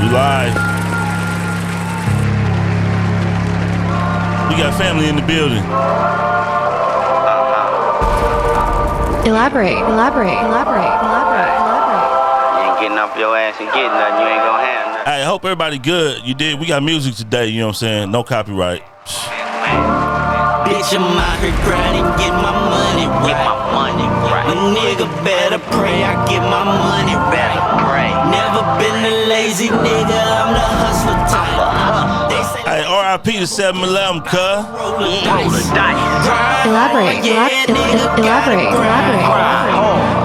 We live. We got family in the building. Elaborate. You ain't getting up your ass and getting nothing. You ain't gonna have nothing. I hope everybody good. You did. We got music today. You know what I'm saying? No copyright. Bitch, I'm out here grinding, get my money right. Get my money right. A nigga better pray, I get my money right. Pray. Never been a lazy nigga, I'm the hustler type. They say Hey, RIP to 7-Eleven, cuz. roll the Roll the dice. dice. Grind, Elaborate. yeah, nigga, Elaborate.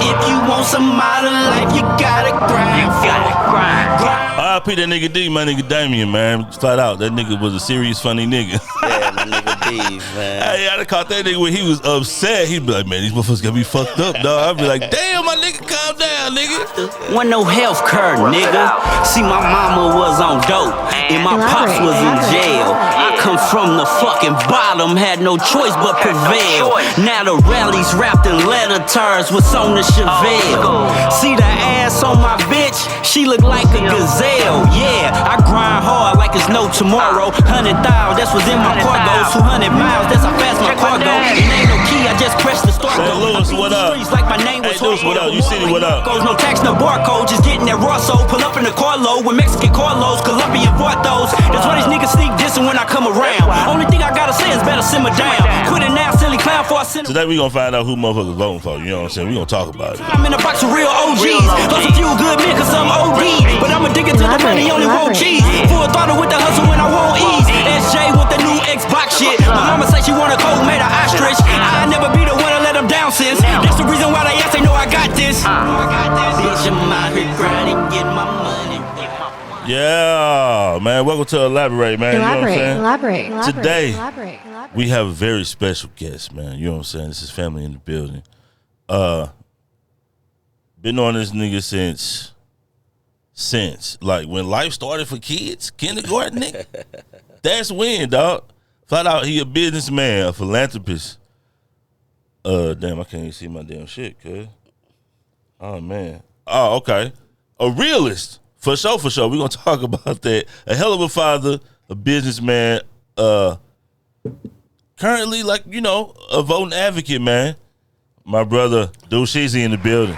If you want some out of life, you gotta grind. You gotta grind. RIP that nigga D, my nigga Damien, man. Flat out, that nigga was a serious funny nigga. Yeah, my nigga D's, man. Hey, I done caught that nigga when he was upset. He'd be like, man, these motherfuckers gotta be fucked up, dog. I'd be like, damn, my nigga, calm down, nigga. Wasn't no health care, nigga. See, my mama was on dope, and my pops was in jail. I come from the fucking bottom, had no choice but prevail. Now the rallies wrapped in letter terms, what's on the Chevelle. See the ass on my bitch, she look like a gazelle. Yeah, I grind hard like it's no tomorrow. 100,000, that's what's in my cargo. 200 miles, that's how fast my car go. And ain't no key, I just press the start St. go. Louis, what up? Like my name was Hey, Deuce, what up? You City, what up? No tax, no barcode, just getting that raw soul. Pull up in the car load with Mexican Carlos, Colombian Portos. That's why these niggas sneak dissing when I come around. Only thing I gotta say is better simmer down. Quit it now, silly clown, for I send. Today we gonna find out who motherfuckers voting for. You know what I'm saying? We gonna talk about it. I'm in a box of real OGs. Those a few good men, cause I'm OD. But I'm addicted to the money, only want cheese. Full throttle with the hustle when I won't ease. SJ with the new Xbox shit. My mama say she want a cold made of ostrich. I never be the one to let them down since. That's the reason why they ask, they know I got this. Bitch, I'm out here grinding, get my money. Yeah, man. Welcome to Elaborate, man. You know what I'm saying? Elaborate. Today, we have a very special guest, man. You know what I'm saying? This is family in the building. Been on this nigga since like when life started for kids, kindergarten, nigga. That's when, dog. Flat out, he a businessman, a philanthropist. Damn, I can't even see my damn shit, cuz. Oh, man. Oh, okay. A realist. For sure. We're going to talk about that. A hell of a father, a businessman, currently, like, you know, a voting advocate, man. My brother, Deucesheezy in the building.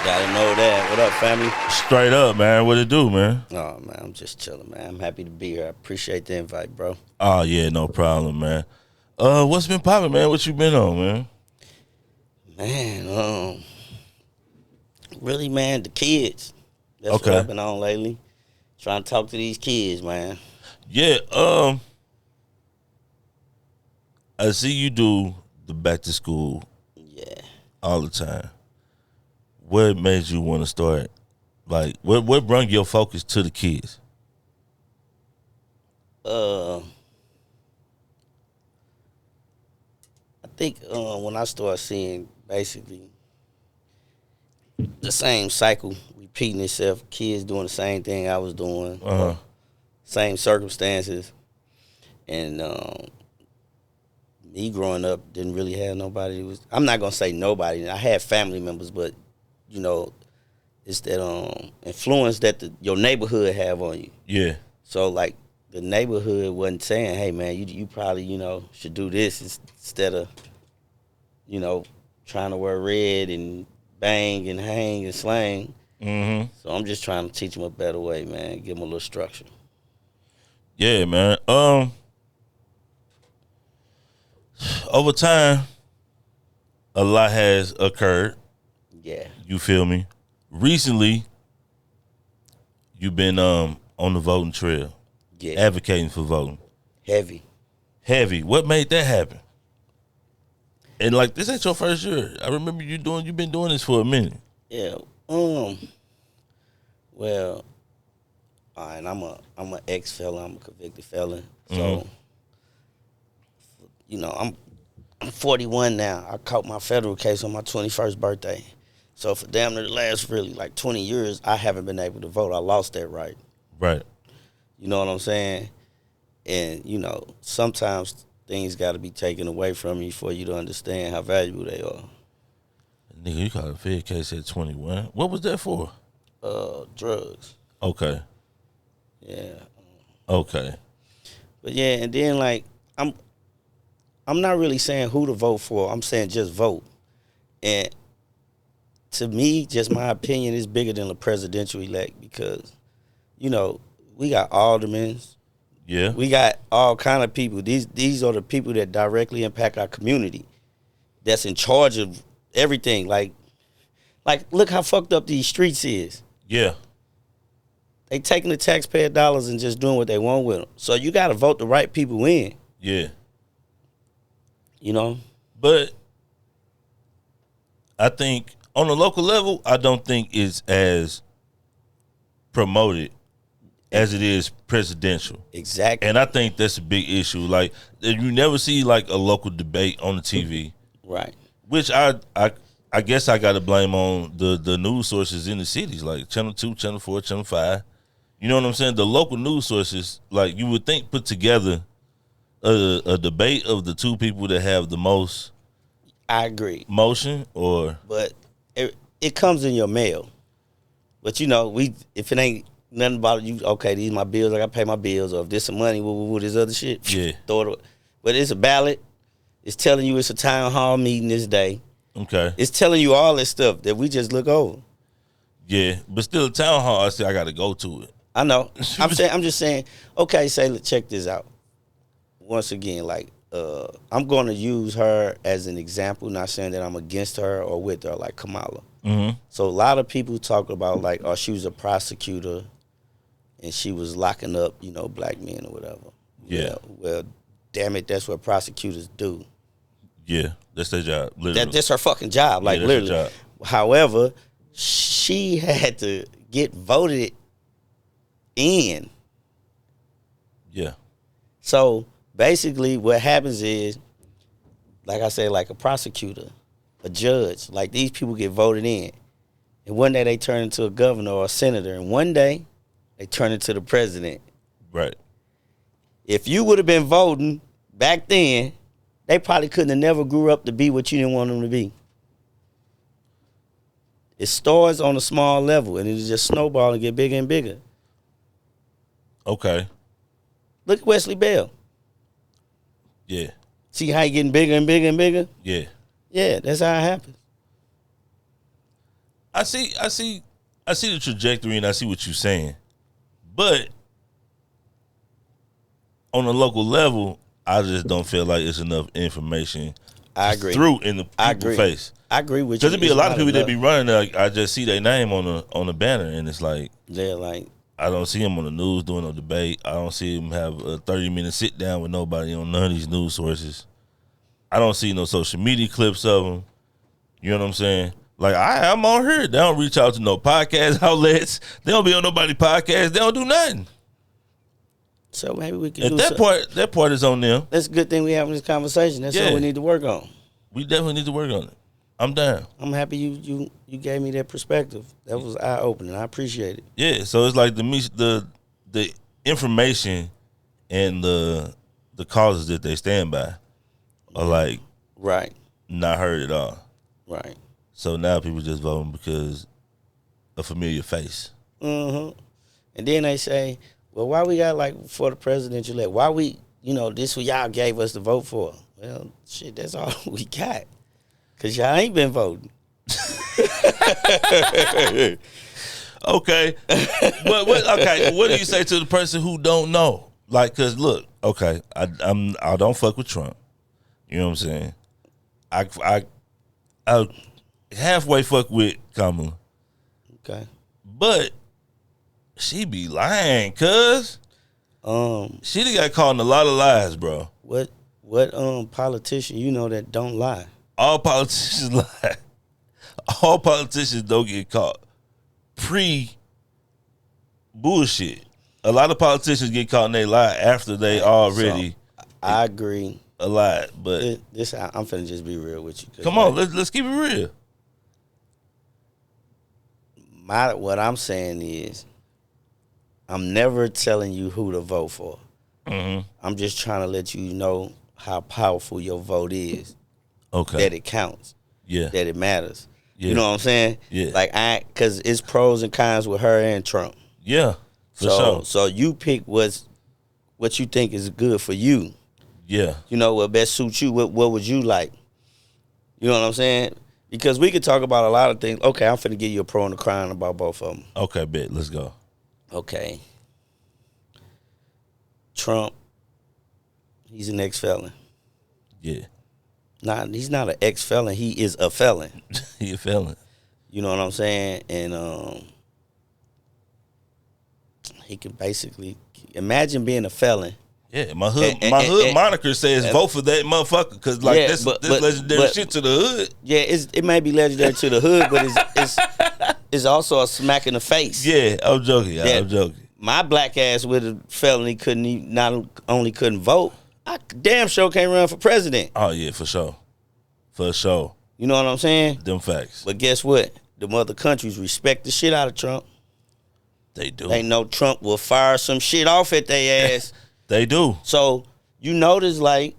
Gotta know that. What up, family? Straight up, man. What it do, man? Oh, man, I'm just chilling, man. I'm happy to be here. I appreciate the invite, bro. Oh, yeah, no problem, man. What's been popping, man? What you been on, man? Man, really, man, the kids. That's Okay. what I've been on lately. Trying to talk to these kids, man. Yeah, I see you do the back to school Yeah. all the time. What made you want to start? Like, what brought your focus to the kids? I think when I started seeing basically the same cycle repeating itself, kids doing the same thing I was doing, same circumstances, and me growing up didn't really have nobody. I'm not gonna say nobody. I had family members, but you know, it's that influence that your neighborhood have on you. Yeah. So like the neighborhood wasn't saying, hey man, you probably, you know, should do this instead of, you know, trying to wear red and bang and hang and slang. Mm-hmm. So I'm just trying to teach them a better way, man. Give them a little structure. Yeah, man. Over time, a lot has occurred. Yeah. You feel me? Recently, you've been on the voting trail, Yeah. advocating for voting. Heavy. What made that happen? And like, this ain't your first year. I remember you've been doing this for a minute. Yeah. Well, all right, I'm an ex-felon. I'm a convicted felon. So, you know, I'm 41 now. I caught my federal case on my 21st birthday. So for damn near the last really like 20 years, I haven't been able to vote. I lost that right. Right. You know what I'm saying? And, you know, sometimes things got to be taken away from you for you to understand how valuable they are. Nigga, you caught a Fed case at 21. What was that for? Drugs. Okay. Yeah. Okay. But yeah, and then like I'm not really saying who to vote for. I'm saying just vote. And to me, just my opinion is bigger than the presidential elect because, you know, we got aldermen. Yeah. We got all kind of people. These are the people that directly impact our community. That's in charge of everything. Like look how fucked up these streets is. Yeah. They taking the taxpayer dollars and just doing what they want with them. So you got to vote the right people in. Yeah. You know? But I think on a local level, I don't think it's as promoted as it is presidential. Exactly. And I think that's a big issue. Like, you never see like a local debate on the TV. Right. Which I guess I got to blame on the news sources in the cities, like Channel 2, Channel 4, Channel 5. You know what I'm saying? The local news sources, like you would think, put together a debate of the two people that have the most. I agree. Motion or. But it comes in your mail. But you know, if it ain't nothing about you, okay, these my bills, I got to pay my bills, or if this some money, what this other shit, yeah, throw it away. But it's a ballot. It's telling you it's a town hall meeting this day. Okay. It's telling you all this stuff that we just look over. Yeah, but still, a town hall, I say I got to go to it. I know. I'm just saying. Okay, say check this out. Once again, like I'm going to use her as an example. Not saying that I'm against her or with her, like Kamala. Mm-hmm. So a lot of people talk about like, oh, she was a prosecutor, and she was locking up, you know, black men or whatever. Yeah. Well, damn it, that's what prosecutors do. Yeah, that's their job. Literally. That's her fucking job. Like literally. Job. However, she had to get voted in. Yeah. So basically what happens is, like I said, like a prosecutor, a judge, like these people get voted in. And one day they turn into a governor or a senator. And one day they turn into the president. Right. If you would have been voting back then, they probably couldn't have never grew up to be what you didn't want them to be. It starts on a small level and it just snowball and get bigger and bigger. Okay. Look at Wesley Bell. Yeah. See how he getting bigger and bigger and bigger? Yeah. Yeah, that's how it happens. I see the trajectory and I see what you're saying. But on a local level, I just don't feel like it's enough information. I agree. Through in the people's face. I agree with you. Because there be a lot of people that be running, like, I just see their name on the banner, and it's like, they're like, I don't see them on the news doing no debate. I don't see them have a 30-minute sit down with nobody on none of these news sources. I don't see no social media clips of them. You know what I'm saying? Like, I'm on here. They don't reach out to no podcast outlets. They don't be on nobody's podcast. They don't do nothing. So maybe we can And do that part is on them. That's a good thing we having this conversation. That's what we need to work on. We definitely need to work on it. I'm down. I'm happy you gave me that perspective. That was eye opening. I appreciate it. Yeah, so it's like the information and the causes that they stand by are like right, not heard at all. Right. So now people just voting because a familiar face. Mm-hmm. And then they say, well, why we got like for the presidential elect? Why we, this what y'all gave us to vote for? Well, shit, that's all we got. Cause y'all ain't been voting. Okay. But what do you say to the person who don't know? Like, cause look, okay, I don't fuck with Trump. You know what I'm saying? I halfway fuck with Kamala. Okay. But she be lying, cuz. She done got caught in a lot of lies, bro. What politician that don't lie? All politicians lie. All politicians don't get caught. Pre-bullshit. A lot of politicians get caught in they lie after they already. So, I agree. A lot, but I'm finna just be real with you. Come on, let's keep it real. What I'm saying is, I'm never telling you who to vote for. Mm-hmm. I'm just trying to let you know how powerful your vote is. Okay. That it counts. Yeah. That it matters. Yeah. You know what I'm saying? Yeah. Like because it's pros and cons with her and Trump. Yeah, for sure. So you pick what you think is good for you. Yeah. You know, what best suits you. What would you like? You know what I'm saying? Because we could talk about a lot of things. Okay, I'm finna give you a pro and a con about both of them. Okay, bet. Let's go. Okay. Trump, he's an ex-felon. Yeah. Nah, he's not an ex-felon. He is a felon. He a felon. You know what I'm saying? And he can basically imagine being a felon. Yeah, my hood moniker says vote for that motherfucker because like this legendary shit to the hood. Yeah, it may be legendary to the hood, but it's also a smack in the face. Yeah, I'm joking. I'm joking. My black ass with a felony not only couldn't vote, I damn sure can't run for president. Oh yeah, for sure, for sure. You know what I'm saying? Them facts. But guess what? The other countries respect the shit out of Trump. They do. They know Trump will fire some shit off at their ass. They do. So you notice, like,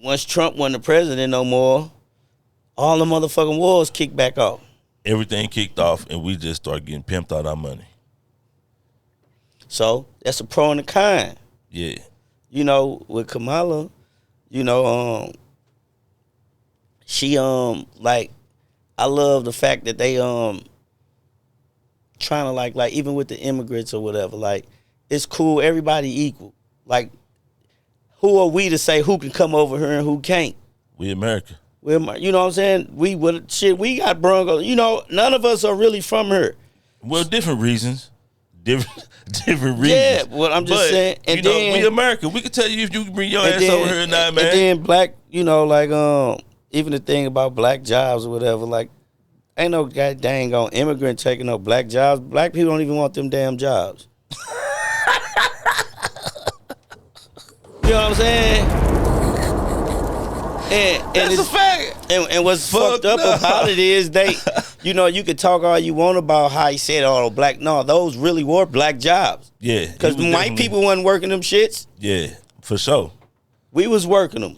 once Trump wasn't the president no more, all the motherfucking wars kicked back off. Everything kicked off, and we just start getting pimped out our money. So that's a pro and a con. Yeah. You know, with Kamala, you know, she like, I love the fact that they trying to like even with the immigrants or whatever, like, it's cool, everybody equal. Like, who are we to say who can come over here and who can't? We America. You know what I'm saying? We got Broncos. You know, none of us are really from here. Well, different reasons. Different reasons. Yeah, well, I'm just saying. And you know, then, we America. We can tell you if you can bring your ass over here or not, man. And then black, you know, like even the thing about black jobs or whatever, like, ain't no god dang on immigrant taking no black jobs. Black people don't even want them damn jobs. You know what I'm saying? And that's a fact. And what's fucked up about it is you know, you could talk all you want about how he said, oh, black. No, those really were black jobs. Yeah. Because white people wasn't working them shits. Yeah, for sure. We was working them.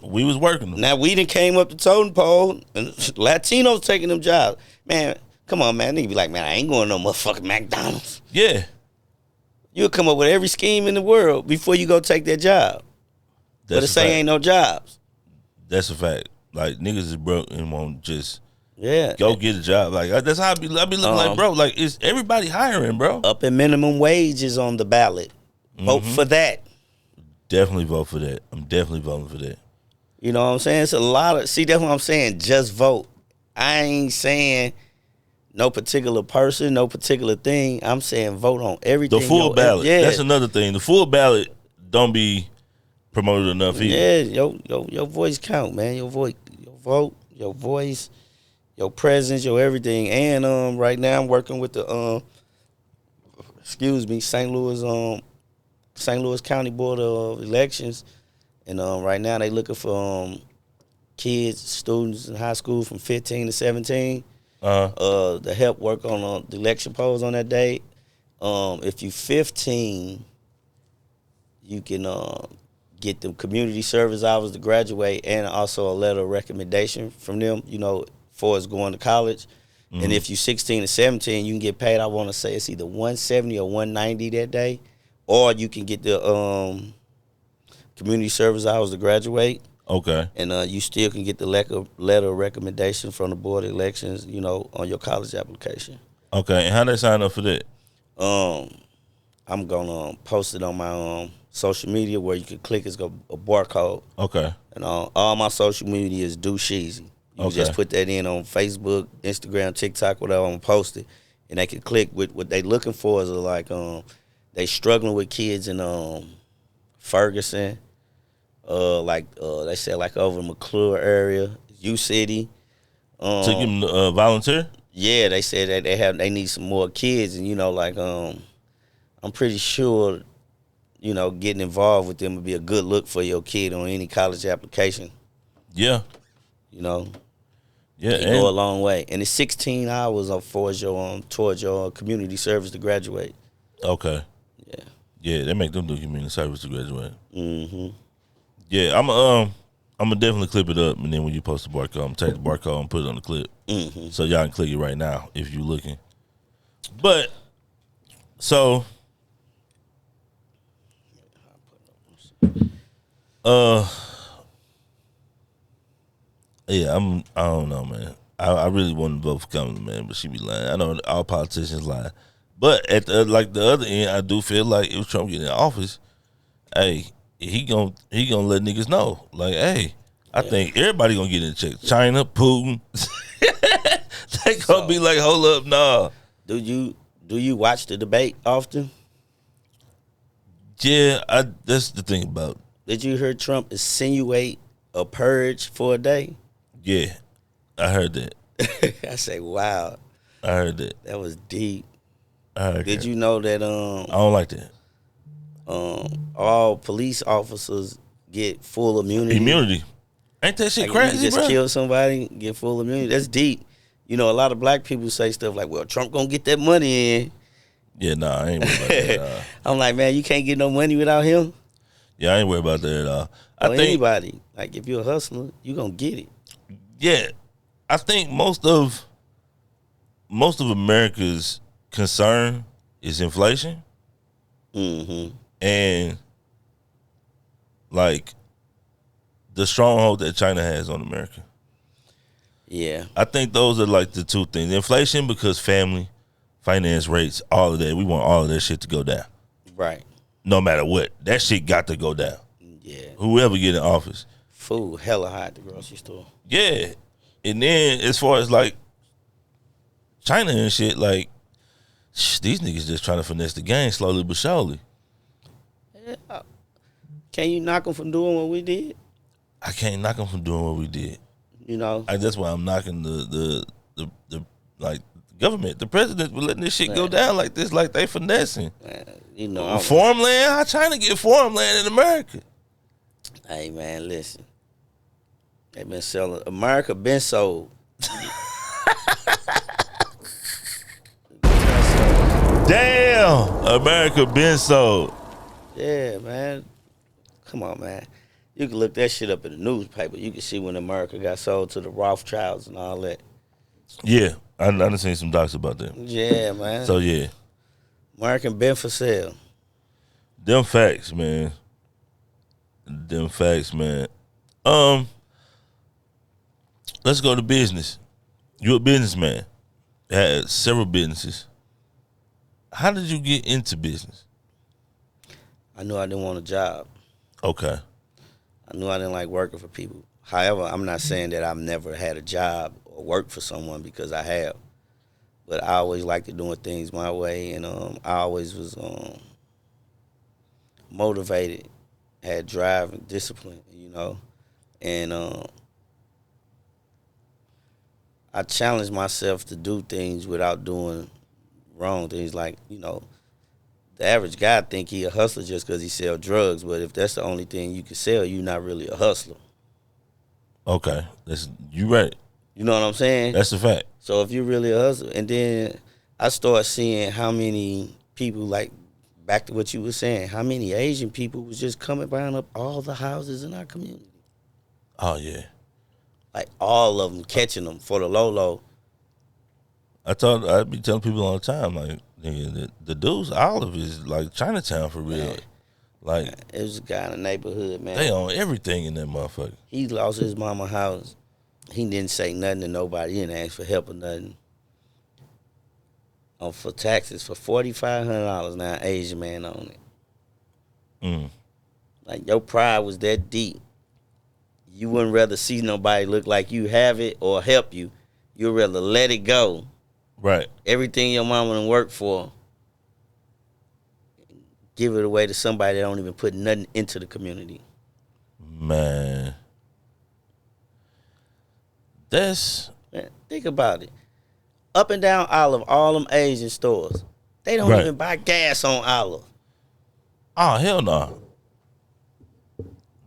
Now, we done came up the totem pole, and Latinos taking them jobs. Man, come on, man. Nigga be like, man, I ain't going to no motherfucking McDonald's. Yeah. You'll come up with every scheme in the world before you go take that job. But it say ain't no jobs. That's a fact. Like, niggas is broke and won't just go get a job. Like, that's how I be looking like, bro. Like, is everybody hiring, bro? Up in minimum wage is on the ballot. Vote for that. Definitely vote for that. I'm definitely voting for that. You know what I'm saying? It's a lot of, see, that's what I'm saying. Just vote. I ain't saying no particular person, no particular thing. I'm saying vote on everything. The full ballot. Yeah. That's another thing. The full ballot don't be promoted enough either. Yeah, your voice count, man. Your vote, your voice, your presence, your everything. And right now I'm working with the St. Louis County Board of Elections, and right now they looking for kids, students in high school from 15 to 17 to help work on the election polls on that day. If you 15, you can get the community service hours to graduate and also a letter of recommendation from them, you know, for us going to college. And if you 16 to 17, you can get paid, I want to say it's either $170 or $190 that day. Or you can get the community service hours to graduate. Okay. And you still can get the letter of recommendation from the Board of Elections, you know, on your college application. Okay. And how they sign up for that? I'm going to post it on my social media where you can click. It's a barcode. Okay. And all my social media is Deucesheezy. You can just put that in on Facebook, Instagram, TikTok, whatever. I'm going to post it. And they can click. What they looking for is like they struggling with kids in Ferguson, they said like over McClure area, U City. To give them volunteer? Yeah, they said that they need some more kids, and you know, like I'm pretty sure, you know, getting involved with them would be a good look for your kid on any college application. Yeah, you know. Yeah, it go a long way, and it's 16 hours towards your community service to graduate. Okay. Yeah, they make them do community service to graduate. Yeah, I'm gonna definitely clip it up, and then when you post the barcode, I'm gonna take the barcode and put it on the clip, so y'all can click it right now if you're looking. But so Uh, yeah, I don't know, man. I really want to vote for Kamala, man, but she be lying. I know all politicians lie, but at the other end, I do feel like if Trump get in office, hey, he gonna let niggas know, like, hey, I think everybody gonna get in check. China, Putin, they gonna be like, hold up, nah. Do you watch the debate often? Yeah, that's the thing about. Did you hear Trump insinuate a purge for a day? Yeah, I heard that. I say, wow. I heard that. That was deep. I heard Did that. you know that I don't like that. all police officers get full immunity? Immunity. Ain't that shit Like crazy, you just bro? kill somebody, get full immunity. That's deep. You know, a lot of black people say stuff like, well, Trump gonna get that money in. Yeah, nah, I ain't worried about that at all. I'm like, man, you can't get no money without him. Yeah, I ain't worried about that at all. I Or think anybody. Like, if you're a hustler, you gonna get it. yeah, I think most of America's concern is inflation Mm-hmm. and like the stronghold that China has on America. Yeah. I think those are like the two things. Inflation because family, finance rates, all of that. We want all of that shit to go down. Right. No matter what. That shit got to go down. Yeah. Whoever get in office. Food hella high at the grocery store. Yeah. And then as far as like China and shit, like these niggas just trying to finesse the game slowly but surely. Yeah. Can you knock them from doing what we did? I can't knock them from doing what we did. You know? That's why I'm knocking the like government, the president for letting this shit go down like this, like they finessing. Man, you know, farmland. How China get farmland in America? Hey man, listen. They been selling. America been sold. Damn, America been sold. Yeah, man. Come on, man. You can look that shit up in the newspaper. You can see when America got sold to the Rothschilds and all that. Yeah, I done seen some docs about that. Yeah, man. So yeah, American been for sale. them facts, man. Them facts, man. Let's go to business. You a businessman. Had several businesses. How did you get into business? I knew I didn't want a job. Okay. I knew I didn't like working for people. However, I'm not saying that I've never had a job or worked for someone, because I have. But I always liked doing things my way, and I always was motivated, had drive and discipline, you know. And I challenged myself to do things without doing wrong things. Like, you know, the average guy think he a hustler just because he sell drugs, but if that's the only thing you can sell, you're not really a hustler. Okay. You right. You know what I'm saying? That's a fact. So if you're really a hustler, and then I start seeing how many people, like, back to what you were saying, how many Asian people was just coming buying up all the houses in our community. Oh yeah. Like, all of them, catching them for the low. I'd be telling people all the time, like, nigga, the Deuce Olive is like Chinatown for real. Man. Like, It was a guy in the neighborhood, man. they own everything in that motherfucker. He lost his mama house. He didn't say nothing to nobody. He didn't ask for help or nothing. For taxes for $4,500 now, Asian man on it. Mm. Like, your pride was that deep. You wouldn't rather see nobody look like you have it or help you. You'd rather let it go. Right. Everything your mama done worked for, give it away to somebody that don't even put nothing into the community. Man. Man, think about it. Up and down Olive, all them Asian stores, they don't even buy gas on Olive. Oh, hell no.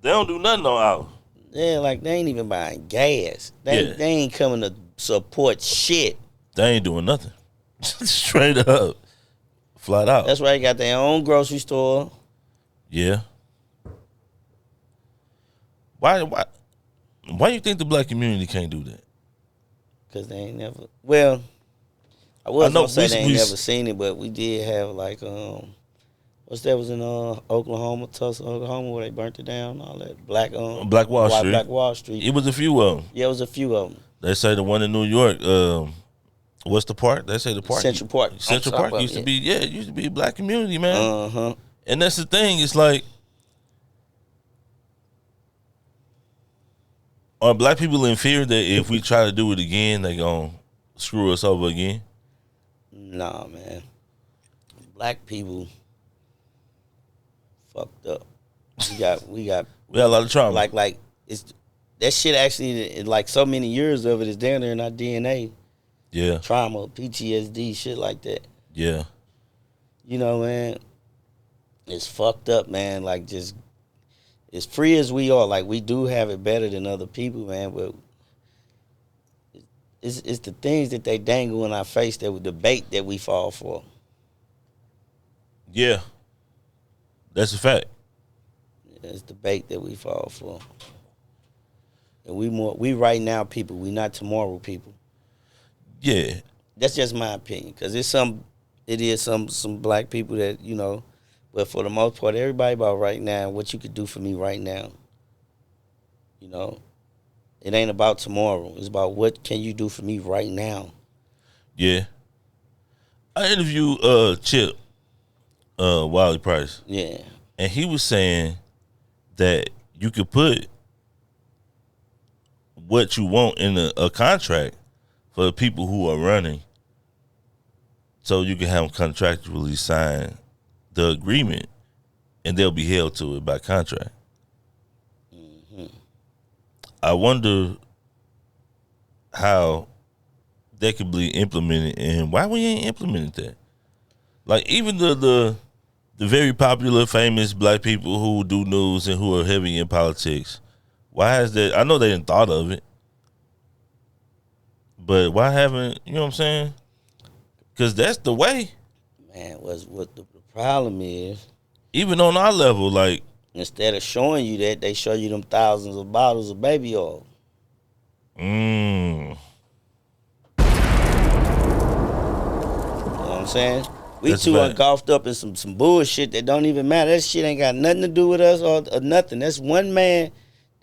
They don't do nothing on Olive. Yeah, like, they ain't even buying gas. They ain't coming to support shit. They ain't doing nothing. Straight up. Flat out. That's why they got their own grocery store. Yeah. Why you think the black community can't do that? Because they ain't never, well, I was know going to say they ain't we never seen it, but we did have, like, What's that was in Oklahoma, Tulsa, Oklahoma, where they burnt it down, all that Black Wall Street. Black Wall Street. It was a few of them. Yeah, it was a few of them. They say the one in New York. What's the park? They say the park. Central Park. Central Park used to be. Yeah, it used to be a black community, man. Uh-huh. And that's the thing. It's like, are black people in fear that if we try to do it again, they gonna screw us over again? Nah, man. Black people fucked up. We got a lot of trauma. Like it's that shit actually, like so many years of it is down there in our DNA. Yeah. Trauma, PTSD, shit like that. Yeah. You know, man, it's fucked up, man. Like, just as free as we are, like, we do have it better than other people, man, but it's the things that they dangle in our face, that the bait that we fall for. Yeah. That's a fact. It's the bait that we fall for. And we right now people, we not tomorrow people. Yeah. That's just my opinion, because it is some black people that, you know, but for the most part, everybody about right now, what you could do for me right now. You know, it ain't about tomorrow. It's about what can you do for me right now. Yeah. I interviewed Chip, Wiley Price. Yeah. And he was saying that you could put what you want in a contract for the people who are running, so you can have them contractually sign the agreement, and they'll be held to it by contract. Mm-hmm. I wonder how that could be implemented, and why we ain't implemented that. Like, even the very popular, famous black people who do news and who are heavy in politics, why is that? I know they didn't thought of it, but why haven't, you know what I'm saying? Because that's the way. Man, what the problem is, Even on our level, like, instead of showing you that, they show you them thousands of bottles of baby oil. mm, You know what I'm saying? We That's too right. engulfed up in some bullshit that don't even matter. That shit ain't got nothing to do with us or nothing. That's one man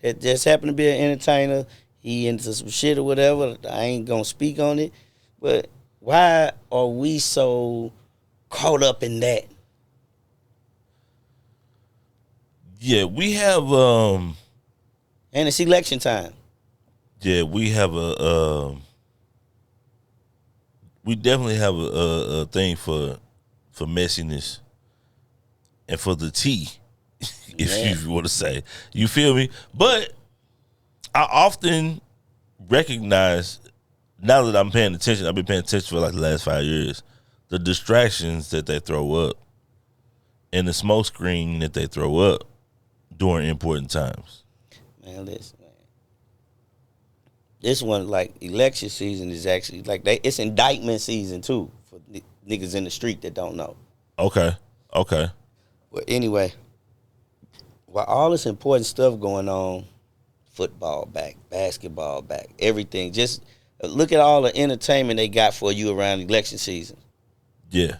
that just happened to be an entertainer. He into some shit or whatever. I ain't gonna speak on it. But why are we so caught up in that? yeah, we have, And it's election time. we have we definitely have a thing for messiness and for the tea, if you want to say. You feel me? But I often recognize, now that I'm paying attention, I've been paying attention for like the last 5 years, the distractions that they throw up and the smoke screen that they throw up during important times. Man, listen, man. This one, like, election season is actually, like, it's indictment season, too, for niggas in the street that don't know. Okay. But anyway, while all this important stuff going on, football back, basketball back, everything, just look at all the entertainment they got for you around election season. Yeah.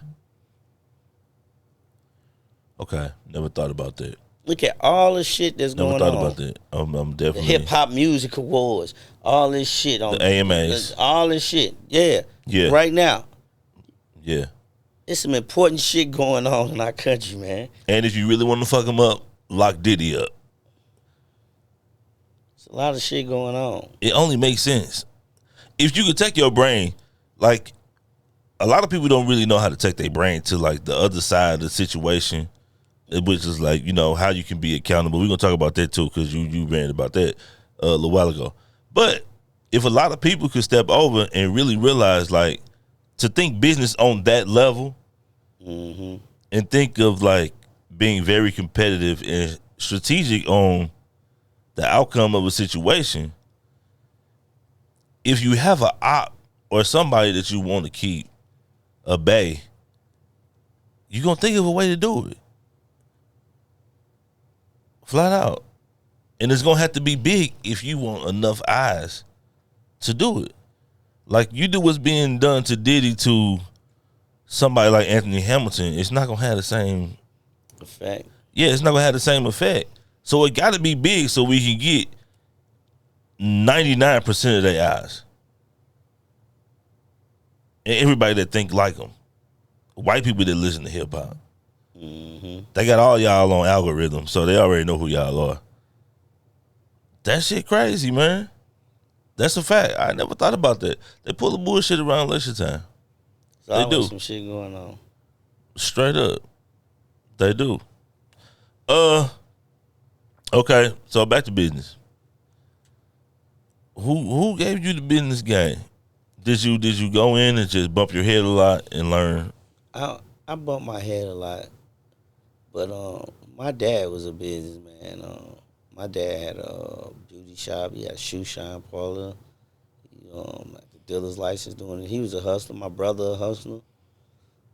Okay. Never thought about that. Look at all the shit that's Never going thought on. about that. I'm The definitely. Hip Hop Music Awards, all this shit on The AMAs. all this shit. Yeah. Yeah. Right now, Yeah. there's some important shit going on in our country, man. And if you really want to fuck him up, lock Diddy up. There's a lot of shit going on. It only makes sense. If you could take your brain, like, a lot of people don't really know how to take their brain to, like, the other side of the situation, which is, like, you know, how you can be accountable. We're going to talk about that, too, because you ranted about that a little while ago. But if a lot of people could step over and really realize, like, to think business on that level, Mm-hmm. and think of, like, being very competitive and strategic on the outcome of a situation, if you have an op or somebody that you want to keep a bay, you're going to think of a way to do it. Flat out. And it's going to have to be big if you want enough eyes to do it. Like, you do what's being done to Diddy to somebody like Anthony Hamilton, it's not going to have the same Effect. Yeah, it's not gonna have the same effect. So it got to be big so we can get 99% of their eyes. And everybody that think like them. White people that listen to hip hop. Mm-hmm. They got all y'all on algorithm, so they already know who y'all are. That shit crazy, man. That's a fact. I never thought about that. They pull the bullshit around election time. There's They do. always some shit going on. Straight up. They do. Okay, so back to business. Who gave you the business game? Did you go in and just bump your head a lot and learn? I bumped my head a lot, but my dad was a businessman. My dad had a beauty shop. He had a shoe shine parlor. Like the dealer's license doing it. He was a hustler. My brother a hustler.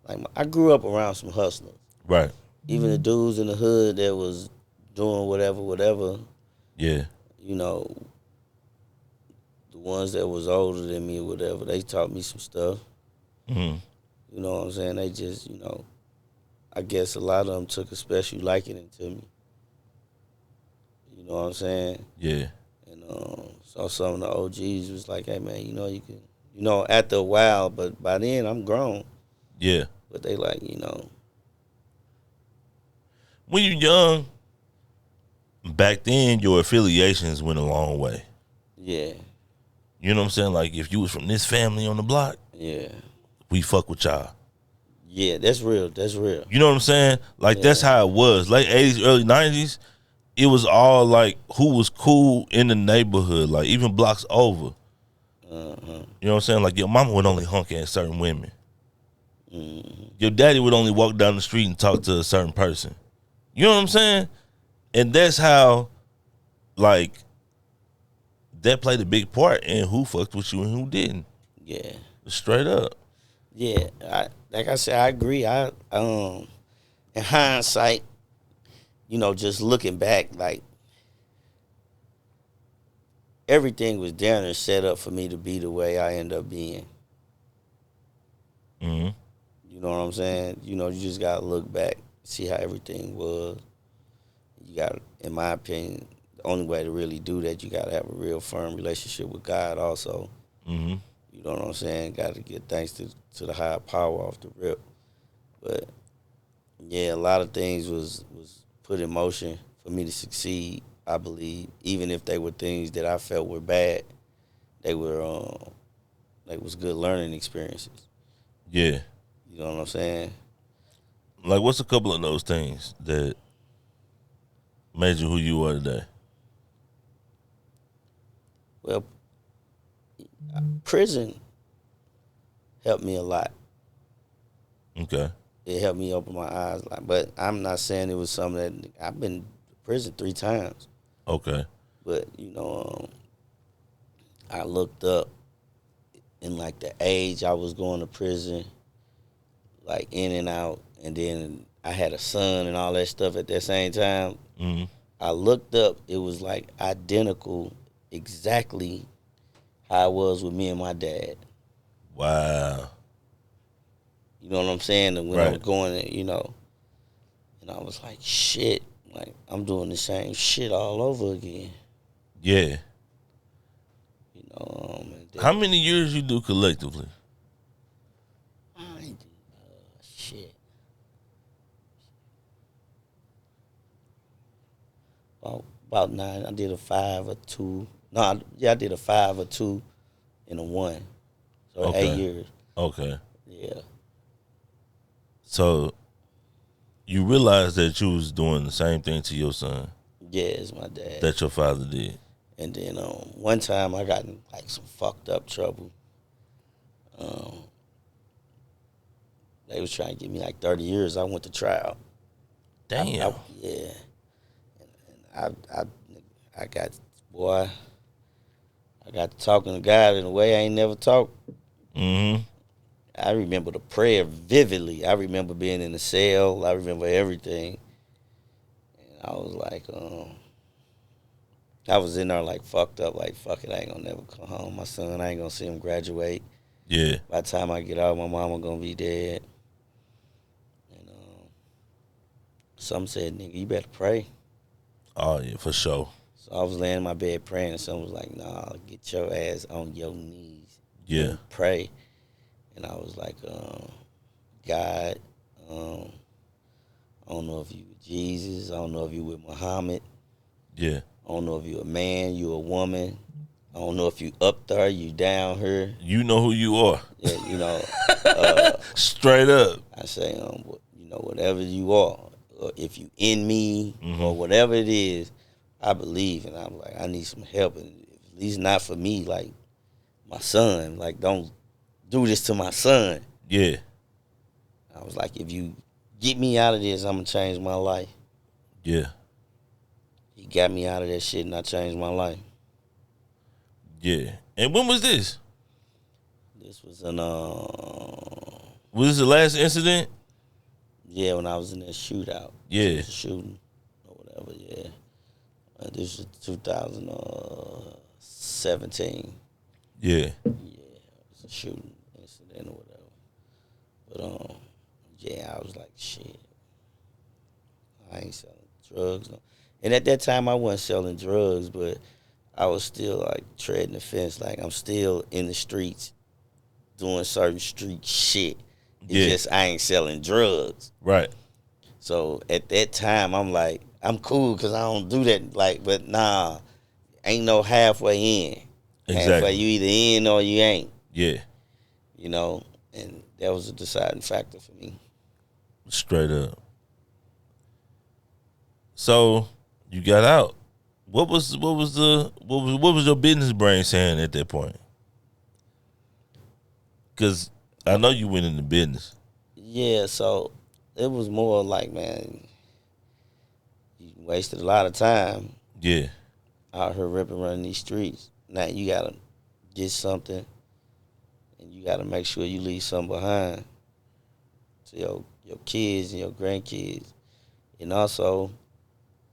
Like I grew up around some hustlers. Right. Even the dudes in the hood that was doing whatever. Yeah. You know, the ones that was older than me or whatever, they taught me some stuff. Mm-hmm. You know what I'm saying? They just, I guess a lot of them took a special liking to me. You know what I'm saying? Yeah. And so some of the OGs was like, hey, man, you can, after a while, but by then I'm grown. Yeah. But they like, When you're young, back then your affiliations went a long way. Yeah. You know what I'm saying? Like if you was from this family on the block, Yeah. we fuck with y'all. Yeah, that's real. That's real. You know what I'm saying? Like that's how it was. Late 80s, early 90s, it was all like who was cool in the neighborhood, like even blocks over. Uh-huh. You know what I'm saying? Like your mama would only honk at certain women. Mm-hmm. Your daddy would only walk down the street and talk to a certain person. You know what I'm saying? And that's how, like, that played a big part in who fucked with you and who didn't. Yeah. Straight up. Yeah. Like I said, I agree. In hindsight, just looking back, like everything was down and set up for me to be the way I end up being. Mm-hmm. You know what I'm saying? You just gotta look back, see how everything was. You got, in my opinion, the only way to really do that, you gotta have a real firm relationship with God also. Mm-hmm. You know what I'm saying? Got to give thanks to the higher power off the rip. But yeah, a lot of things was put in motion for me to succeed, I believe. Even if they were things that I felt were bad, they was good learning experiences. Yeah. You know what I'm saying? Like, what's a couple of those things that made you who you are today? Well, prison helped me a lot. Okay. It helped me open my eyes a lot. But I'm not saying it was something that I've been to prison 3 times. Okay. But, I looked up in like the age I was going to prison, like in and out, and then I had a son and all that stuff at that same time. Mm-hmm. I looked up, it was like identical, exactly how it was with me and my dad. Wow. You know what I'm saying? And when I was going, and I was like, shit, like I'm doing the same shit all over again. Yeah. How Then, many years you do collectively? I ain't do shit. About 9. I did a 5 or 2. No, I did a 5 or 2 and a 1. So Okay. 8 years. Okay. Yeah. So you realized that you was doing the same thing to your son Yeah, it's my dad. that your father did. And then one time I got in like some fucked up trouble. They was trying to give me like 30 years. I went to trial. Damn. Yeah. And I got, boy, I got to talking to God in a way I ain't never talked. Mm-hmm. I remember the prayer vividly. I remember being in the cell. I remember everything. And I was like, I was in there like fucked up, like fuck it, I ain't gonna never come home. My son, I ain't gonna see him graduate. Yeah. By the time I get out, my mama gonna be dead. And some said, nigga, you better pray. Oh yeah, for sure. So I was laying in my bed praying, and someone was like, nah, get your ass on your knees. Yeah. And pray. And I was like, God, I don't know if you with Jesus. I don't know if you with Muhammad. Yeah. I don't know if you a man, you a woman. I don't know if you up there, you down here. You know who you are. Yeah, you know. Straight up. I say, you know, whatever you are, or if you in me, or whatever it is, I believe. And I'm like, I need some help, and at least not for me, like my son. Like, don't do this to my son. Yeah. I was like, if you get me out of this, I'm gonna change my life. Yeah. He got me out of that shit, and I changed my life. Yeah. And when was this? This was an Was this the last incident? yeah, when I was in that shootout. Yeah. It was a shooting or whatever. Yeah. This was 2017. Yeah. Yeah, it was a shooting incident or whatever. But yeah, I was like, shit, I ain't selling drugs. No. And at that time, I wasn't selling drugs, but I was still like treading the fence. Like, I'm still in the streets doing certain street shit. It's just I ain't selling drugs. Right. So at that time, I'm like, I'm cool because I don't do that. Like, but nah, ain't no halfway in. Exactly. Halfway, you either in or you ain't. Yeah. You know, and that was a deciding factor for me. Straight up. So you got out. What was your business brain saying at that point? Because I know you went into business. Yeah, so it was more like, man, you wasted a lot of time. Yeah. Out here ripping running these streets. Now you gotta get something, and you gotta make sure you leave something behind to your kids and your grandkids. And also,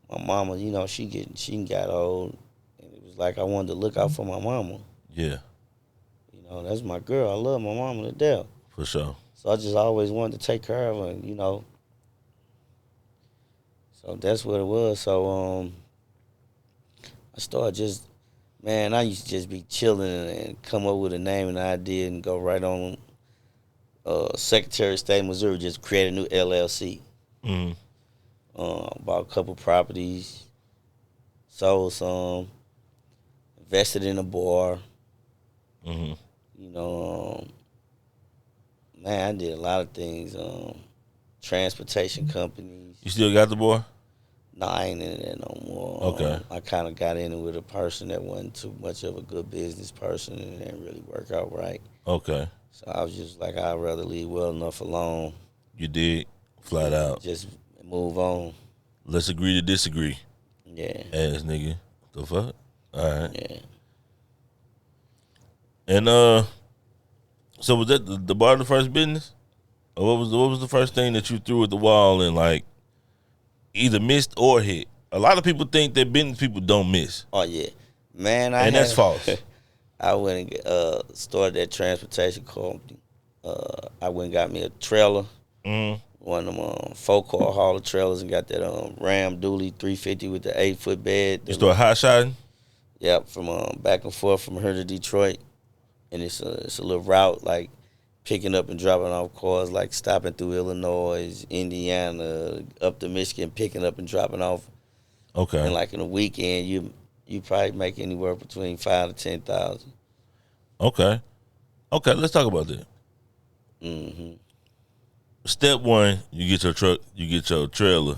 my mama, you know, she got old, and it was like I wanted to look out for my mama. Yeah. You know, that's my girl. I love my mama to death. For sure. So I just always wanted to take care of her, you know. So that's what it was. So I started just, man, I used to just be chilling and come up with a name and idea and go right on Secretary of State, Missouri, just create a new LLC. Mm-hmm. Bought a couple properties, sold some, invested in a bar. Mm-hmm. You know, man, I did a lot of things. Transportation companies. You still got the boy? No, I ain't in that no more. Okay. I kind of got in it with a person that wasn't too much of a good business person, and it didn't really work out right. Okay. So I was just like, I'd rather leave well enough alone. You did? Flat out. Just move on. Let's agree to disagree. Yeah. Ass nigga. The fuck? All right. Yeah. And so was that the bar the first business? Or what was the first thing that you threw at the wall and like either missed or hit? A lot of people think that business people don't miss. Oh yeah, man. That's false. I went and started that transportation company. I went and got me a trailer, one of them 4-car hauler trailers, and got that Ram Dually 350 with the 8-foot bed. You started hot shotting? Yep, from back and forth from here to Detroit, and it's a little route like picking up and dropping off cars, like stopping through Illinois, Indiana, up to Michigan, picking up and dropping off. Okay. And like in a weekend, you probably make anywhere between $5,000 to $10,000. Okay. Okay, let's talk about that. Mm-hmm. Step one, you get your truck, you get your trailer.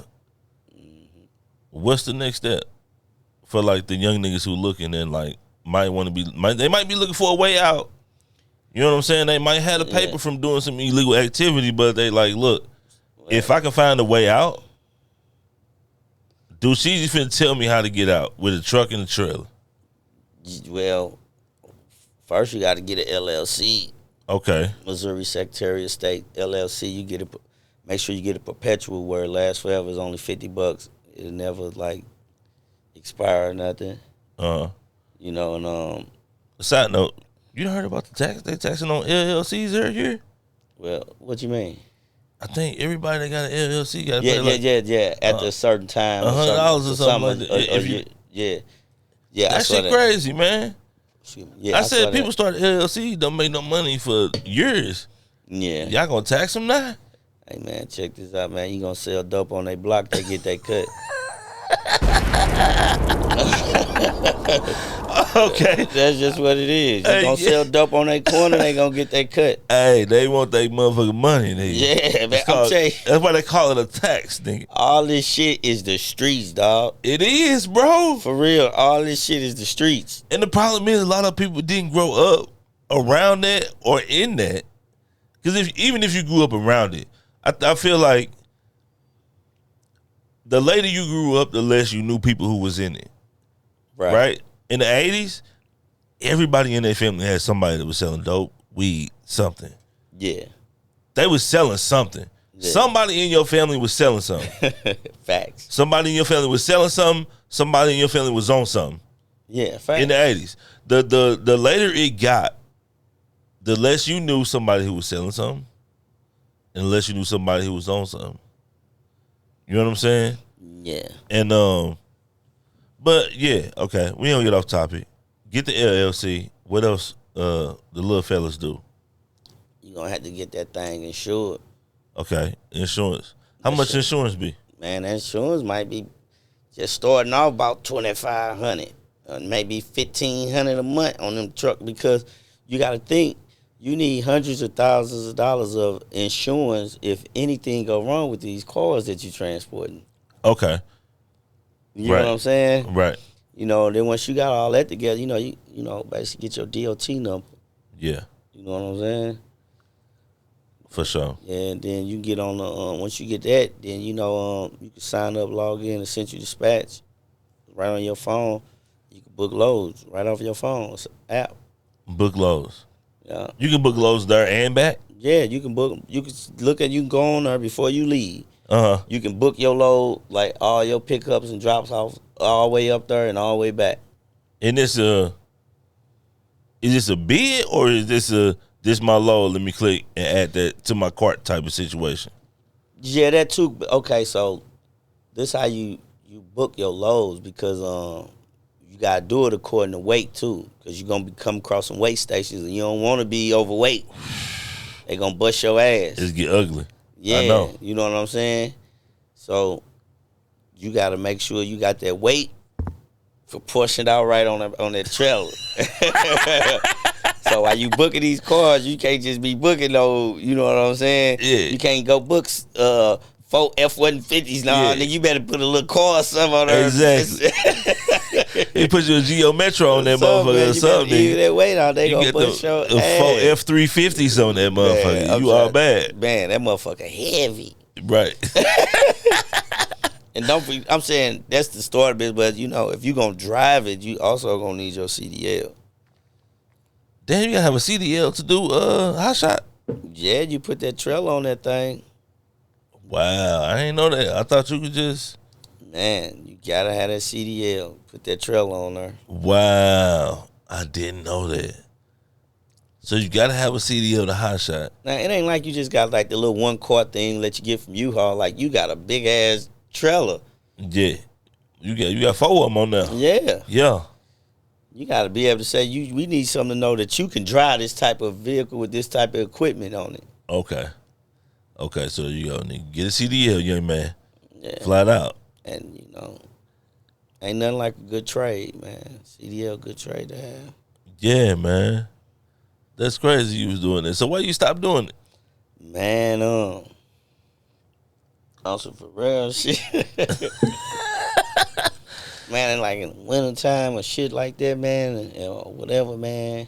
Mm-hmm. What's the next step for like the young niggas who looking and like might they might be looking for a way out. You know what I'm saying? They might have the paper from doing some illegal activity, but they like, look, if I can find a way out, Deucesheezy finna tell me how to get out with a truck and a trailer. Well, first you got to get an LLC. Okay. Missouri Secretary of State LLC. You get it. Make sure you get a perpetual where it lasts forever. It's only $50. It'll never like expire or nothing. You know, and side note, you heard about the tax they taxing on LLCs every year? Well, what you mean? I think everybody that got an LLC got to Yeah, pay like yeah. After a certain time, $100 or something like that. Yeah. That shit crazy, man. Yeah, I said people start LLC don't make no money for years. Yeah. Y'all gonna tax them now? Hey man, check this out, man. You gonna sell dope on their block, they get their cut. Okay. That's just what it is. You gonna sell dope on their corner, they gonna get their cut. Hey, they want their motherfucking money, nigga. Yeah, man. I'm telling you. That's why they call it a tax, nigga. All this shit is the streets, dog. It is, bro. For real. All this shit is the streets. And the problem is a lot of people didn't grow up around that or in that. Because even if you grew up around it, I feel like the later you grew up, the less you knew people who was in it. Right? In the 80s, everybody in their family had somebody that was selling dope, weed, something. Yeah. They was selling something. Yeah. Somebody in your family was selling something. Facts. Somebody in your family was selling something. Somebody in your family was on something. Yeah, facts. In the 80s. The later it got, the less you knew somebody who was selling something, and the less you knew somebody who was on something. You know what I'm saying? Yeah. And but yeah, okay. We don't get off topic. Get the LLC. What else the little fellas do? You gonna have to get that thing insured. Okay, insurance. How much insurance be? Man, that insurance might be just starting off about $2,500, maybe $1,500 a month on them truck, because you got to think you need hundreds of thousands of dollars of insurance if anything go wrong with these cars that you're transporting. Okay. You know what I'm saying? Right. You know, then once you got all that together, you know, basically get your DOT number. Yeah. You know what I'm saying? For sure. Yeah, and then you get on the once you get that, then you know you can sign up, log in, and send you dispatch right on your phone. You can book loads right off your phone. It's an app. Book loads. Yeah. You can book loads there and back? Yeah, you can book. You can go on there before you leave. Uh-huh. You can book your load, like all your pickups and drops off all the way up there and all the way back. And is this a bid, or is this my load, let me click and add that to my cart type of situation? Yeah, that too. Okay, so this how you book your loads, because you gotta do it according to weight too, because you're gonna come across some weight stations and you don't want to be overweight. They gonna bust your ass. It's get ugly. Yeah, I know. You know what I'm saying? So you got to make sure you got that weight proportioned out right on that trailer. So while you booking these cars, you can't just be booking those. You know what I'm saying? Yeah. You can't go book 4 F-150s now. Yeah. Nigga, you better put a little car or something on there. Exactly. You put your Geo Metro on that motherfucker or something. Even that weight out, they gonna push your ass. 4 F-350s on that motherfucker. Man, you all bad. Man, that motherfucker heavy. Right. And I'm saying that's the start of it, but you know, if you gonna drive it, you also gonna need your CDL. Damn, you gotta have a CDL to do hot shot. Yeah, you put that trailer on that thing. Wow, I ain't know that. I thought you could just. Man, you gotta have that CDL. Put that trailer on there. Wow, I didn't know that. So you gotta have a CDL to hot shot. Now it ain't like you just got like the little 1 quart thing that you get from U-Haul. Like you got a big ass trailer. Yeah, you got 4 of them on there. Yeah, yeah. You got to be able to say we need something to know that you can drive this type of vehicle with this type of equipment on it. Okay, so you go, nigga, get a CDL, young man. Yeah. Flat out. And you know, ain't nothing like a good trade, man. CDL, good trade to have. Yeah, man. That's crazy you was doing this. So why you stop doing it? Man, also for real shit. Man, like in the wintertime or shit like that, man, or whatever, man,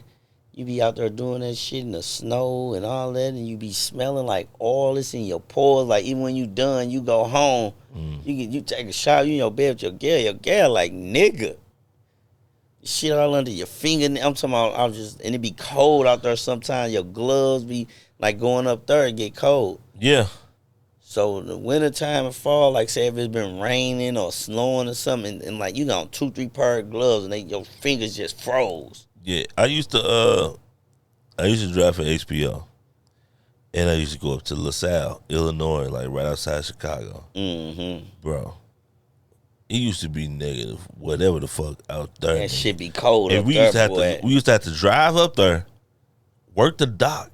you be out there doing that shit in the snow and all that, and you be smelling like all this in your pores. Like, even when you done, you go home, you take a shower, you in your bed with your girl like, nigga. Shit all under your finger. I'm talking about, and it be cold out there sometimes. Your gloves be like going up there and get cold. Yeah. So in the wintertime and fall, like say if it's been raining or snowing or something, and like you got 2-3 pair of gloves and your fingers just froze. Yeah, I used to drive for HBO, And I used to go up to LaSalle, Illinois, like right outside Chicago. Mm-hmm. Bro, it used to be negative, whatever the fuck out there. That shit be cold and up we there, used to have boy. we used to have to drive up there, work the dock.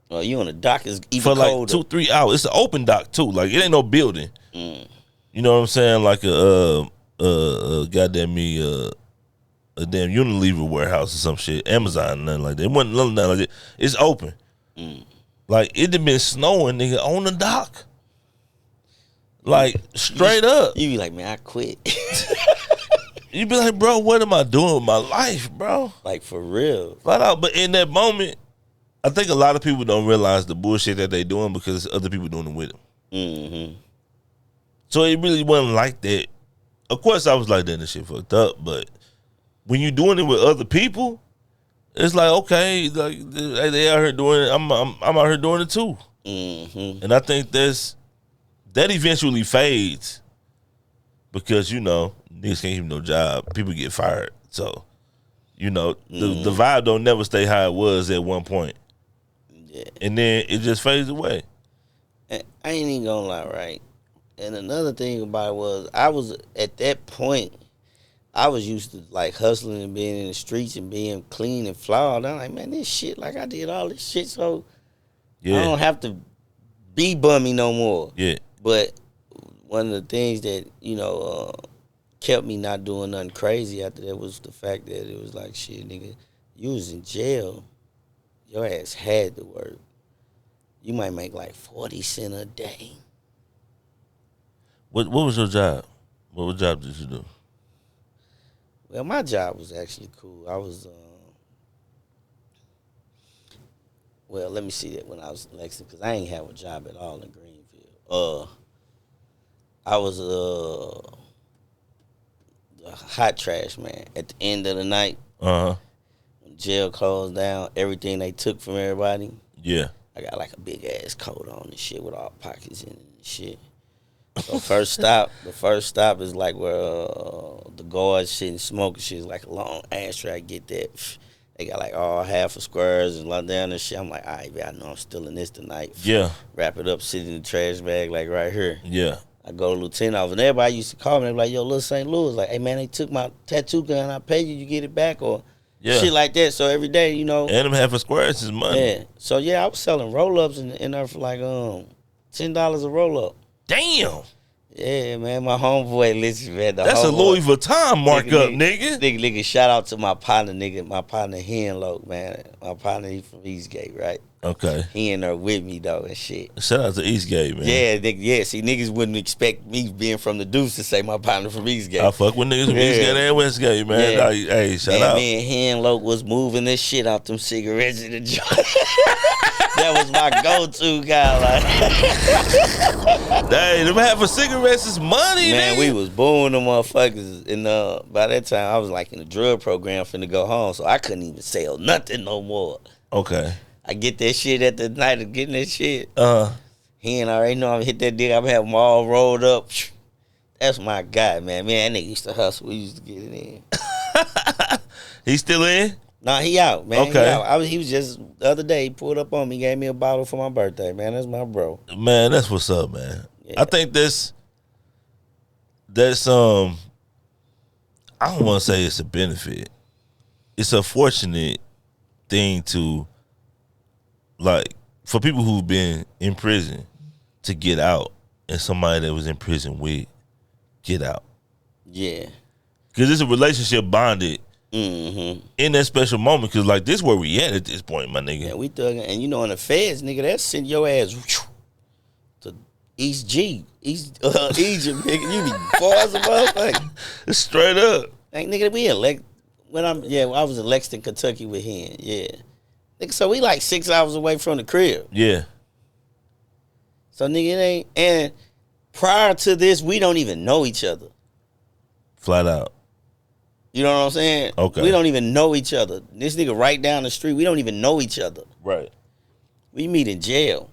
Well, you on the dock is even for like colder. 2-3 hours. It's an open dock too. Like it ain't no building. Mm. You know what I'm saying? Like a goddamn me a damn Unilever warehouse or some shit, Amazon, nothing like that. It wasn't nothing like that. It's open. Mm. Like it had been snowing, nigga, on the dock. Like straight up. You be like, man, I quit. You be like, bro, what am I doing with my life, bro? Like for real. Flat out. But in that moment, I think a lot of people don't realize the bullshit that they doing because other people doing it with them. Mm-hmm. So it really wasn't like that. Of course, I was like that and shit fucked up, but when you doing it with other people, it's like, okay, like they out here doing it. I'm out here doing it too. Mm-hmm. And I think that eventually fades because, you know, niggas can't keep no job. People get fired. So, you know, the vibe don't never stay how it was at one point. Yeah. And then it just fades away. And I ain't even gonna lie, right? And another thing about it was I was at that point, I was used to like hustling and being in the streets and being clean and flawed. I'm like, man, this shit, like I did all this shit, so I don't have to be bummy no more. Yeah. But one of the things that, you know, kept me not doing nothing crazy after that was the fact that it was like, shit, nigga, you was in jail. Your ass had to work. You might make like 40 cents a day. What was your job? What job did you do? Well, my job was actually cool. I was, well, let me see that when I was in Lexington, because I ain't have a job at all in Greenville. I was a hot trash man. At the end of the night, when jail closed down, everything they took from everybody. Yeah. I got like a big ass coat on and shit with all pockets in it and shit. So the first stop is like where the guards sitting smoking shit. Is like a long ashtray. I get that. They got like all half of squares and like down and shit. I'm like, all right, man, I know I'm still in this tonight. Yeah. Wrap it up, sit in the trash bag like right here. Yeah. I go to Lieutenant office, and everybody used to call me. They be like, yo, little St. Louis, like, hey, man, they took my tattoo gun. I paid you, you get it back, or shit like that. So every day, you know. And them half of squares is money. Yeah. So, yeah, I was selling roll-ups in there for like $10 a roll-up. Damn. Yeah, man, my homeboy, listen, man. That's a Louis Vuitton markup, nigga. Nigga, shout out to my partner, Henloke, man. My partner, he from Eastgate, right? Okay. He in there with me, though, and shit. Shout out to Eastgate, man. Yeah, see, niggas wouldn't expect me being from the Deuce to say my partner from Eastgate. I fuck with niggas from Eastgate and Westgate, man. Yeah. Hey, shout out. Me and Henloke was moving this shit out them cigarettes in the joint. That was my go-to guy, like. Dang, them half of cigarettes is money, man. nigga. We was booing them motherfuckers, and by that time I was like in the drug program finna go home, so I couldn't even sell nothing no more. Okay. I get that shit at the night of getting that shit. He ain't already know I'm gonna hit that dick. I'm gonna have them all rolled up. That's my guy, man. Man, that nigga used to hustle. We used to get it in. He still in? Nah, he out, man. Okay. He out. He was just the other day. He pulled up on me, gave me a bottle for my birthday, man. That's my bro. Man, that's what's up, man. Yeah. I think that's I don't want to say it's a benefit. It's a fortunate thing to, like, for people who've been in prison to get out, and somebody that was in prison with get out. Yeah. Because it's a relationship bonded Mm-hmm. in that special moment. Because, like, this where we at this point, my nigga. Yeah, we thugging. And you know, in the feds, nigga, they'll send your ass to Egypt, nigga. You be far as a motherfucker. Straight up. Like, nigga, we I was in Lexington, Kentucky with him. Yeah. Nigga, so we like 6 hours away from the crib. Yeah. So, nigga, it ain't. And prior to this, we don't even know each other. Flat out. You know what I'm saying? Okay. We don't even know each other. This nigga right down the street, we don't even know each other. Right. We meet in jail.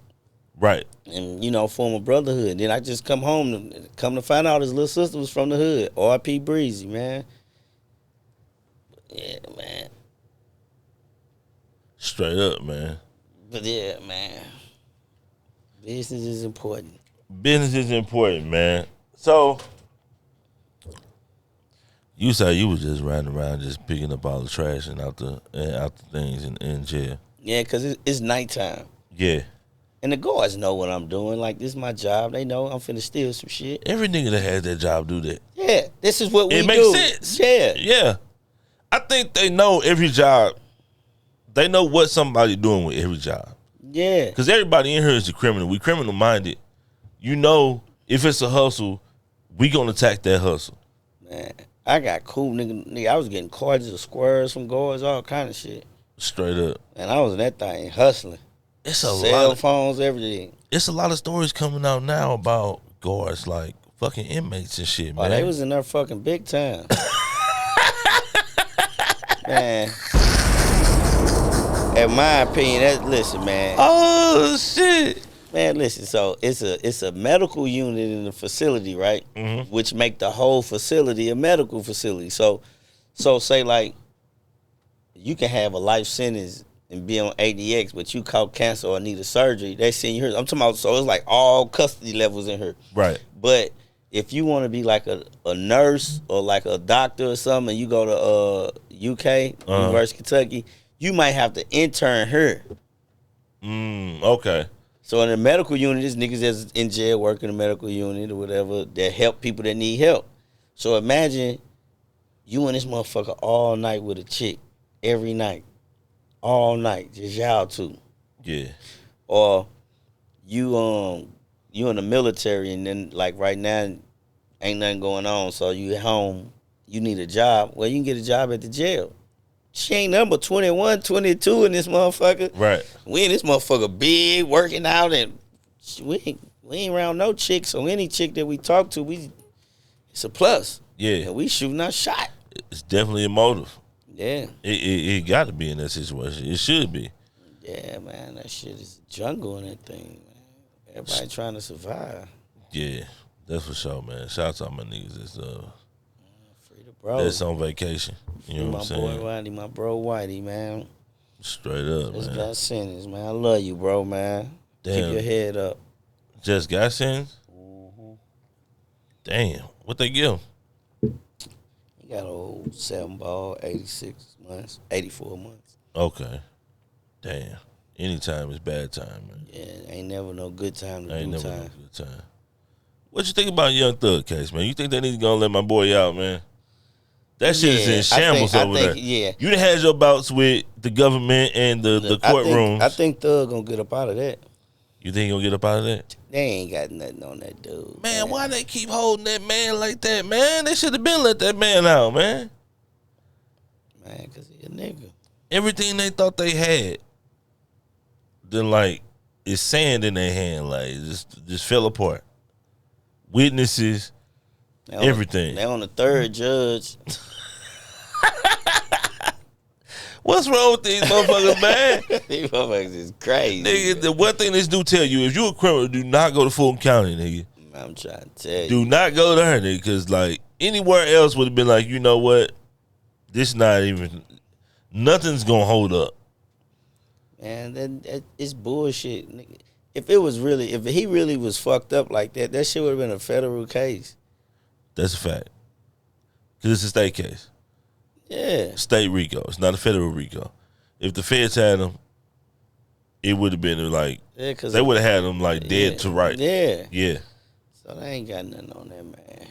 Right. And, you know, form a brotherhood. Then I just come home to find out his little sister was from the hood. R.I.P. Breezy, man. Yeah, man. Straight up, man. But yeah, man. Business is important. Business is important, man. So, you said you was just riding around, just picking up all the trash and out the things in jail. Yeah, because it's nighttime. Yeah. And the guards know what I'm doing. Like, this is my job. They know I'm finna steal some shit. Every nigga that has that job do that. Yeah, this is what we do. It makes sense. Yeah. Yeah. I think they know every job. They know what somebody doing with every job. Yeah. Because everybody in here is a criminal. We criminal minded. You know, if it's a hustle, we gonna attack that hustle. Man, I got cool nigga. I was getting cards of squares from guards, all kind of shit. Straight up. And I was in that thing hustling. It's a Cell lot. phones, everything. It's a lot of stories coming out now about guards, like fucking inmates and shit, man. Oh, they was in there fucking big time. Man. In my opinion, listen, man. Oh shit. Man, listen, so it's a medical unit in the facility, right? Mm-hmm. Which make the whole facility a medical facility. So say like you can have a life sentence and be on ADX, but you caught cancer or need a surgery, they send you here. I'm talking about, so it's like all custody levels in here. Right. But if you want to be like a nurse or like a doctor or something, and you go to UK, University of Kentucky, you might have to intern here. Okay. So in the medical unit, there's niggas that's in jail working in the medical unit or whatever that help people that need help. So imagine you and this motherfucker all night with a chick, every night, all night, just y'all two. Yeah. Or you in the military and then like right now ain't nothing going on, so you at home, you need a job. Well, you can get a job at the jail. She ain't number 21, 22 in this motherfucker. Right. We in this motherfucker big, working out, and we ain't around no chick, so any chick that we talk to, it's a plus. Yeah. And we shooting our shot. It's definitely a motive. Yeah. It got to be in that situation. It should be. Yeah, man, that shit is a jungle in that thing, man. Everybody trying to survive. Yeah, that's for sure, man. Shout out to all my niggas that's Free the bro. that's on vacation. You know what I'm saying? My boy Whitey, my bro Whitey, man. Straight up, Just man. got sentenced, man. I love you, bro, man. Damn. Keep your head up. Just got sentenced? Mm-hmm. Damn. What they give him? He got old 7-ball, 86 months, 84 months. Okay. Damn. Anytime is bad time, man. Yeah, ain't never no good time to Ain't do never time. no good time. What you think about Young Thug case, man? You think they need to go and let my boy out, man? That shit is in shambles over there. Yeah. You done had your bouts with the government and the courtrooms. I think Thug gonna get up out of that. You think he gonna get up out of that? They ain't got nothing on that dude. Man, why they keep holding that man like that, man? They should have been let that man out, man. Man, because he a nigga. Everything they thought they had, then like, it's sand in their hand, like, just fell apart. Witnesses, everything. They on the third judge. What's wrong with these motherfuckers, man? These motherfuckers is crazy. Nigga, the one thing this do tell you, if you a criminal, do not go to Fulton County, nigga. I'm trying to tell you. Do not go there, nigga, because, like, anywhere else would have been like, you know what? This not even, nothing's going to hold up. Man, that it's bullshit, nigga. If he really was fucked up like that, that shit would have been a federal case. That's a fact. Because it's a state case. Yeah. State RICO. It's not a federal RICO. If the feds had him, it would have been like, they would have had him like dead to right. Yeah. Yeah. So they ain't got nothing on that, man.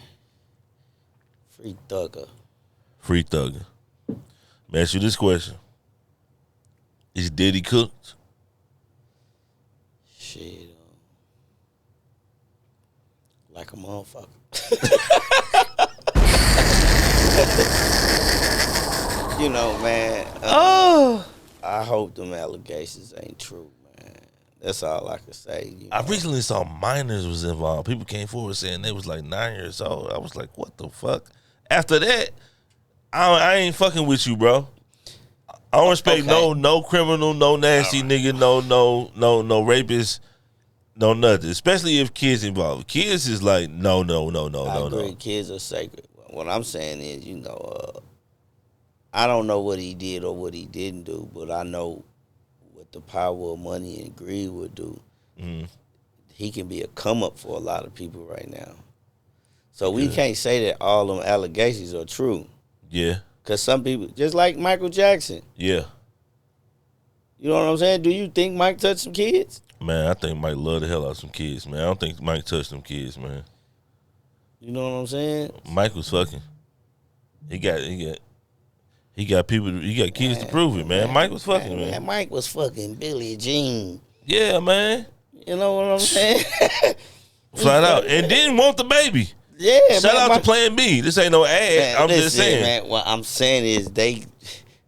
Free Thugger. Free Thugger. Let me ask you this question. Is Diddy cooked? Shit. Like a motherfucker. You know, man. I hope them allegations ain't true, man. That's all I can say. I recently saw minors was involved. People came forward saying they was like 9 years old. I was like, what the fuck? After that, I ain't fucking with you, bro. I don't respect no criminal, no nasty nigga, no rapist, no nothing. Especially if kids involved. Kids is like no. I agree. Kids are sacred. What I'm saying is, I don't know what he did or what he didn't do, but I know what the power of money and greed would do. Mm-hmm. he can be a come up for a lot of people right now. So we can't say that all them allegations are true. Yeah. Because some people, just like Michael Jackson. Yeah. You know what I'm saying? Do you think Mike touched some kids? Man, I think Mike love the hell out of some kids, man. I don't think Mike touched them kids, man. You know what I'm saying? Mike was fucking. He got people. He got kids to prove it, man. Mike was fucking, man. Mike was fucking Billie Jean. Yeah, man. You know what I'm saying? Flat out, and didn't want the baby. Yeah. Shout out to Plan B. This ain't no ad. Man, I'm just saying. Man, what I'm saying is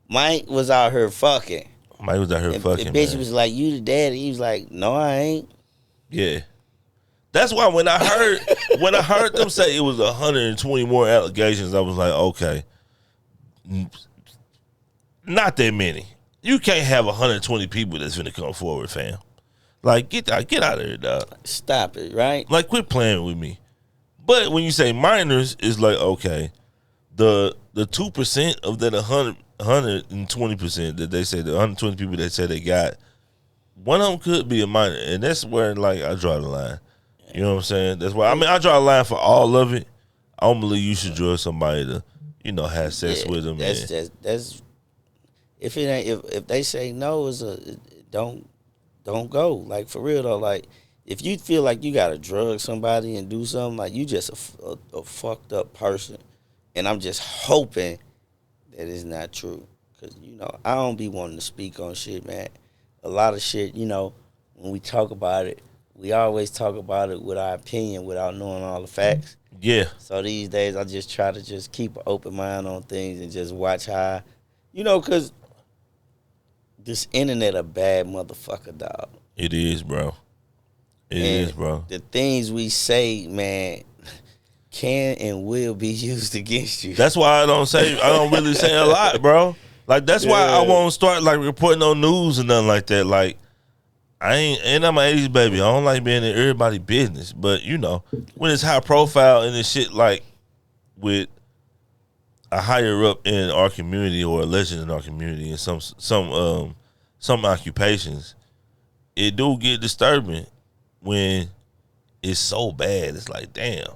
Mike was out here fucking. Mike was out here fucking. The bitch man. was like, "You the daddy?" He was like, "No, I ain't." Yeah. That's why when I heard them say it was 120 more allegations, I was like, okay, not that many. You can't have 120 people that's gonna come forward, fam. Like get out of here, dog. Stop it, right? Like quit playing with me. But when you say minors, it's like okay, the 2% of that 120% that they say, the 120 people that say they got, one of them could be a minor, and that's where like I draw the line. You know what I'm saying? That's why I draw a line for all of it. I don't believe you should draw somebody to, have sex with them. That's if it ain't if they say no, don't go. Like for real though, like if you feel like you gotta drug somebody and do something, like you just a fucked up person, and I'm just hoping that it's not true, cause I don't be wanting to speak on shit, man. A lot of shit, when we talk about it, we always talk about it with our opinion without knowing all the facts. Yeah. So these days I just try to just keep an open mind on things and just watch how, cause this internet a bad motherfucker, dog. It is, bro. It is, bro. The things we say, man, can and will be used against you. That's why I don't really say a lot, bro. Like that's why I won't start like reporting on news and nothing like that. Like I'm an 80s baby. I don't like being in everybody's business. But when it's high profile and it's shit like with a higher up in our community or a legend in our community and some occupations, it do get disturbing when it's so bad. It's like, damn.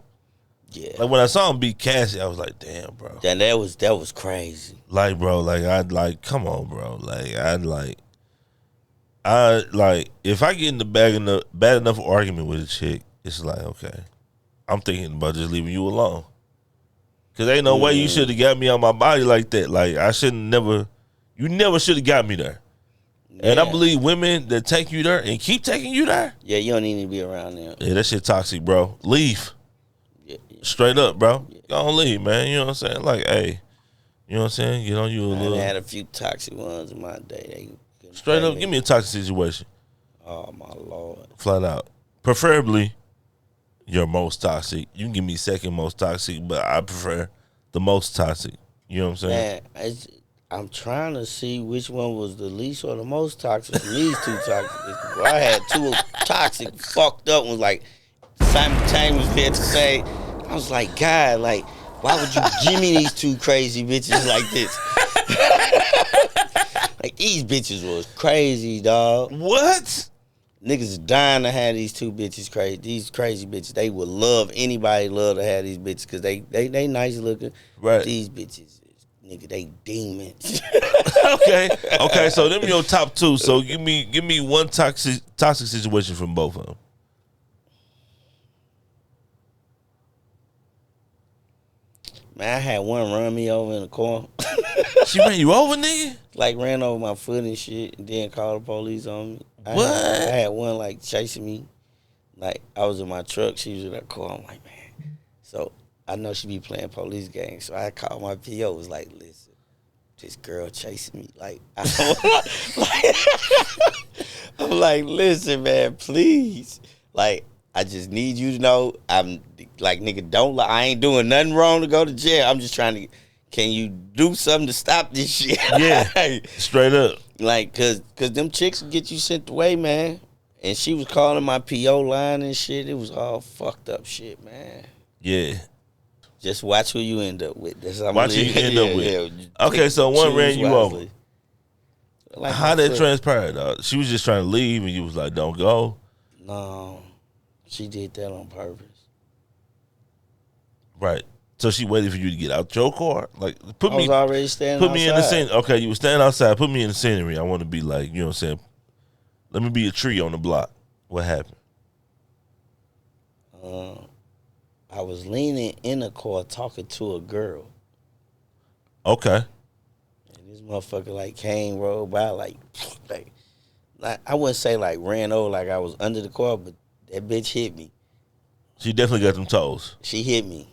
Yeah. Like when I saw him beat Cassie, I was like, damn, bro. Then that was crazy. Like, bro, come on, bro. If I get in the bad enough argument with a chick, it's like, okay, I'm thinking about just leaving you alone. Cause ain't no way you should have got me on my body like that. Like you never should have got me there. Yeah. And I believe women that take you there and keep taking you there. Yeah, you don't need to be around them. Yeah, that shit toxic, bro. Leave. Yeah. Straight up, bro. Yeah. Don't leave, man. You know what I'm saying? Like, hey, you know what I'm saying? Get on you a little. I had a few toxic ones in my day. Straight up, give me a toxic situation. Oh, my Lord. Flat out. Preferably your most toxic. You can give me second most toxic, but I prefer the most toxic. You know what I'm saying? Man, I'm trying to see which one was the least or the most toxic from these two toxic. I had two toxic, fucked up ones, like, simultaneously at the same. I was like, God, like, why would you give me these two crazy bitches like this? Like, these bitches was crazy, dog. What? Niggas is dying to have these two bitches crazy. These crazy bitches, they would love, anybody love to have these bitches because they nice looking. Right. These bitches, nigga, they demons. Okay, so them your top two. So give me one toxic situation from both of them. Man, I had one run me over in the car. She ran you over, nigga? Like, ran over my foot and shit, and then called the police on me. What? I had one, like, chasing me. Like, I was in my truck. She was in her car. I'm like, man. So, I know she be playing police games. So, I called my PO. Was like, listen, this girl chasing me. Like, I'm like, listen, man, please. Like, I just need you to know I'm, like, nigga, I ain't doing nothing wrong to go to jail. I'm just trying to, can you do something to stop this shit? Yeah, straight up. Like, cause them chicks will get you sent away, man. And she was calling my PO line and shit. It was all fucked up shit, man. Yeah. Just watch who you end up with. That's watch who you end up with. Okay, so one ran you over. Like, how that transpired, dog? She was just trying to leave and you was like, don't go. No. She did that on purpose. Right. So she waited for you to get out your car? Like, I was already standing outside. In the scene. Okay, you were standing outside. Put me in the scenery. I want to be like, you know what I'm saying? Let me be a tree on the block. What happened? I was leaning in the car talking to a girl. Okay. And this motherfucker like came, rolled by, like I wouldn't say like ran over like I was under the car, but that bitch hit me. She definitely got them toes. She hit me.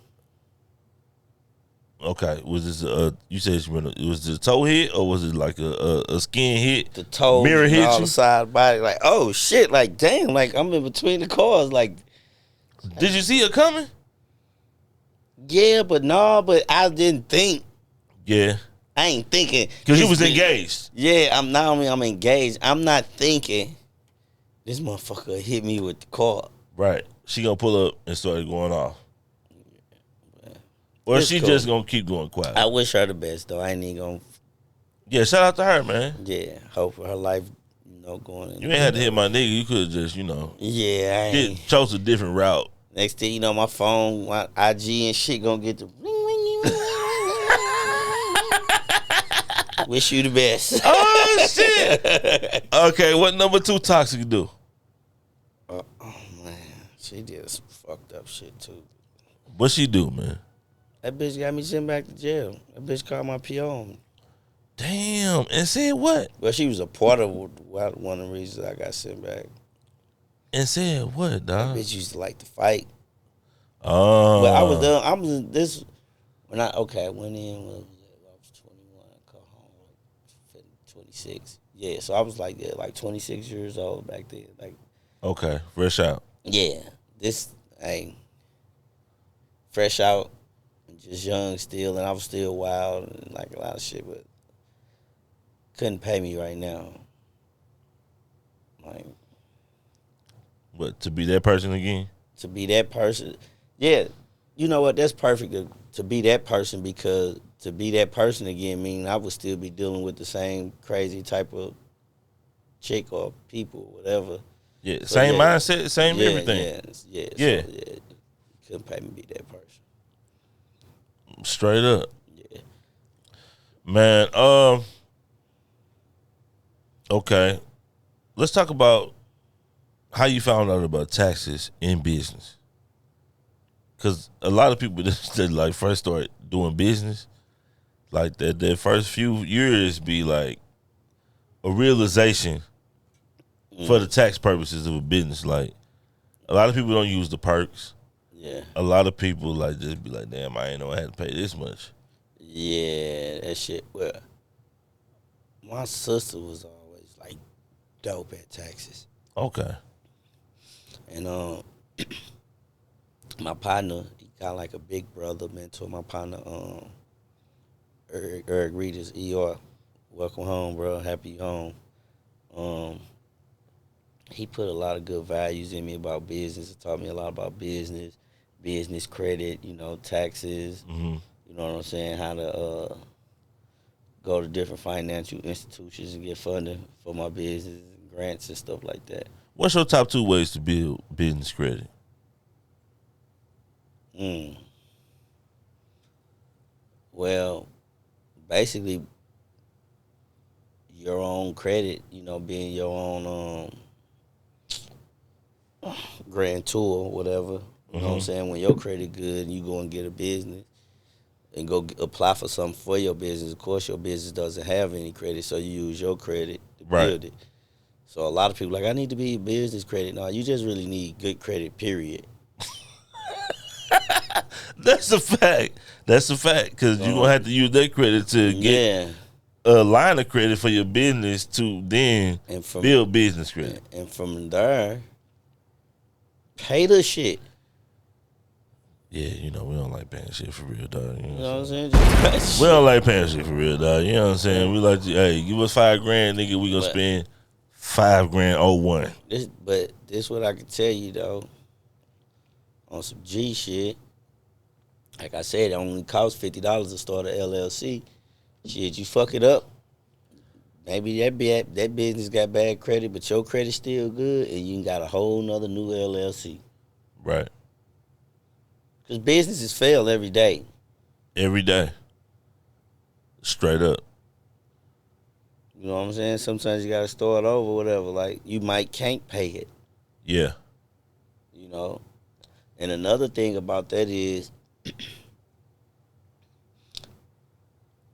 Okay. Was this you said was it a toe hit or was it like a skin hit? The toe mirror hit all you? the side of the body, like, oh shit, like damn, like I'm in between the cars, like. Did you see her coming? Yeah, but but I didn't think. Yeah. I ain't thinking. Because you was engaged. Yeah, I'm engaged. I'm not thinking this motherfucker hit me with the car. Right. She gonna pull up and start going off. Or It's she cool. just gonna keep going quiet. I wish her the best though. I ain't even gonna. Yeah, shout out to her, man. Yeah, hope for her life, going. You ain't had to hit my nigga. You could have just, Yeah, I ain't. chose a different route. Next thing you know, my phone, my IG and shit gonna get the ring, ring, ring, ring. Wish you the best. Oh, shit. Okay, what number 2 toxic do? Oh, man. She did some fucked up shit, too. What she do, man? That bitch got me sent back to jail. That bitch called my PO on me. Damn, and said what? Well, she was a part of one of the reasons I got sent back. And said what, dog? That bitch used to like to fight. Oh. But I was done. I went in when I was 21, I come home like 26. Yeah, so I was like 26 years old back then. Like, okay, fresh out. yeah, fresh out, just young still, and I was still wild and like a lot of shit, but couldn't pay me right now. Like, What, to be that person again? to be that person, yeah. You know what? That's perfect to be that person, because to be that person again mean I would still be dealing with the same crazy type of chick or people, whatever. Yeah, So, same yeah. mindset, same everything. Yeah. Yeah. So, yeah. Couldn't pay me to be that person. Straight up. Yeah. Man, okay. Let's talk about how you found out about taxes in business. Because a lot of people that like first start doing business, like their first few years be like a realization for the tax purposes of a business. Like, a lot of people don't use the perks. Yeah. A lot of people like just be like, damn, I ain't know I had to pay this much. Yeah, that shit. Well, my sister was always like dope at taxes. Okay. And my partner, he got like a big brother mentor. My partner, Eric Reeders, ER. Welcome home, bro. Happy home. He put a lot of good values in me about business. He taught me a lot about business credit, taxes. Mm-hmm. You know what I'm saying? How to go to different financial institutions and get funding for my business, grants and stuff like that. What's your top 2 ways to build business credit? Well, basically, your own credit, being your own grand tour, whatever. You know what I'm saying? When your credit good and you go and get a business and go apply for something for your business, of course your business doesn't have any credit, so you use your credit to build it. So a lot of people I need to be business credit. No, you just really need good credit, period. That's a fact. Because you're going to have to use that credit to get a line of credit for your business to then build business credit. And from there, pay the shit. Yeah, we don't like paying shit for real, dog. You know what I'm saying? We don't like paying shit for real, dog. You know what I'm saying? We like to, hey, give us $5,000, nigga. We gonna spend $5,000 This what I can tell you though. On some G shit, like I said, it only costs $50 to start an LLC. Shit, you fuck it up. Maybe that business got bad credit, but your credit's still good, and you got a whole nother new LLC. Right. Because businesses fail every day. Every day. Straight up. You know what I'm saying? Sometimes you got to start over, whatever. Like, you can't pay it. Yeah. You know? And another thing about that is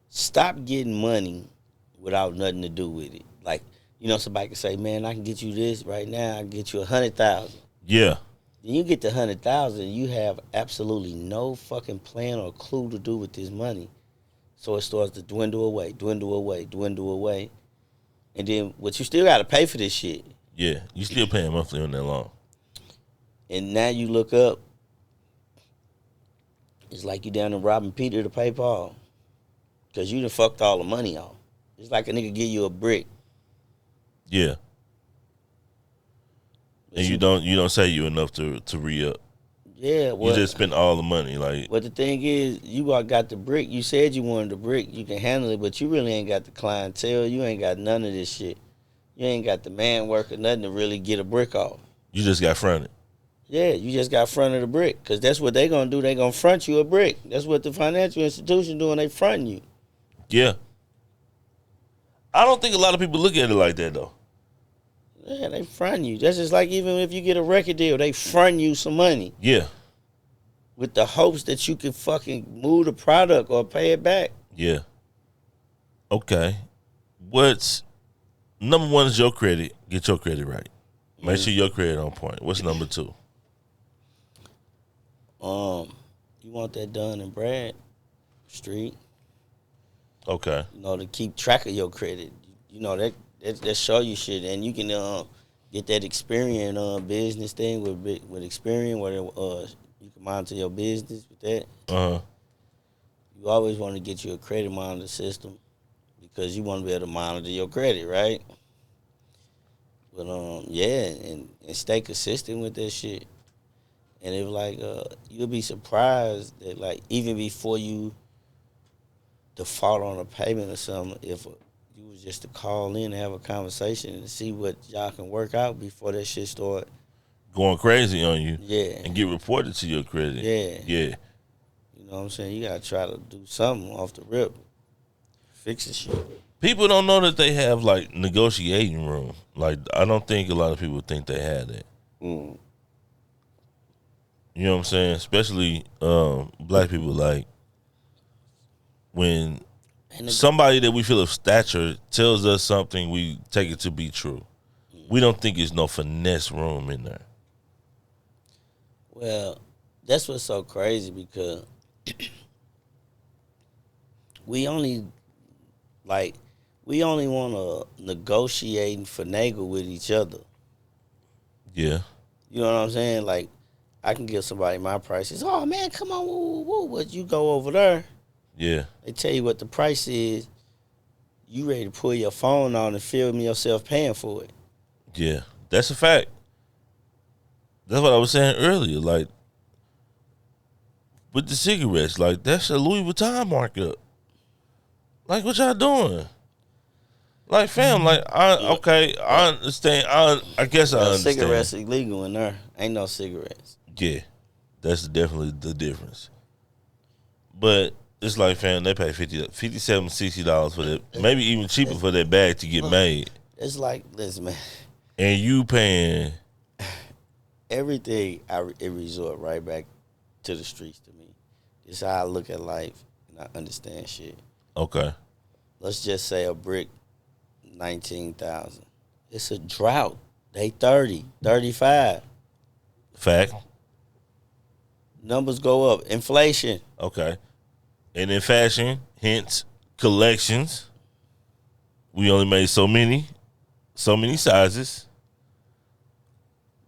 stop getting money without nothing to do with it. Like, you know, somebody can say, man, I can get you this right now. I can get you 100,000. Yeah. Then you get the 100,000, you have absolutely no fucking plan or clue to do with this money. So it starts to dwindle away. And then, but you still got to pay for this shit. Yeah. You still paying monthly on that loan. And now you look up, it's like you down to robbing Peter to pay Paul. Because you done fucked all the money off. It's like a nigga give you a brick. Yeah. And you don't say you enough to re-up. Yeah, well, you just spent all the money. Like, but the thing is, you all got the brick. You said you wanted the brick. You can handle it, but you really ain't got the clientele. You ain't got none of this shit. You ain't got the man work or nothing to really get a brick off. You just got fronted. Yeah, you just got fronted a brick. Because that's what they going to do. They going to front you a brick. That's what the financial institution doing. They fronting you. Yeah. I don't think a lot of people look at it like that, though. Yeah, they front you. That's just like even if you get a record deal, they front you some money. Yeah. With the hopes that you can fucking move the product or pay it back. Yeah. Okay. What's number one is your credit. Get your credit right. Make sure your credit on point. What's number two? You want that done in Brad Street. Okay. You know, to keep track of your credit. You know, that show you shit, and you can get that Experian business thing with Experian, where you can monitor your business with that. You always want to get you a credit monitor system because you want to be able to monitor your credit, right? But yeah, and stay consistent with that shit. And if like you'll be surprised that like even before you default on a payment or something, if you was just to call in and have a conversation and see what y'all can work out before that shit start going crazy on you. Yeah. And get reported to your credit. Yeah. Yeah. You know what I'm saying? You gotta try to do something off the rip. Fix the shit. People don't know that they have like negotiating room. Like I don't think a lot of people think they have that. You know what I'm saying? Especially black people. Like when somebody that we feel of stature tells us something, we take it to be true. We don't think there's no finesse room in there. Well, that's what's so crazy because we only want to negotiate and finagle with each other. Yeah. You know what I'm saying? Like, I can give somebody my prices. Oh, man, come on, woo, woo, woo. But you go over there. Yeah. They tell you what the price is. You ready to pull your phone on and film yourself paying for it. Yeah. That's a fact. That's what I was saying earlier. Like, with the cigarettes, like, that's a Louis Vuitton markup. Like, what y'all doing? Like, fam, like, I understand. I guess I understand. Cigarettes illegal in there. Ain't no cigarettes. Yeah. That's definitely the difference. But it's like, fam, they pay $57, $60 for that. Maybe even cheaper for that bag to get made. It's like, listen, man. And you paying. Everything, it resort right back to the streets to me. It's how I look at life and I understand shit. Okay. Let's just say a brick, 19,000. It's a drought. They 30, 35. Fact. Numbers go up. Inflation. Okay. And in fashion, hence collections, we only made so many sizes.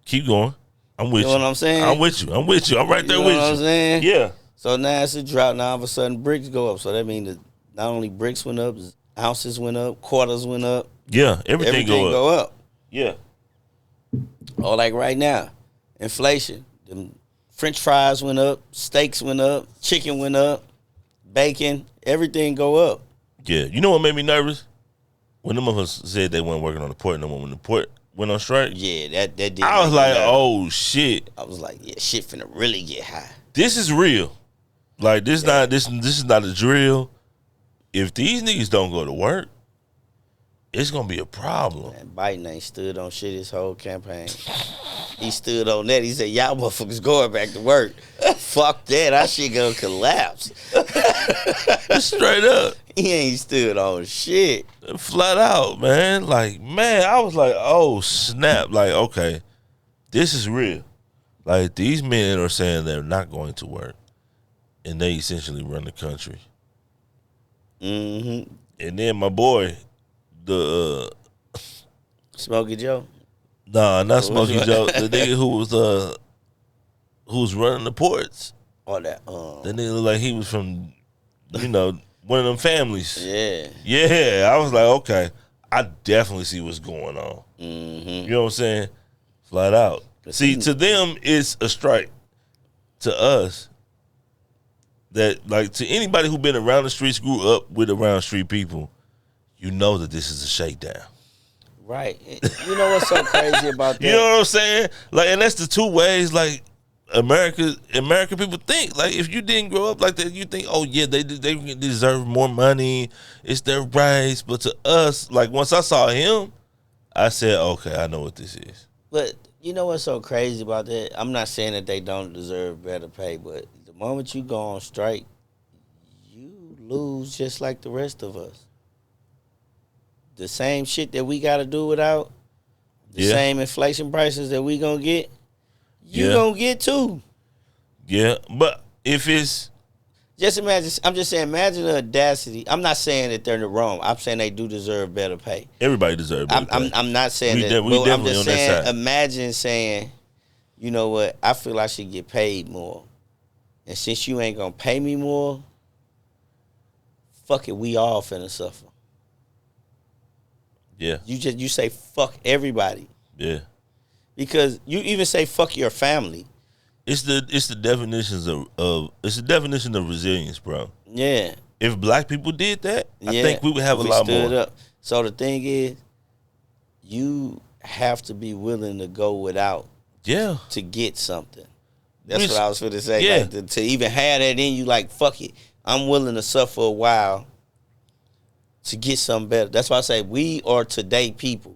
Keep going. I'm with you. You know what I'm saying? I'm with you. I'm right there with you. You know what I'm saying? Yeah. So now it's a drought. Now all of a sudden bricks go up. So that means that not only bricks went up, ounces went up, quarters went up. Yeah, everything go up. Yeah. Or like right now, inflation. Them French fries went up, steaks went up, chicken went up, bacon, everything go up. Yeah. You know what made me nervous? When the motherfuckers said they weren't working on the port no more. When the port went on strike. Yeah, that did. I was like, oh shit. I was like, yeah, shit finna really get high. This is real. Like this is not a drill. If these niggas don't go to work, it's gonna be a problem. Man, Biden ain't stood on shit his whole campaign. He stood on that. He said, y'all motherfuckers going back to work. Fuck that. Our shit gonna collapse. Straight up. He ain't stood on shit. Flat out, man. Like, man, I was like, oh, snap. Like, okay, this is real. Like, these men are saying they're not going to work, and they essentially run the country. Mm-hmm. And then my boy, the Smokey Joe? Nah, not Smokey Joe. The nigga who was running the ports. Or that That nigga looked like he was from, one of them families. Yeah. Yeah. I was like, okay, I definitely see what's going on. Mm-hmm. You know what I'm saying? Flat out. See, to them, it's a strike. To us, that, like, to anybody who been around the streets, grew up with around street people, you know that this is a shakedown. Right. You know what's so crazy about that? You know what I'm saying? Like, and that's the two ways, like, American people think. Like, if you didn't grow up like that, you think, oh yeah, they deserve more money. It's their rights. But to us, like, once I saw him, I said, okay, I know what this is. But you know what's so crazy about that? I'm not saying that they don't deserve better pay, but the moment you go on strike, you lose just like the rest of us. The same shit that we got to do without, the same inflation prices that we gonna get, you gonna get too. Yeah, but if it's... Just imagine, I'm just saying, imagine the audacity. I'm not saying that they're in the wrong. I'm saying they do deserve better pay. Everybody deserves better pay. I'm not saying that. We definitely I'm just on saying, that side. imagine saying, you know what, I feel I should get paid more. And since you ain't gonna pay me more, fuck it, we all finna suffer. Yeah. You say fuck everybody. Yeah. Because you even say fuck your family. It's the definitions of it's the definition of resilience, bro. Yeah. If black people did that, I think we would have a lot more. Up. So the thing is, you have to be willing to go without to get something. That's what I was going to say. Yeah. Like, to even have that in you, like, fuck it. I'm willing to suffer a while to get something better. That's why I say we are today people.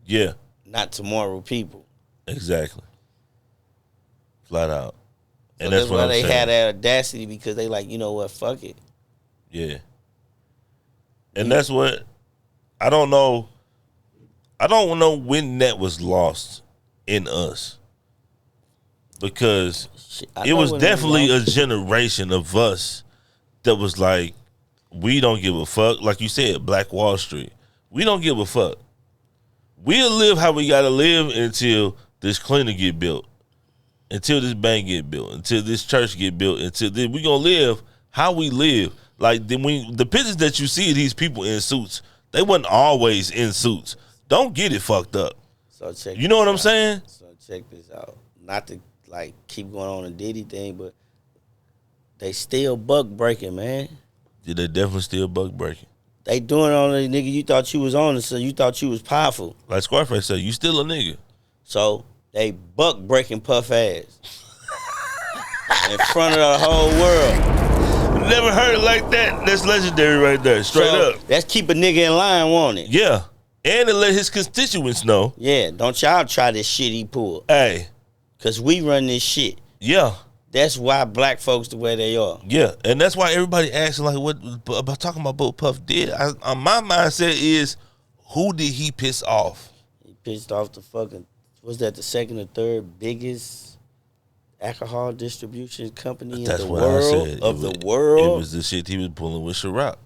Yeah. Not tomorrow people. Exactly. Flat out. And so that's why they had that audacity, because they like, you know what, fuck it. Yeah. And that's what, I don't know when that was lost in us. Because it was definitely a generation of us that was like, we don't give a fuck. Like you said, Black Wall Street. We don't give a fuck. We'll live how we gotta live until this clinic get built, until this bank get built, until this church get built, until we gonna live how we live. Like the pictures that you see of these people in suits, they wasn't always in suits. Don't get it fucked up. So check. You know what I'm saying? So check this out. Not to like keep going on a Diddy thing, but they still buck breaking, man. Yeah, they definitely still buck breaking. They doing on a nigga you thought you was on, so you thought you was powerful. Like Scarface said, you still a nigga. So they buck breaking Puff ass in front of the whole world. Never heard it like that. That's legendary right there. Straight up. That's keep a nigga in line, won't it? Yeah. And to let his constituents know. Yeah, don't y'all try this shit he pulled. Hey. Cause we run this shit. Yeah. That's why black folks the way they are. Yeah, and that's why everybody asking like, what about talking about what Puff did? My mindset is, who did he piss off? He pissed off the fucking, was that the second or third biggest alcohol distribution company in the world? The world? It was the shit he was pulling with Ciroc.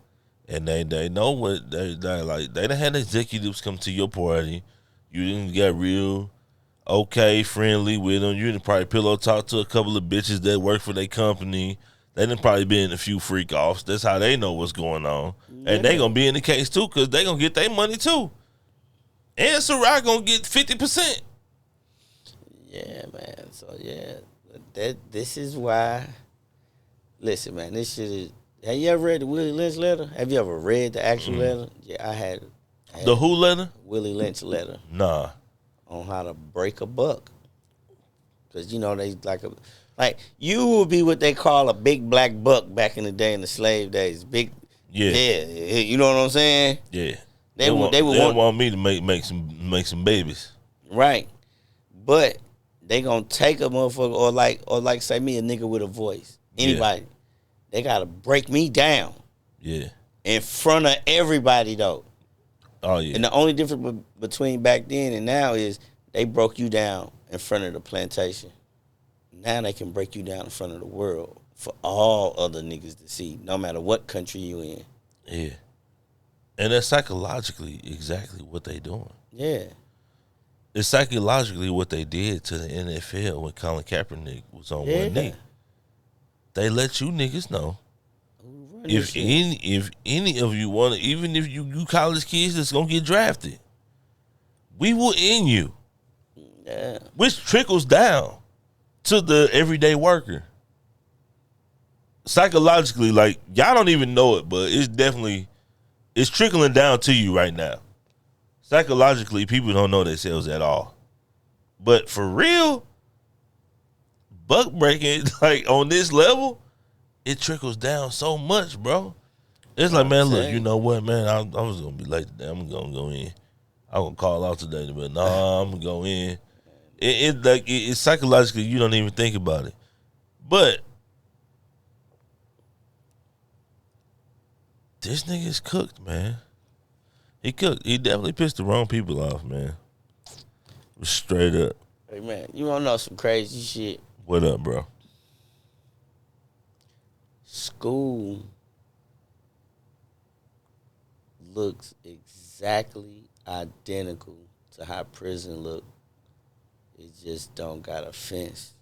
And they know what they like. They done had executives come to your party. You didn't get real okay, friendly with them. You didn't probably pillow talk to a couple of bitches that work for their company. They done probably been in a few freak offs. That's how they know what's going on. Yeah. And they gonna be in the case too, because they gonna get their money too. And Ciroc gonna get 50%. Yeah, man. So yeah, this is why. Listen, man, this shit is. Have you ever read the Willie Lynch letter? Have you ever read the actual letter? Yeah, I had the who letter? Willie Lynch letter. Nah. on how to break a buck. Because, you know, they like you would be what they call a big black buck back in the day in the slave days. Big, yeah. You know what I'm saying? Yeah. They would want me to make some babies. Right. But they gonna take a motherfucker or like say me, a nigga with a voice. Anybody. They gotta break me down. Yeah. In front of everybody though. Oh yeah. And the only difference between back then and now is they broke you down in front of the plantation. Now they can break you down in front of the world for all other niggas to see, no matter what country you in. Yeah. And that's psychologically exactly what they doing. Yeah. It's psychologically what they did to the NFL when Colin Kaepernick was on one knee. They let you niggas know if any of you want to, even if you college kids that's gonna get drafted, we will end you. Yeah. Which trickles down to the everyday worker. Psychologically, like, y'all don't even know it, but it's trickling down to you right now. Psychologically, people don't know themselves at all. But for real, buck breaking, like, on this level, it trickles down so much, bro. It's like, man, look, you know what, man, I was going to be late today. I'm going to go in. I'm going to call out today, but nah, I'm going to go in. It's psychologically, you don't even think about it. But this nigga's cooked, man. He cooked. He definitely pissed the wrong people off, man. Straight up. Hey, man, you want to know some crazy shit? What up, bro? School looks exactly identical to how prison look. It just don't got a fence.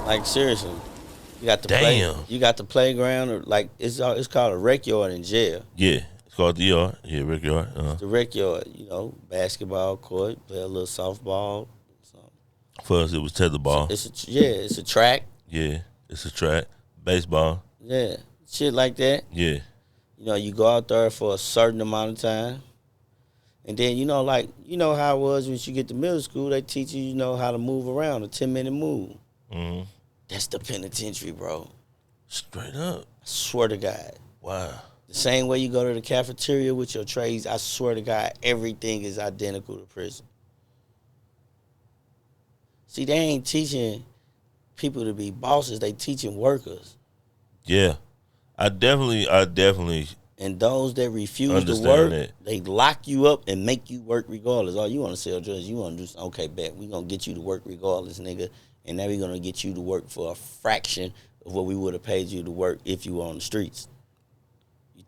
Like, seriously. You got the playground, or like it's called a rec yard in jail. Yeah, it's called the yard. Yeah, rec yard. The rec yard, you know, basketball court, play a little softball. Something. For us, it was tetherball. It's a track. Yeah, it's a track. Baseball. Yeah, shit like that. Yeah. You know, you go out there for a certain amount of time. And then, you know, like, you know how it was when you get to middle school, they teach you, you know, how to move around, a 10-minute move. Mm-hmm. That's the penitentiary, bro. Straight up. I swear to God. Wow. The same way you go to the cafeteria with your trays, I swear to God, everything is identical to prison. See, they ain't teaching people to be bosses. They teaching workers. Yeah. I definitely. And those that refuse to work, they lock you up and make you work regardless. Oh, you want to sell drugs? You want to do something? Okay, bet. We going to get you to work regardless, nigga. And now we're going to get you to work for a fraction of what we would have paid you to work if you were on the streets.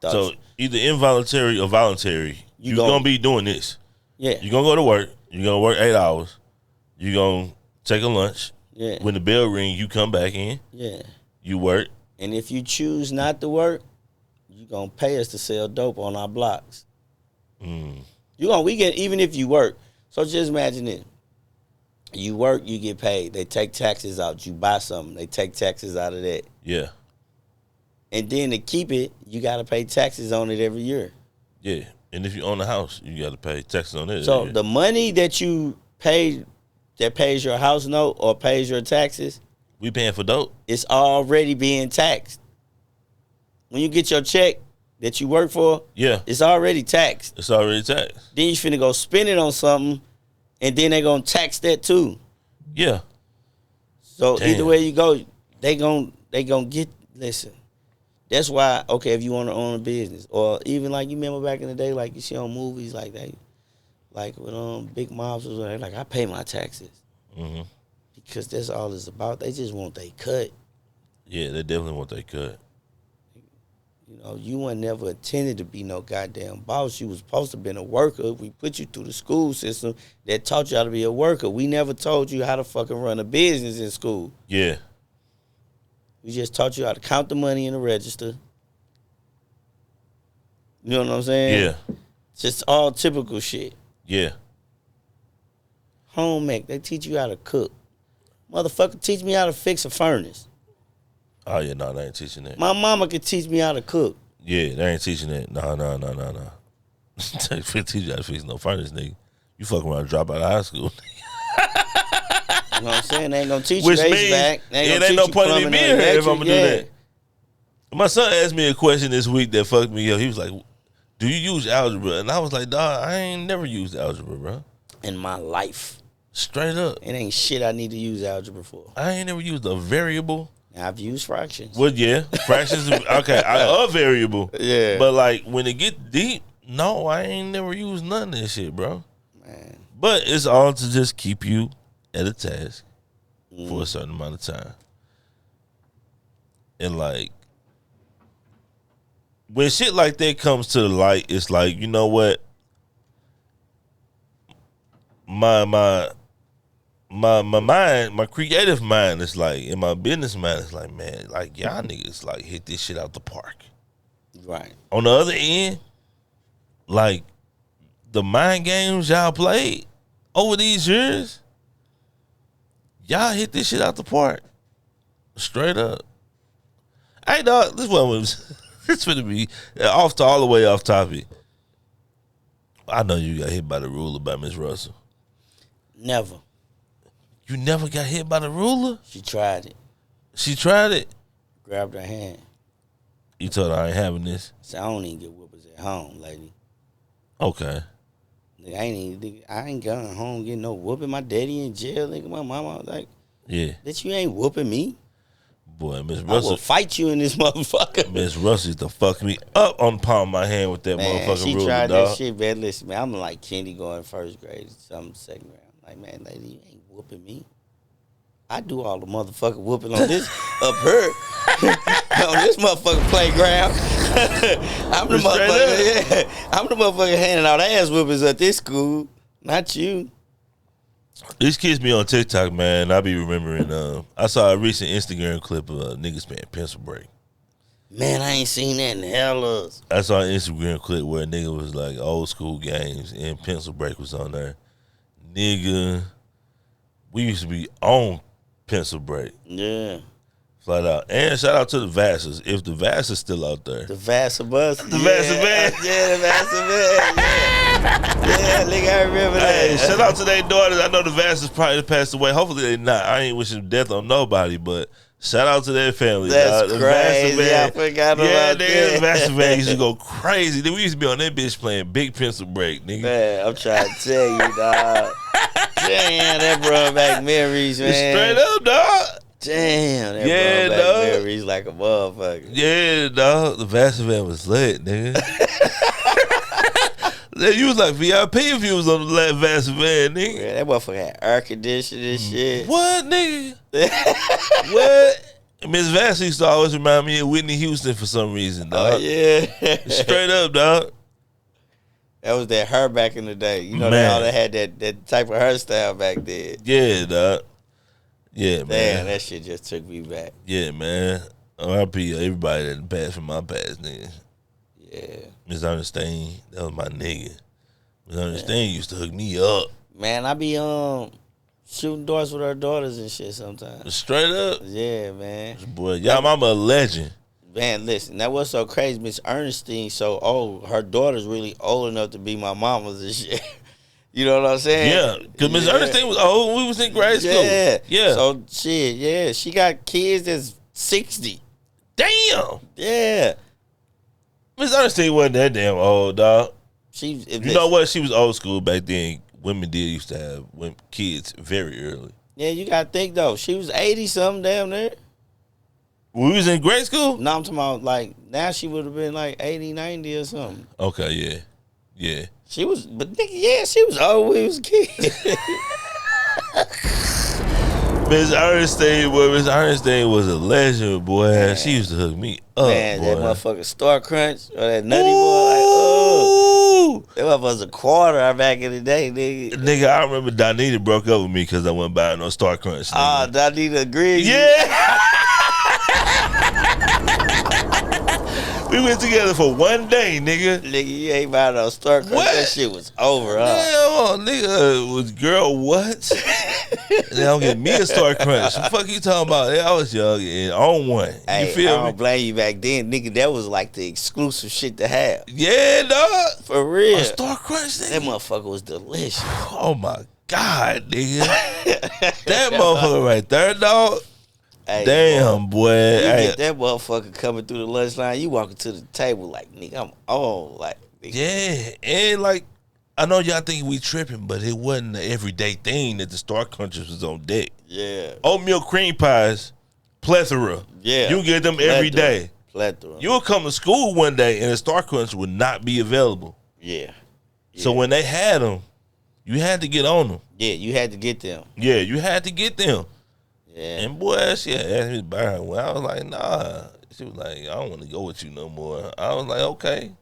So either involuntary or voluntary, you're going to be doing this. Yeah. You're going to go to work. You're going to work 8 hours. You're going to take a lunch. Yeah. When the bell rings, you come back in. Yeah. You work. And if you choose not to work, you're going to pay us to sell dope on our blocks. We get, even if you work. So just imagine it. You work, you get paid. They take taxes out. You buy something. They take taxes out of that. Yeah. And then to keep it, you got to pay taxes on it every year. Yeah. And if you own a house, you got to pay taxes on it. So the money that you pay, that pays your house note or pays your taxes, we paying for dope. It's already being taxed. When you get your check that you work for, yeah, it's already taxed. It's already taxed. Then you finna go spend it on something, and then they gonna tax that too. Yeah. So either way you go, they gonna get. Listen, that's why. Okay, if you want to own a business, or even like you remember back in the day, like you see on movies, like they, like when big mobs was like, I pay my taxes. Mm-hmm. Because that's all it's about. They just want they cut. Yeah, they definitely want they cut. You know, you weren't never intended to be no goddamn boss. You was supposed to have been a worker. We put you through the school system that taught you how to be a worker. We never told you how to fucking run a business in school. Yeah. We just taught you how to count the money in the register. You know what I'm saying? Yeah. Just all typical shit. Yeah. Home ec, they teach you how to cook. Motherfucker, teach me how to fix a furnace. Oh, yeah, no, they ain't teaching that. My mama could teach me how to cook. Yeah, they ain't teaching that. No. Teach you how to fix no furnace, nigga. You fuck around and drop out of high school. You know what I'm saying? They ain't gonna teach Which you means HVAC. it ain't no point in me being here if I'm gonna do that. My son asked me a question this week that fucked me up. He was like, do you use algebra? And I was like, dawg, I ain't never used algebra, bro. In my life. Straight up. It ain't shit I need to use algebra for. I ain't never used a variable. I've used fractions. Well, yeah. Fractions, okay, a variable. Yeah. But, like, when it get deep, no, I ain't never used none of that shit, bro. Man. But it's all to just keep you at a task for a certain amount of time. And, like, when shit like that comes to the light, it's like, you know what? My mind, my creative mind is like, and my business mind is like, man, like y'all niggas like hit this shit out the park. Right. On the other end, like the mind games y'all played over these years, y'all hit this shit out the park. Straight up. Hey dog, this one was it's gonna be all the way off topic. I know you got hit by the ruler by Miss Russell. Never. You never got hit by the ruler? She tried it. She tried it? Grabbed her hand. You told her I ain't having this? So I don't even get whoopers at home, lady. Okay. Nigga, I ain't going home getting no whooping. My daddy in jail, nigga. My mama like, yeah. Bitch, you ain't whooping me. Boy, Miss I Russell. will fight you in this motherfucker. Miss Russell used to fuck me up on the palm of my hand with that motherfucking she ruler, tried dog. that shit, man. Listen, man, I'm like Kenny going first grade, some second grade. I'm like, man, lady, you ain't whooping me. I do all the motherfucking whooping on this up here. On this motherfucking playground. I'm the motherfucker. Yeah, I'm the motherfucker handing out ass whoopings at this school, not you. These kids be on TikTok, man. I be remembering. I saw a recent Instagram clip of niggas playing pencil break. Man, I ain't seen that in hell. I saw an Instagram clip where a nigga was like old school games and pencil break was on there. Nigga, we used to be on pencil break. Yeah. Flat out. And shout out to the Vassars. If the Vassars still out there. The Vassar bus. The Vassar van. Yeah, the Vassar van. Yeah, nigga, I remember that. Hey, shout out to their daughters. I know the Vassars probably passed away. Hopefully they not. I ain't wishing death on nobody, but shout out to their family. That's the crazy. I forgot about that. Yeah, the Vassar van used to go crazy. Then we used to be on that bitch playing big pencil break, nigga. Man, I'm trying to tell you, dog. Damn, that brought back memories, man. Straight up, dog. Damn, that brought back memories like a motherfucker. Yeah, dog. The Vassar van was lit, nigga. You was like VIP if you was on the last Vassar van, nigga. Yeah, that motherfucker had air conditioning and shit. What, nigga? What? Miss Vassar used to always remind me of Whitney Houston for some reason, dog. Oh, yeah. Straight up, dog. That was that hair back in the day. You know, they all had that type of hairstyle back then. Yeah, dog. Yeah, man. Damn, that shit just took me back. Yeah, man. R.I.P. everybody that passed from my past, nigga. Yeah. Miss Ernestine, that was my nigga. Miss Ernestine used to hook me up. Man, I be shooting darts with her daughters and shit sometimes. Straight up? Yeah, man. Boy, y'all mama a legend. Man, listen, that was so crazy. Miss Ernestine so old. Her daughter's really old enough to be my mama's and shit. You know what I'm saying? Yeah, because Miss Ernestine was old when we was in grade school. Yeah. Yeah. So, shit, yeah. She got kids that's 60. Damn. Yeah. Miss Ernestine wasn't that damn old, dog. You know what? She was old school back then. Women used to have kids very early. Yeah, you got to think, though. She was 80-something down there. When we was in grade school? No, I'm talking about, like, now she would have been, like, 80, 90 or something. Okay, yeah. Yeah. She was, but nigga, yeah, she was old when we was kids. Miss Ernestine was a legend, boy. Man. She used to hook me up, man, boy. that motherfucking Star Crunch or that Nutty Boy, like, oh. That motherfucker was a quarter back in the day, nigga. Nigga, I remember Donita broke up with me because I wasn't buying no Star Crunch. Ah, Donita agreed. Yeah. We went together for one day, nigga. Nigga, you ain't buying no Star Crunch. What? That shit was over, huh? Hell, nigga, was girl what? They don't get me a Star Crunch. What the fuck you talking about? I was young and on one. Hey, You feel I me? don't blame you back then, nigga. That was like the exclusive shit to have. Yeah, dog. For real. A Star Crunch, nigga. That motherfucker was delicious. Oh my God, nigga. That motherfucker right there, dog. Hey, Damn, boy. You Hey, get that motherfucker coming through the lunch line, you walking to the table like, nigga, I'm on. Like, nigga. yeah, and like, I know y'all think we tripping, but it wasn't an everyday thing that the Star Crunches was on deck. Yeah. Oatmeal cream pies, plethora. Yeah. You get them every day. Plethora. You'll come to school one day and the Star Crunch would not be available. Yeah. So when they had them, you had to get on them. Yeah, you had to get them. Yeah, you had to get them. Yeah. And boy, she had asked me to buy her one. I was like, nah. She was like, I don't want to go with you no more. I was like, okay.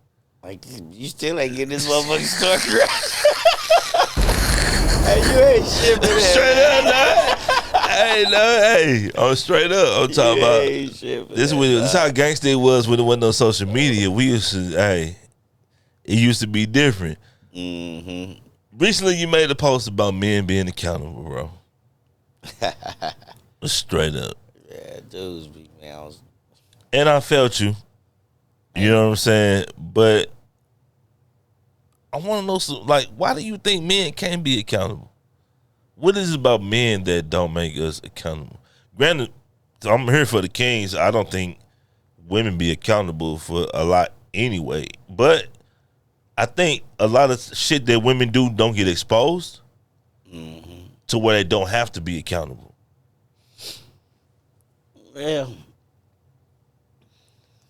Like, you still ain't getting this motherfucking Star Crunch. Hey, you ain't shipping that. Straight up, nah. Hey, no, hey. I'm straight up. I'm talking about. This how gangsta it was when there wasn't no social media. We used to, hey, it used to be different. Mm-hmm. Recently, you made a post about men being accountable, bro. Straight up. Yeah, dudes be, man. And I felt you. You know what I'm saying? But I want to know, like, why do you think men can't be accountable? What is it about men that don't make us accountable? Granted, I'm here for the kings. I don't think women be accountable for a lot anyway. But I think a lot of shit that women do don't get exposed to where they don't have to be accountable. Well,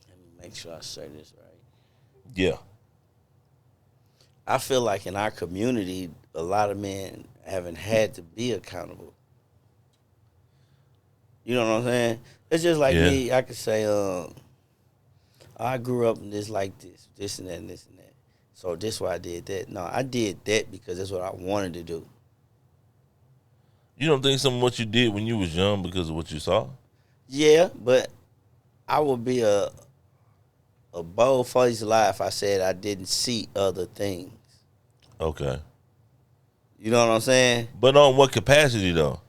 let me make sure I say this right. Yeah. I feel like in our community, a lot of men haven't had to be accountable. You know what I'm saying? It's just like me. I could say, I grew up in this like this and that and this and that. So this is why I did that. No, I did that because that's what I wanted to do. You don't think some of what you did when you was young because of what you saw? Yeah, but I would be a bold-faced lie if I said I didn't see other things. Okay. You know what I'm saying? But on what capacity though?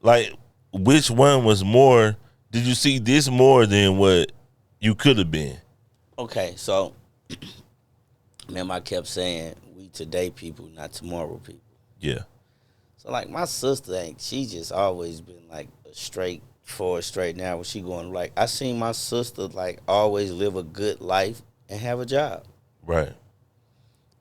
Like, which one was more? Did you see this more than what you could have been? Okay, so remember I kept saying we today people, not tomorrow people. Yeah. So like my sister she just always been like a straight now when she going like I seen my sister like always live a good life and have a job. Right.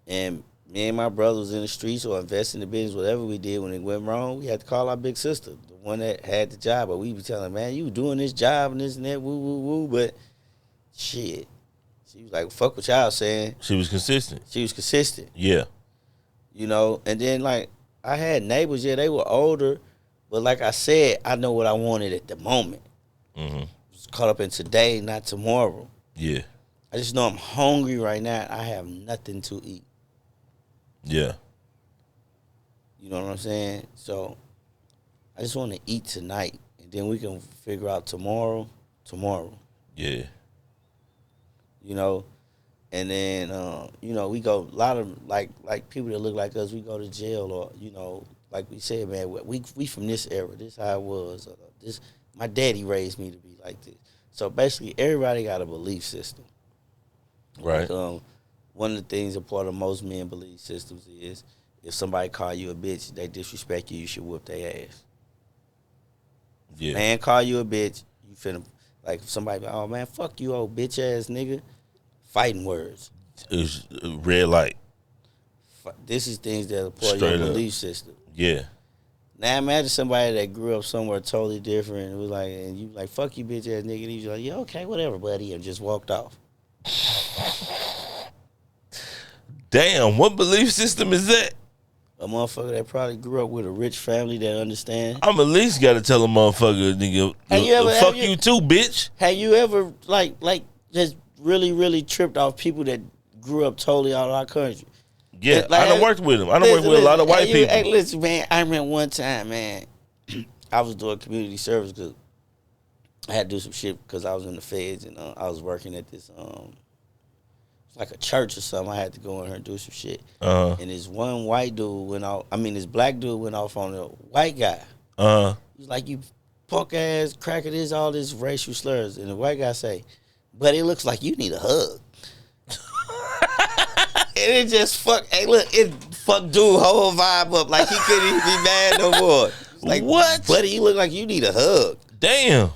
And me and my brother was in the streets or invest in the business, whatever we did when it went wrong, we had to call our big sister, the one that had the job. But we be telling her, man, you doing this job and this and that, woo, woo, woo. But shit. She was like, fuck what y'all saying. She was consistent. Yeah. You know, and then like I had neighbors, they were older, but like I said, I know what I wanted at the moment. Mm-hmm. Was caught up in today, not tomorrow. Yeah. I just know I'm hungry right now. I have nothing to eat. Yeah. You know what I'm saying? So I just want to eat tonight, and then we can figure out tomorrow. Yeah. You know, and then you know, we go a lot of like people that look like us. We go to jail, or you know, like we said, man, we from this era. This how it was. This my daddy raised me to be like this. So basically, everybody got a belief system. Right. Like, one of the things a part of most men belief systems is if somebody call you a bitch, they disrespect you, you should whoop their ass. Yeah. Man call you a bitch, you finna, like if somebody be, oh man, fuck you old bitch ass nigga. Fighting words. It's red light. This is things that are part Straight of your up. belief system. Yeah. Now imagine somebody that grew up somewhere totally different and was like, and you like, fuck you bitch ass nigga, and he's like, yeah, okay, whatever, buddy, and just walked off. Damn, what belief system is that? A motherfucker that probably grew up with a rich family that understand. I'm at least got to tell a motherfucker, nigga, fuck you too, bitch. Have you ever, like just really, really tripped off people that grew up totally out of our country? Yeah, like, I done worked with them. I done worked with a lot of white people. Hey, listen, man, I remember one time, man, I was doing community service because I had to do some shit because I was in the feds and I was working at this, like a church or something. I had to go in here and do some shit. And this one white dude went off. I mean, this black dude went off on a white guy. He's like, you punk ass, cracker this, all this racial slurs. And the white guy say, but it looks like you need a hug. And it just it fucked dude whole vibe up. Like he couldn't even be mad no more. Like, what? Buddy, you look like you need a hug. Damn.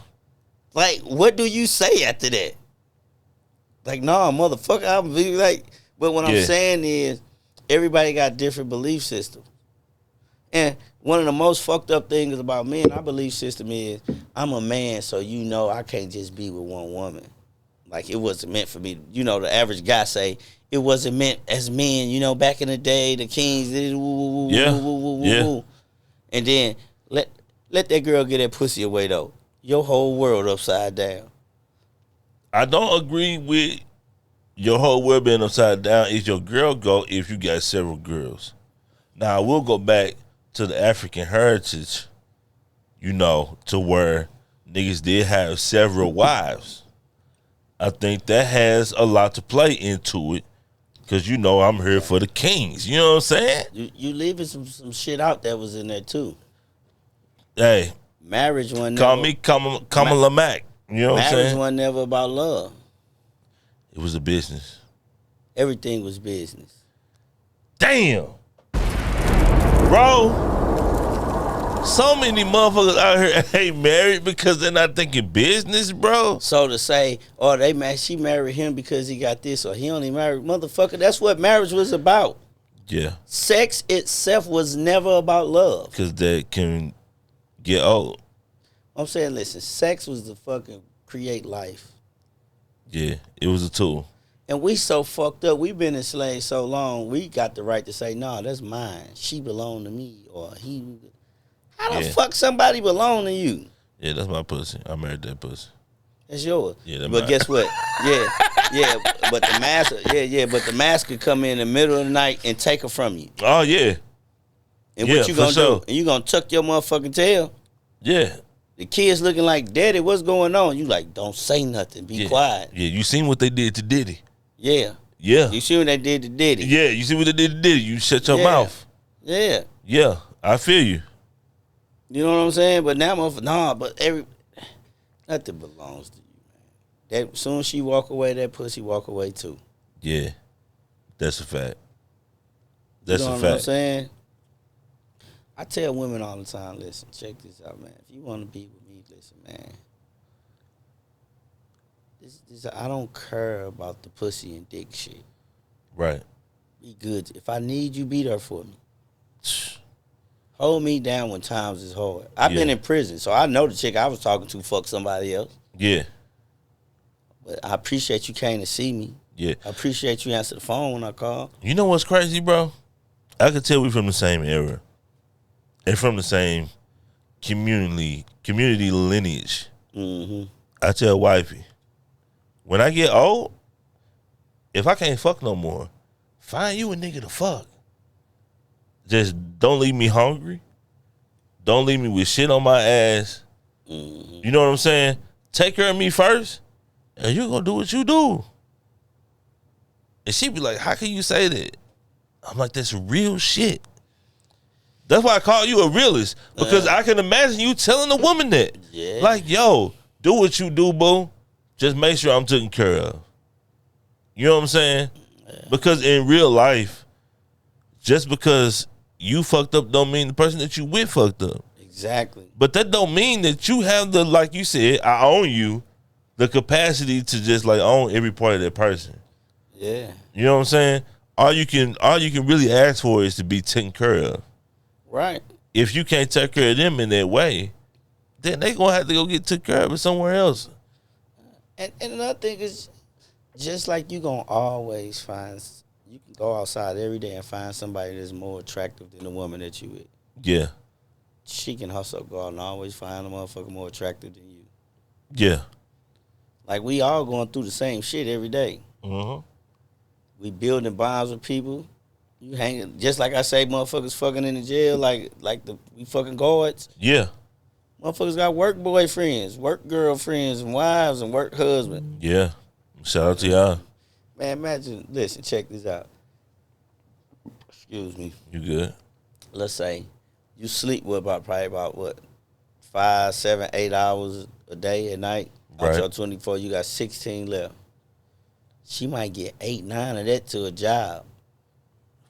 Like, what do you say after that? Like, nah, motherfucker, I'm be like, but what I'm saying is everybody got different belief systems. And one of the most fucked up things about me and our belief system is I'm a man, so you know I can't just be with one woman. Like, it wasn't meant for me. You know, the average guy say, it wasn't meant as men, you know, back in the day, the kings did woo. And then let that girl get that pussy away, though. Your whole world upside down. I don't agree with your whole world being upside down. Is your girl go if you got several girls. Now, I will go back to the African heritage, you know, to where niggas did have several wives. I think that has a lot to play into it. Because, you know, I'm here for the kings. You know what I'm saying? You leaving some shit out that was in there, too. Hey. Marriage wasn't Call me Kamala Mack. You know what I'm saying? Marriage wasn't never about love. It was a business. Everything was business. Damn. Bro. So many motherfuckers out here ain't married because they're not thinking business, bro. So to say, oh, she married him because he got this, or he only married, motherfucker, that's what marriage was about. Yeah. Sex itself was never about love. Because that can get old. I'm saying, listen, sex was to fucking create life. Yeah, it was a tool. And we so fucked up. We've been enslaved so long, we got the right to say, nah, that's mine. She belonged to me, or he... How the fuck somebody belong to you? Yeah, that's my pussy. I married that pussy. That's yours. Yeah, that's but mine. Guess what? Yeah, but the master could come in the middle of the night and take her from you. Oh, yeah. And what you gonna do? And you gonna tuck your motherfucking tail? Yeah. The kids looking like, Daddy, what's going on? You like, don't say nothing. Be quiet. Yeah, you seen what they did to Diddy. Yeah. Yeah. You see what they did to Diddy. Yeah, you see what they did to Diddy. You shut your mouth. Yeah. Yeah, I feel you. You know what I'm saying? But now, nothing belongs to you, man. That soon as she walk away, that pussy walk away too. Yeah, that's a fact. That's you know a fact. What I'm saying? I tell women all the time, listen, check this out, man. If you want to be with me, listen, man. I don't care about the pussy and dick shit. Right. Be good. If I need you, be there for me. Hold me down when times is hard. I've been in prison, so I know the chick I was talking to fucked somebody else. Yeah. But I appreciate you came to see me. Yeah. I appreciate you answer the phone when I call. You know what's crazy, bro? I could tell we from the same era. And from the same community lineage. Mm-hmm. I tell wifey, when I get old, if I can't fuck no more, find you a nigga to fuck. Just don't leave me hungry. Don't leave me with shit on my ass. Mm-hmm. You know what I'm saying? Take care of me first, and you're going to do what you do. And she be like, how can you say that? I'm like, that's real shit. That's why I call you a realist, because I can imagine you telling a woman that. Yeah. Like, yo, do what you do, boo. Just make sure I'm taken care of. You know what I'm saying? Yeah. Because in real life, just because you fucked up don't mean the person that you with fucked up. Exactly. But that don't mean that you have the, like you said, I own you, the capacity to just like own every part of that person. Yeah. You know what I'm saying? All you can really ask for is to be taken care of. Right. If you can't take care of them in that way, then they gonna have to go get taken care of it somewhere else. And another thing is, just like you gonna always find, you can go outside every day and find somebody that's more attractive than the woman that you with. Yeah. She can also go out and always find a motherfucker more attractive than you. Yeah. Like, we all going through the same shit every day. Mm-hmm. We building bonds with people. You hanging, just like I say, motherfuckers fucking in the jail, like we fucking guards. Yeah. Motherfuckers got work boyfriends, work girlfriends, and wives, and work husbands. Yeah. Shout out to y'all. Man, imagine, listen, check this out. Excuse me. You good? Let's say you sleep with probably about what, 5, 7, 8 hours a day at night. Right. Out your 24, you got 16 left. She might get 8, 9 of that to a job.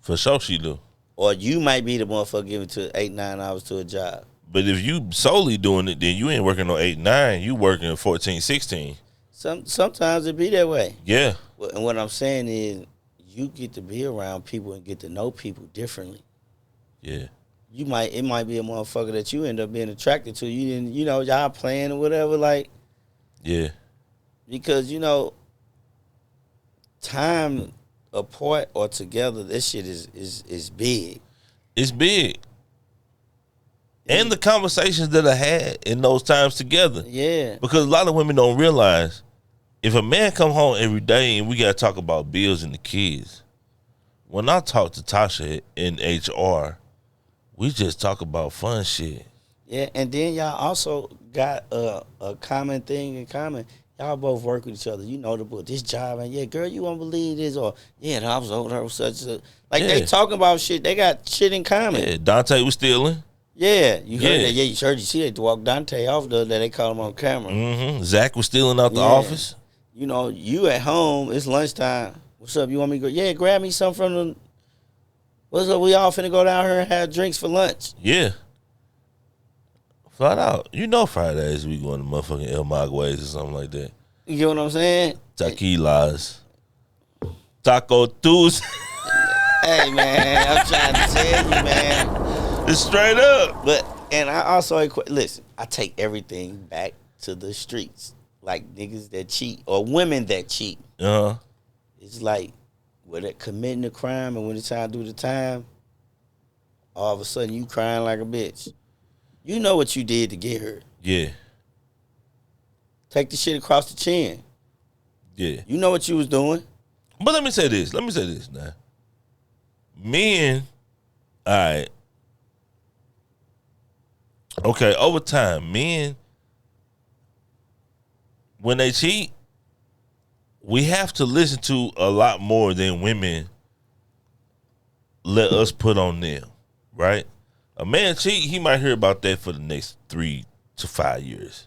For sure she do. Or you might be the motherfucker giving to 8, 9 hours to a job. But if you solely doing it, then you ain't working on 8, 9. You working 14, 16. Sometimes it be that way. Yeah. And what I'm saying is, you get to be around people and get to know people differently. Yeah. It might be a motherfucker that you end up being attracted to. You didn't, y'all playing or whatever, like. Yeah. Because, time apart or together, this shit is big. It's big. And the conversations that I had in those times together. Yeah. Because a lot of women don't realize, if a man come home every day and we got to talk about bills and the kids, when I talk to Tasha in HR, we just talk about fun shit. Yeah, and then y'all also got a common thing in common. Y'all both work with each other. You know this job, and yeah, girl, you won't believe this, or yeah, I was over there with such a they talking about shit. They got shit in common. Yeah, Dante was stealing. Yeah, you heard that. Yeah, you heard. You see, they had to walk Dante off the other day. They called him on camera. Mm-hmm. Zach was stealing out the office. You at home. It's lunchtime. What's up? You want me to go? Yeah, grab me something from the. What's up? We all finna go down here and have drinks for lunch. Yeah. Flat out. Fridays we going to motherfucking El Magways or something like that. You get what I'm saying? Taquilas. Taco Tuesday. Hey, man, I'm trying to tell you, man. It's straight up. And I also, listen, I take everything back to the streets. Like niggas that cheat or women that cheat. Uh-huh. It's like, when they're committing a crime and when it's time to do the time, all of a sudden you crying like a bitch. You know what you did to get her. Yeah. Take the shit across the chin. Yeah. You know what you was doing. But let me say this now. Men, all right. Okay, over time, men, when they cheat, we have to listen to a lot more than women let us put on them, right? A man cheat, he might hear about that for the next 3 to 5 years.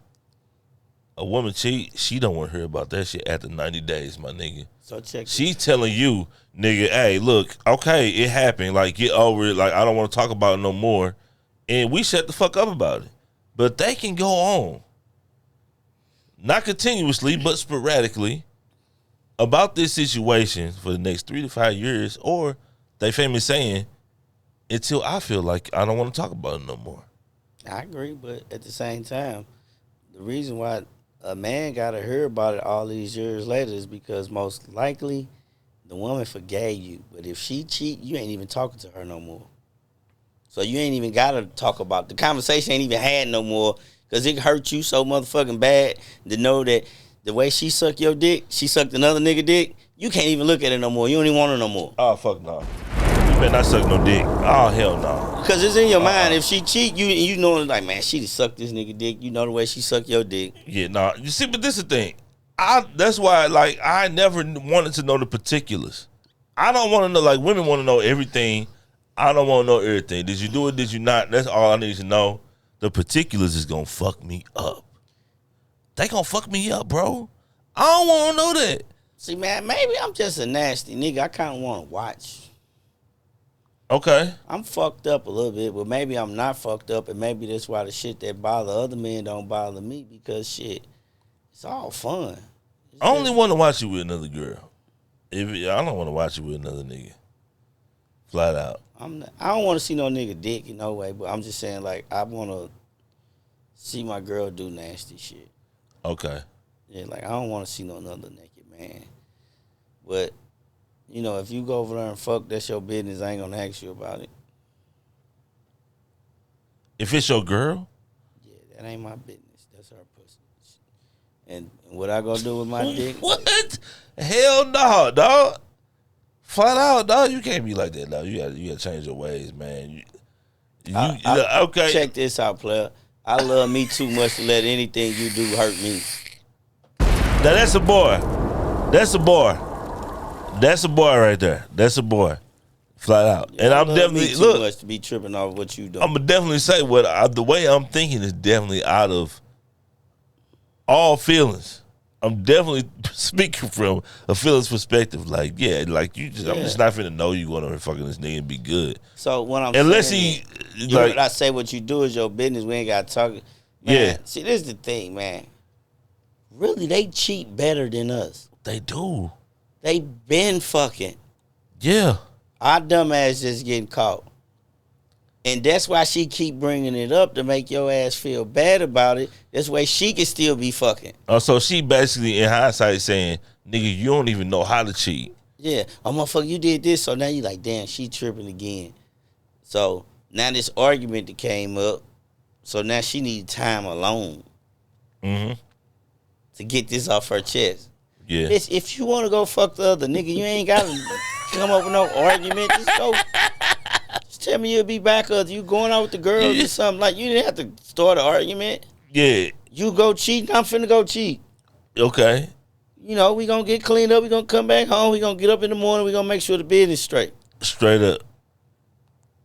A woman cheat, she don't want to hear about that shit after 90 days, my nigga. So check She's telling you, nigga, hey, look, okay, it happened. Like, get over it. Like, I don't want to talk about it no more. And we shut the fuck up about it. But they can go on. Not continuously, but sporadically, about this situation for the next 3 to 5 years, or they famous saying, until I feel like I don't want to talk about it no more. I agree, but at the same time, the reason why a man got to hear about it all these years later is because most likely the woman forgave you. But if she cheat, you ain't even talking to her no more. So you ain't even got to talk about the conversation ain't even had no more because it hurt you so motherfucking bad to know that the way she sucked your dick, she sucked another nigga dick, you can't even look at it no more. You don't even want her no more. Oh, fuck no. You better not suck no dick. Oh, hell no. Because it's in your mind. If she cheat, you know, like, man, she just sucked this nigga dick. You know the way she sucked your dick. Yeah, nah. You see, but this is the thing. That's why, like, I never wanted to know the particulars. I don't want to know, like, women want to know everything. I don't want to know everything. Did you do it? Did you not? That's all I need to know. The particulars is going to fuck me up. They going to fuck me up, bro. I don't want to know that. See, man, maybe I'm just a nasty nigga. I kind of want to watch. Okay. I'm fucked up a little bit, but maybe I'm not fucked up, and maybe that's why the shit that bother other men don't bother me because, shit, it's all fun. I only want to watch you with another girl. I don't want to watch you with another nigga. Flat out. I don't want to see no nigga dick in no way, but I'm just saying, like, I want to see my girl do nasty shit. Okay. Yeah, like, I don't want to see no another naked man. But, you know, if you go over there and fuck, that's your business. I ain't going to ask you about it. If it's your girl? Yeah, that ain't my business. That's her pussy. And what I gonna do with my dick? What? Hell no, dog. Flat out, dog. You can't be like that, dog. You gotta change your ways, man. Okay. Check this out, player. I love me too much to let anything you do hurt me. Now that's a boy. That's a boy. That's a boy right there. That's a boy. Flat out. You And I'm don't love me definitely too much to be tripping off what you doing. I'm gonna definitely say the way I'm thinking is definitely out of all feelings. I'm definitely speaking from a feelings perspective. Like, yeah, like I'm just not finna know you going over fucking this nigga and be good. So when I'm unless saying he you heard I say what you do is your business. We ain't got to talk. Man, yeah. See, this is the thing, man. Really, they cheat better than us. They do. They been fucking. Yeah. Our dumb ass just getting caught. And that's why she keep bringing it up to make your ass feel bad about it. This way she can still be fucking. Oh, so she basically, in hindsight, saying, nigga, you don't even know how to cheat. Yeah. Oh, motherfucker, you did this. So now you like, damn, she tripping again. So now this argument that came up. So now she need time alone. Mm-hmm. To get this off her chest. Yeah. Bitch, if you want to go fuck the other nigga, you ain't got to come up with no argument. Just go. Just tell me you'll be back or you going out with the girls or something. Like, you didn't have to start an argument. Yeah. You go cheat, I'm finna go cheat. Okay. You know, we gonna get cleaned up. We gonna come back home. We gonna get up in the morning. We gonna make sure the business straight. Straight up.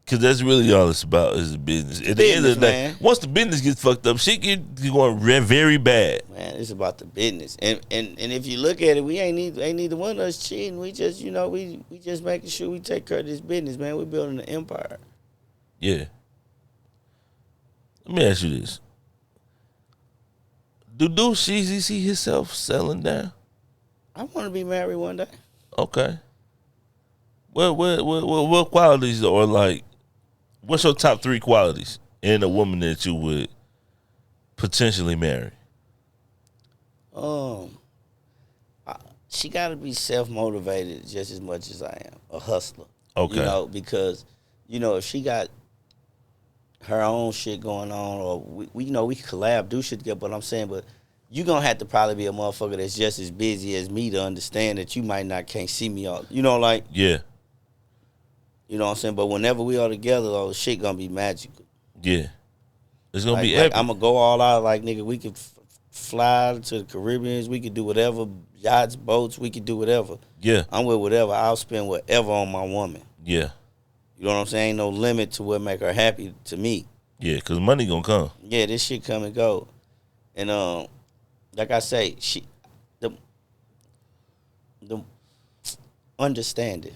Because that's really all it's about is the business. At the end of the day, once the business gets fucked up, shit get going very bad. Man, it's about the business. And if you look at it, we ain't neither one of us cheating. We just, you know, we just making sure we take care of this business, man. We're building an empire. Yeah. Let me ask you this. Do Deucesheezy see himself settling down? I want to be married one day. Okay. What qualities or like, what's your top 3 qualities in a woman that you would potentially marry? She got to be self-motivated just as much as I am, a hustler. Okay. You know, because, you know, if she got her own shit going on, or we you know, we collab, do shit together, but I'm saying, but you going to have to probably be a motherfucker that's just as busy as me to understand that you can't see me all, you know, like. Yeah. You know what I'm saying? But whenever we are together, all the shit going to be magical. Yeah. It's going to be like, epic. I'm going to go all out, like, nigga, we could fly to the Caribbean, we could do whatever, yachts, boats, we could do whatever. Yeah. I'm with whatever. I'll spend whatever on my woman. Yeah. You know what I'm saying? Ain't no limit to what make her happy to me. Yeah, because money going to come. Yeah, this shit come and go. And like I say, the understanding,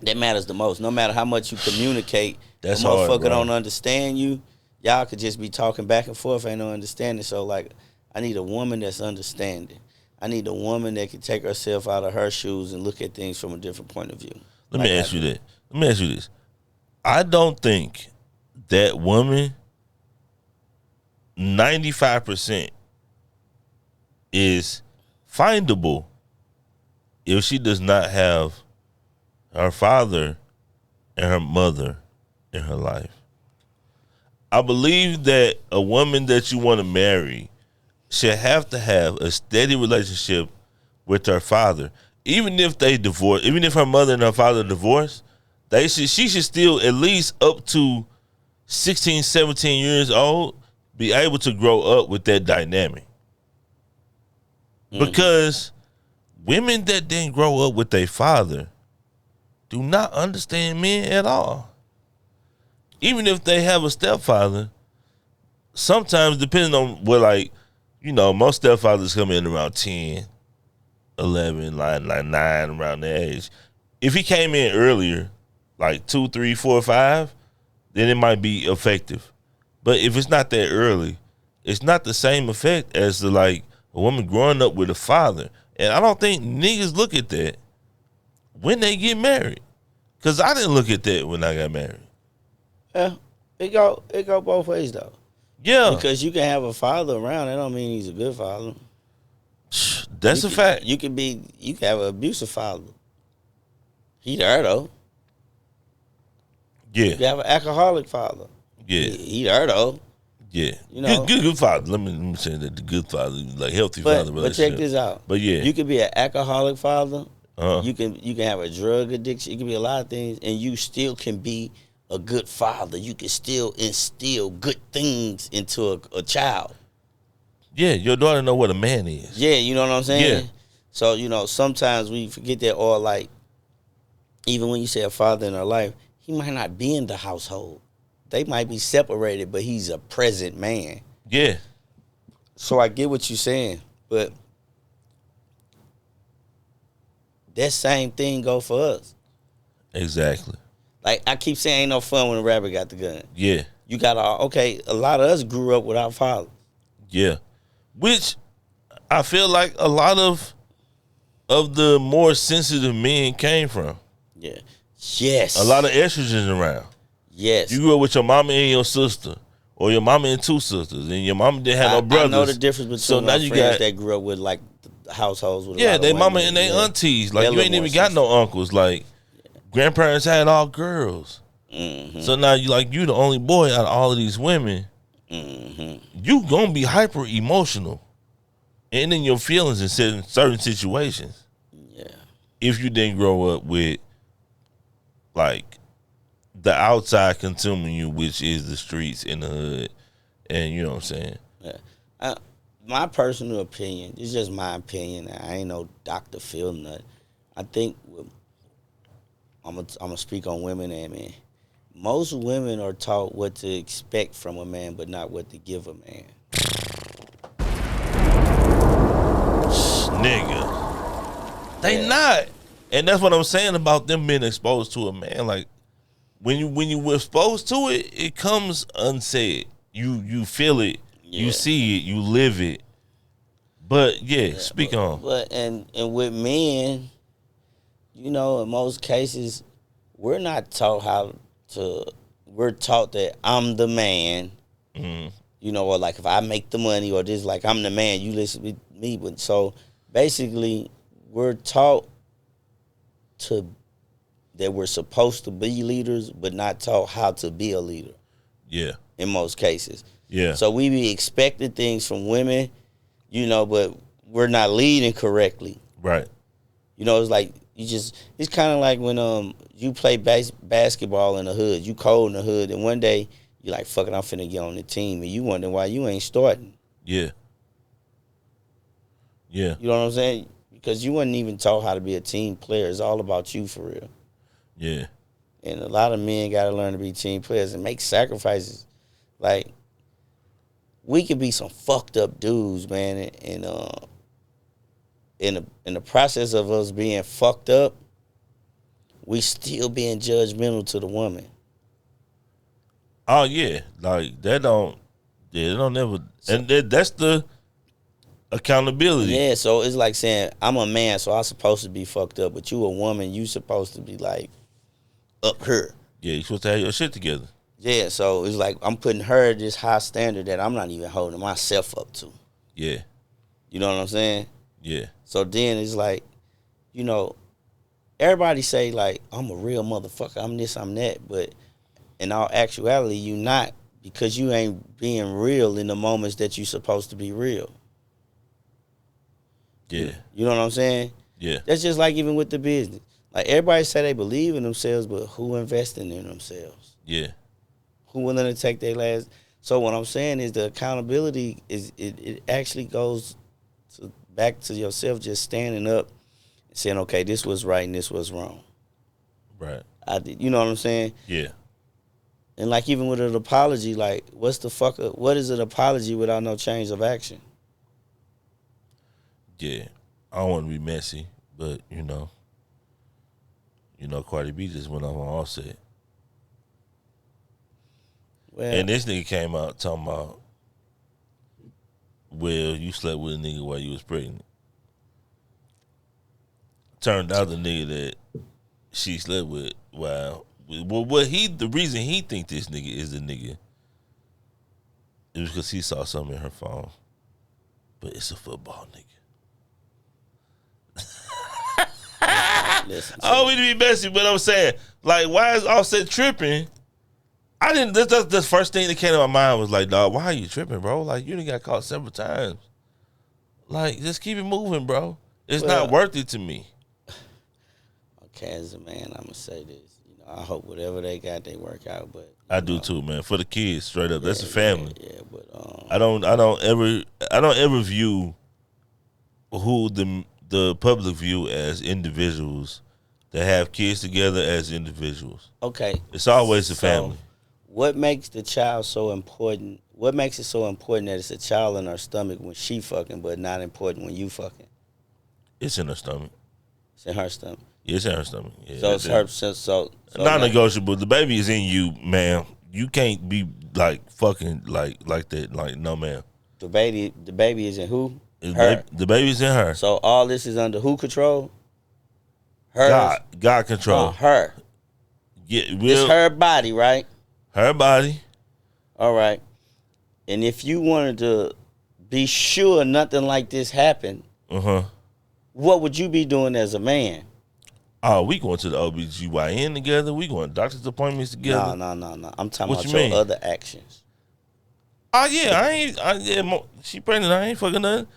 that matters the most. No matter how much you communicate, that's a motherfucker hard, bro. don't understand you. Y'all could just be talking back and forth, ain't no understanding. So, like, I need a woman that's understanding. I need a woman that can take herself out of her shoes and look at things from a different point of view. Let me ask you this. I don't think that woman, 95% is findable if she does not have her father and her mother in her life. I believe that a woman that you want to marry should have to have a steady relationship with her father. Even if they divorce, even if her mother and her father divorce, she should still at least up to 16, 17 years old be able to grow up with that dynamic. Mm-hmm. Because women that didn't grow up with their father do not understand men at all. Even if they have a stepfather, sometimes depending on what, like, you know, most stepfathers come in around 10, 11, like 9, around that age. If he came in earlier, like 2, 3, 4, 5, then it might be effective. But if it's not that early, it's not the same effect as the, like, a woman growing up with a father. And I don't think niggas look at that when they get married. Because I didn't look at that when I got married. Yeah, it go both ways, though. Yeah. Because you can have a father around, that don't mean he's a good father. That's a fact. You can have an abusive father. He there, though. Yeah. You can have an alcoholic father. Yeah. He there, though. Yeah. You know? Good father. Let me say that the good father, like healthy father relationship. But check this out. But yeah. You can be an alcoholic father. Uh-huh. You can have a drug addiction. It can be a lot of things, and you still can be a good father. You can still instill good things into a child. Yeah, your daughter know what a man is. Yeah, you know what I'm saying? Yeah. So, you know, sometimes we forget that, or like, even when you say a father in her life, he might not be in the household. They might be separated, but he's a present man. Yeah. So I get what you're saying, but that same thing go for us. Exactly. Like I keep saying, ain't no fun when a rapper got the gun. Yeah. You got a lot of us grew up without fathers. Yeah. Which I feel like a lot of the more sensitive men came from. Yeah. Yes. A lot of estrogen around. Yes. You grew up with your mama and your sister, or your mama and two sisters, and your mama didn't have no brothers. I know the difference between so my now you friends got, that grew up with like the households with a yeah, lot they of mama women. and they aunties. Like They're you ain't even got no uncles. Like grandparents had all girls. Mm-hmm. So now you the only boy out of all of these women. Mm-hmm. You gonna be hyper emotional, and in your feelings in certain situations. Yeah. If you didn't grow up with like the outside consuming you, which is the streets and the hood, and you know what I'm saying. Yeah. My personal opinion, it's just my opinion. I ain't no Dr. Phil nut. I think I'm gonna speak on women and men. Most women are taught what to expect from a man, but not what to give a man. Nigga, they not, and that's what I'm saying about them being exposed to a man. Like when you were exposed to it, it comes unsaid. You feel it, you see it, you live it. But speak on. But and with men, you know, in most cases, we're not taught how to. We're taught that I'm the man. Mm-hmm. You know, or like if I make the money, or this, like I'm the man. You listen to me. But so basically, we're taught that we're supposed to be leaders, but not taught how to be a leader. Yeah. In most cases. Yeah. So we be expecting things from women, you know, but we're not leading correctly. Right. You know, it's like it's kind of like when you play basketball in the hood. You cold in the hood, and one day you're like, fuck it, I'm finna get on the team, and you wonder why you ain't starting. Yeah. Yeah. You know what I'm saying? Because you wasn't even taught how to be a team player. It's all about you for real. Yeah. And a lot of men got to learn to be team players and make sacrifices. Like, we could be some fucked up dudes, man, and in the process of us being fucked up, we still being judgmental to the woman. Oh yeah, like they don't never, and that's the accountability. Yeah, so it's like saying I'm a man, so I'm supposed to be fucked up, but you a woman, you supposed to be like up here. Yeah, you supposed to have your shit together. Yeah, so it's like I'm putting her at this high standard that I'm not even holding myself up to. Yeah. You know what I'm saying? Yeah. So then it's like, you know, everybody say like, I'm a real motherfucker, I'm this, I'm that, but in all actuality, you not, because you ain't being real in the moments that you supposed to be real. Yeah. You know what I'm saying? Yeah. That's just like even with the business. Like everybody say they believe in themselves, but who investing in themselves? Yeah. Who willing to take their last? So what I'm saying is the accountability is it actually goes back to yourself, just standing up and saying, okay, this was right and this was wrong. Right. You know what I'm saying? Yeah. And like even with an apology, like what is an apology without no change of action? Yeah. I don't want to be messy, but you know, Cardi B just went off on Offset. Well, and this nigga came out talking about, well, you slept with a nigga while you was pregnant. Turned out the nigga that she slept with, wow. Well, the reason he think this nigga is the nigga is because he saw something in her phone. But it's a football nigga. I don't mean to be messy, but I'm saying, like, why is Offset tripping? That's the first thing that came to my mind was like, dog, why are you tripping, bro? Like, you done got caught several times. Like, just keep it moving, bro. It's not worth it to me. Okay, as a man, I'm gonna say this. You know, I hope whatever they got, they work out. But I do too, man. For the kids, straight up, that's a family. Yeah, but I don't ever view who the public view as individuals that have kids together as individuals. Okay. It's always a family. What makes the child so important? What makes it so important that it's a child in her stomach when she fucking, but not important when you fucking? It's in her stomach. It's in her stomach. Yeah, it's in her stomach. Yeah, So it's her. So non-negotiable. The baby is in you, ma'am. You can't be like fucking like that. Like, no, ma'am. The baby is in who? Her. The baby's in her. So all this is under who control? Her. God control. Her. Yeah, it's her body, right? Her body. All right. And if you wanted to be sure nothing like this happened, what would you be doing as a man? Oh, we going to the OBGYN together. We going to doctor's appointments together. No. I'm talking about your other actions. Oh, yeah. She pregnant. I ain't fucking nothing.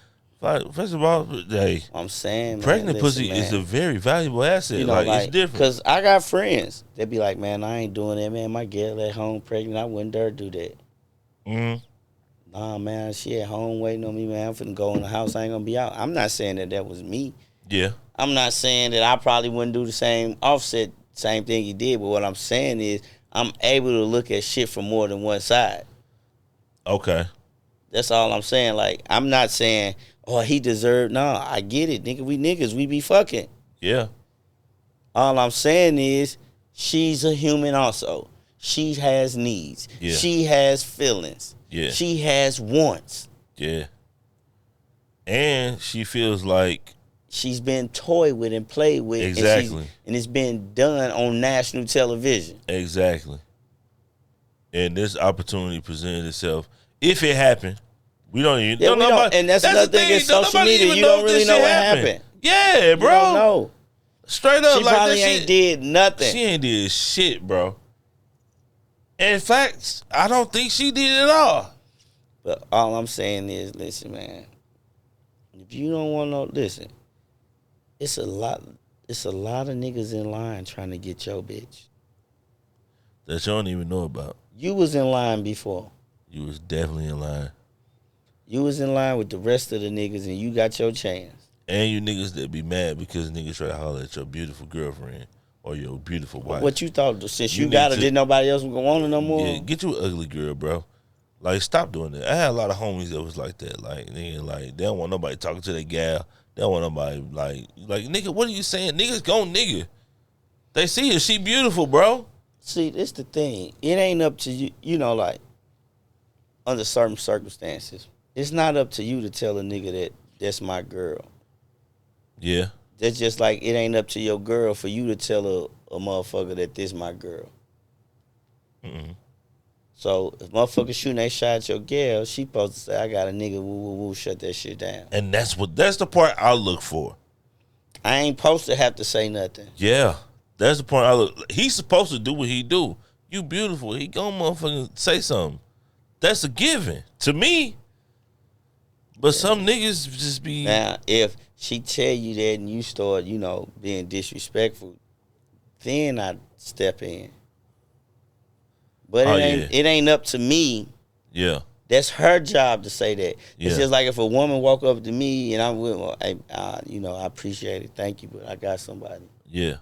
First of all, hey. I'm saying, pregnant pussy is a very valuable asset. You know, like it's different. Because I got friends. They be like, man, I ain't doing that, man. My girl at home pregnant. I wouldn't dare do that. Nah, man, she at home waiting on me, man. I'm finna go in the house. I ain't gonna be out. I'm not saying that was me. Yeah. I'm not saying that I probably wouldn't do the same same thing he did. But what I'm saying is I'm able to look at shit from more than one side. Okay. That's all I'm saying. Like, I'm not saying, oh, he deserved. No, I get it, nigga. We niggas, we be fucking. Yeah. All I'm saying is she's a human also. She has needs. Yeah. She has feelings. Yeah. She has wants. Yeah. And she feels like she's been toyed with and played with. Exactly. And it's been done on national television. Exactly. And this opportunity presented itself. If it happened, we don't even know. And that's another thing in social media. You don't really know what happened. Yeah, bro. You don't know. Straight up. She probably ain't did nothing. She ain't did shit, bro. In fact, I don't think she did it at all. But all I'm saying is, listen, man. If you don't want to listen, it's a lot of niggas in line trying to get your bitch. That you don't even know about. You was in line before. You was definitely in line. You was in line with the rest of the niggas and you got your chance. And you niggas that be mad because niggas try to holler at your beautiful girlfriend or your beautiful wife. What you thought, since you got her, didn't nobody else want her no more? Yeah, get you an ugly girl, bro. Like, stop doing that. I had a lot of homies that was like that. Like, nigga, like, they don't want nobody talking to their gal. They don't want nobody, like, nigga, what are you saying? Niggas gon' nigga. They see her. She beautiful, bro. See, this the thing. It ain't up to you, you know, like, under certain circumstances. It's not up to you to tell a nigga that that's my girl. Yeah. That's just like it ain't up to your girl for you to tell a motherfucker that this my girl. Mm-mm. So if motherfuckers shooting they shot at your girl, she supposed to say, I got a nigga, woo, woo, woo, shut that shit down. And that's the part I look for. I ain't supposed to have to say nothing. Yeah. That's the point I look. He's supposed to do what he do. You beautiful. He gonna motherfucking say something. That's a given to me. But some niggas just be. Now, if she tell you that and you start, you know, being disrespectful, then I step in. But it ain't up to me. Yeah. That's her job to say that. Yeah. It's just like if a woman walk up to me and I'm with, you know, I appreciate it, thank you, but I got somebody. Yeah.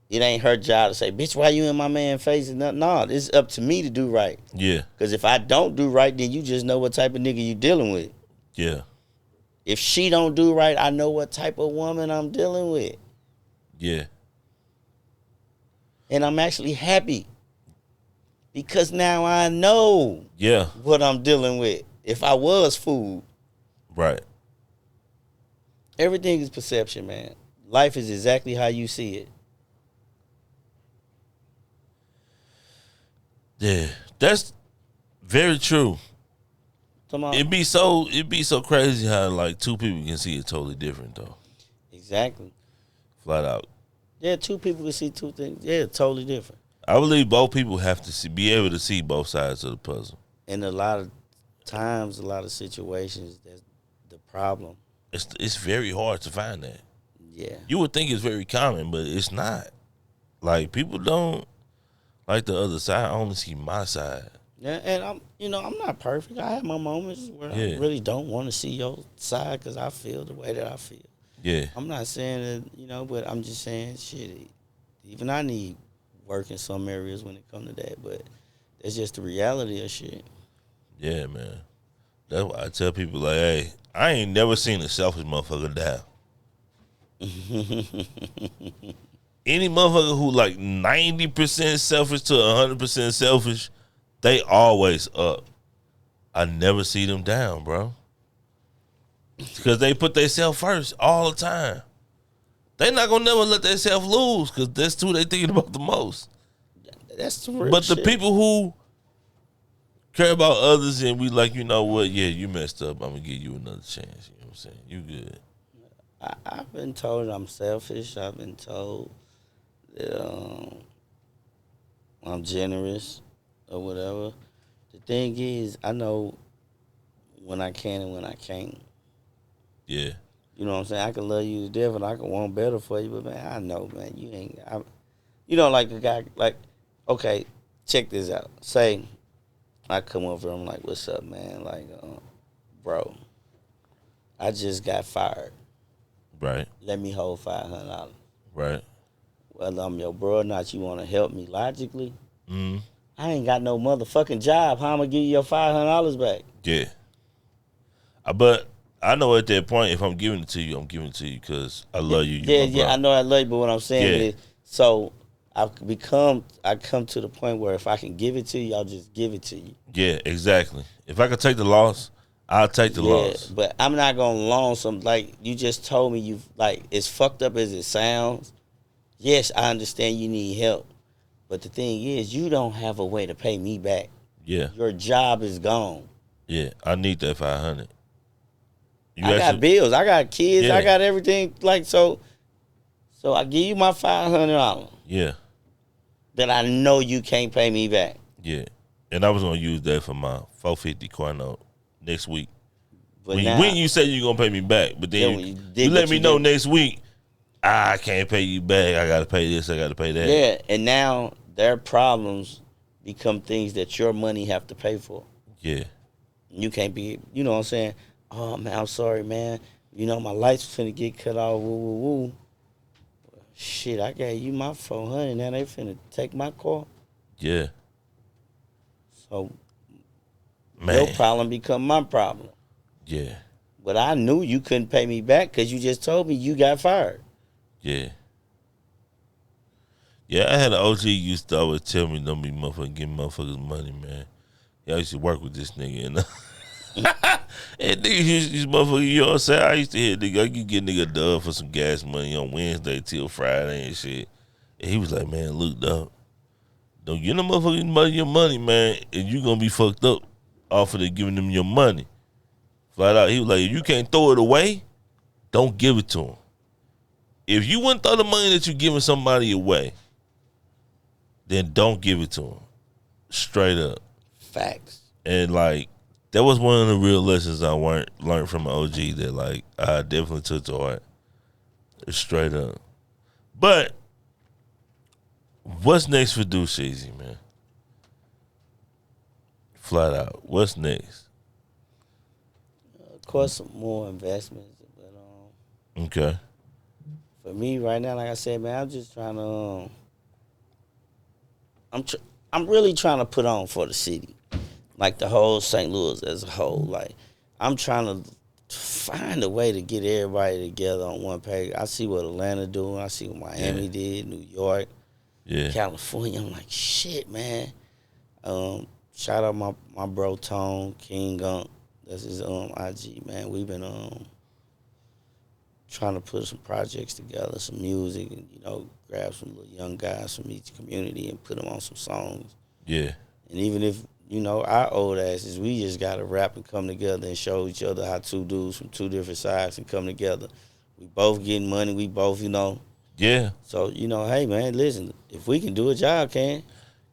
It ain't her job to say, bitch, why you in my man's face? No, it's up to me to do right. Yeah. Because if I don't do right, then you just know what type of nigga you dealing with. Yeah. If she don't do right, I know what type of woman I'm dealing with. Yeah. And I'm actually happy. Because now I know what I'm dealing with. If I was fooled. Right. Everything is perception, man. Life is exactly how you see it. Yeah. That's very true. It'd be so crazy how like two people can see it totally different though. Exactly. Flat out. Yeah, two people can see two things. Yeah, totally different. I believe both people have to be able to see both sides of the puzzle. And a lot of times, a lot of situations, that's the problem. It's very hard to find that. Yeah. You would think it's very common, but it's not. Like, people don't like the other side. I only see my side. Yeah, and I'm not perfect. I have my moments where I really don't want to see your side because I feel the way that I feel. Yeah. I'm not saying that, but I'm just saying, shit, even I need work in some areas when it comes to that, but it's just the reality of shit. Yeah, man. That's why I tell people, like, hey, I ain't never seen a selfish motherfucker die. Any motherfucker who like 90% selfish to 100% selfish, they always up. I never see them down, bro. Because they put themselves first all the time. They not gonna never let themselves lose because that's who they thinking about the most. That's the real But shit. the people who care about others and we like, you know what, yeah, you messed up. I'm gonna give you another chance. You know what I'm saying? You good. I've been told I'm selfish. I've been told that I'm generous or whatever. The thing is, I know when I can and when I can't. Yeah. You know what I'm saying? I can love you to death and I can want better for you, but man, I know, man, you ain't. Like a guy, like, okay, check this out. Say, I come over, I'm like, what's up, man? Like, bro, I just got fired. Right. Let me hold $500. Right. Whether I'm your bro or not, you want to help me logically? Mm. I ain't got no motherfucking job. How I'm going to give you your $500 back? Yeah. But I know at that point, if I'm giving it to you, I'm giving it to you because I love you. Yeah, I know I love you, but what I'm saying is, so I come to the point where if I can give it to you, I'll just give it to you. Yeah, exactly. If I could take the loss, I'll take the loss. But I'm not going to loan some, like, you just told me as fucked up as it sounds, yes, I understand you need help. But the thing is, you don't have a way to pay me back. Yeah. Your job is gone. Yeah, I need that 500. I got bills. I got kids. Yeah. I got everything. Like, so I give you my $500. Yeah. That I know you can't pay me back. Yeah. And I was going to use that for my 450 car note next week. But when you say you're going to pay me back, but then you let me know next week, I can't pay you back. I got to pay this. I got to pay that. Yeah, and now their problems become things that your money have to pay for. Yeah. You can't be, you know what I'm saying? Oh, man, I'm sorry, man. My lights finna get cut off. Woo, woo, woo. Shit, I gave you my 400. Now they finna take my car. Yeah. So, man, your problem become my problem. Yeah. But I knew you couldn't pay me back because you just told me you got fired. Yeah. Yeah, I had an OG used to always tell me, don't be motherfucking giving motherfuckers money, man. Yeah, I used to work with this nigga, and and niggas used motherfucker, you know what I'm saying? I used to hear nigga, I could get nigga a dub for some gas money on Wednesday till Friday and shit. And he was like, man, look, dog, don't give them motherfucking your money, man, and you gonna be fucked up off of giving them your money. Flat out, he was like, if you can't throw it away, don't give it to them. If you wouldn't throw the money that you're giving somebody away, then don't give it to them. Straight up. Facts. And like, that was one of the real lessons I learned from an OG that like I definitely took to heart. Straight up. But what's next for Deucesheezy, man? Flat out. What's next? Of course, some more investments. But Okay. For me right now, like I said, man, I'm just trying to. I'm really trying to put on for the city, like the whole St. Louis as a whole. Like, I'm trying to find a way to get everybody together on one page. I see what Atlanta doing. I see what Miami did, New York, California. I'm like, shit, man. Shout out my bro Tone King Gunk. That's his IG, man. We've been trying to put some projects together, some music, and grab some little young guys from each community and put them on some songs. Yeah. And even if our old asses, we just gotta rap and come together and show each other how two dudes from two different sides can come together. We both getting money. We both, Yeah. So hey man, listen, if we can do it, y'all can.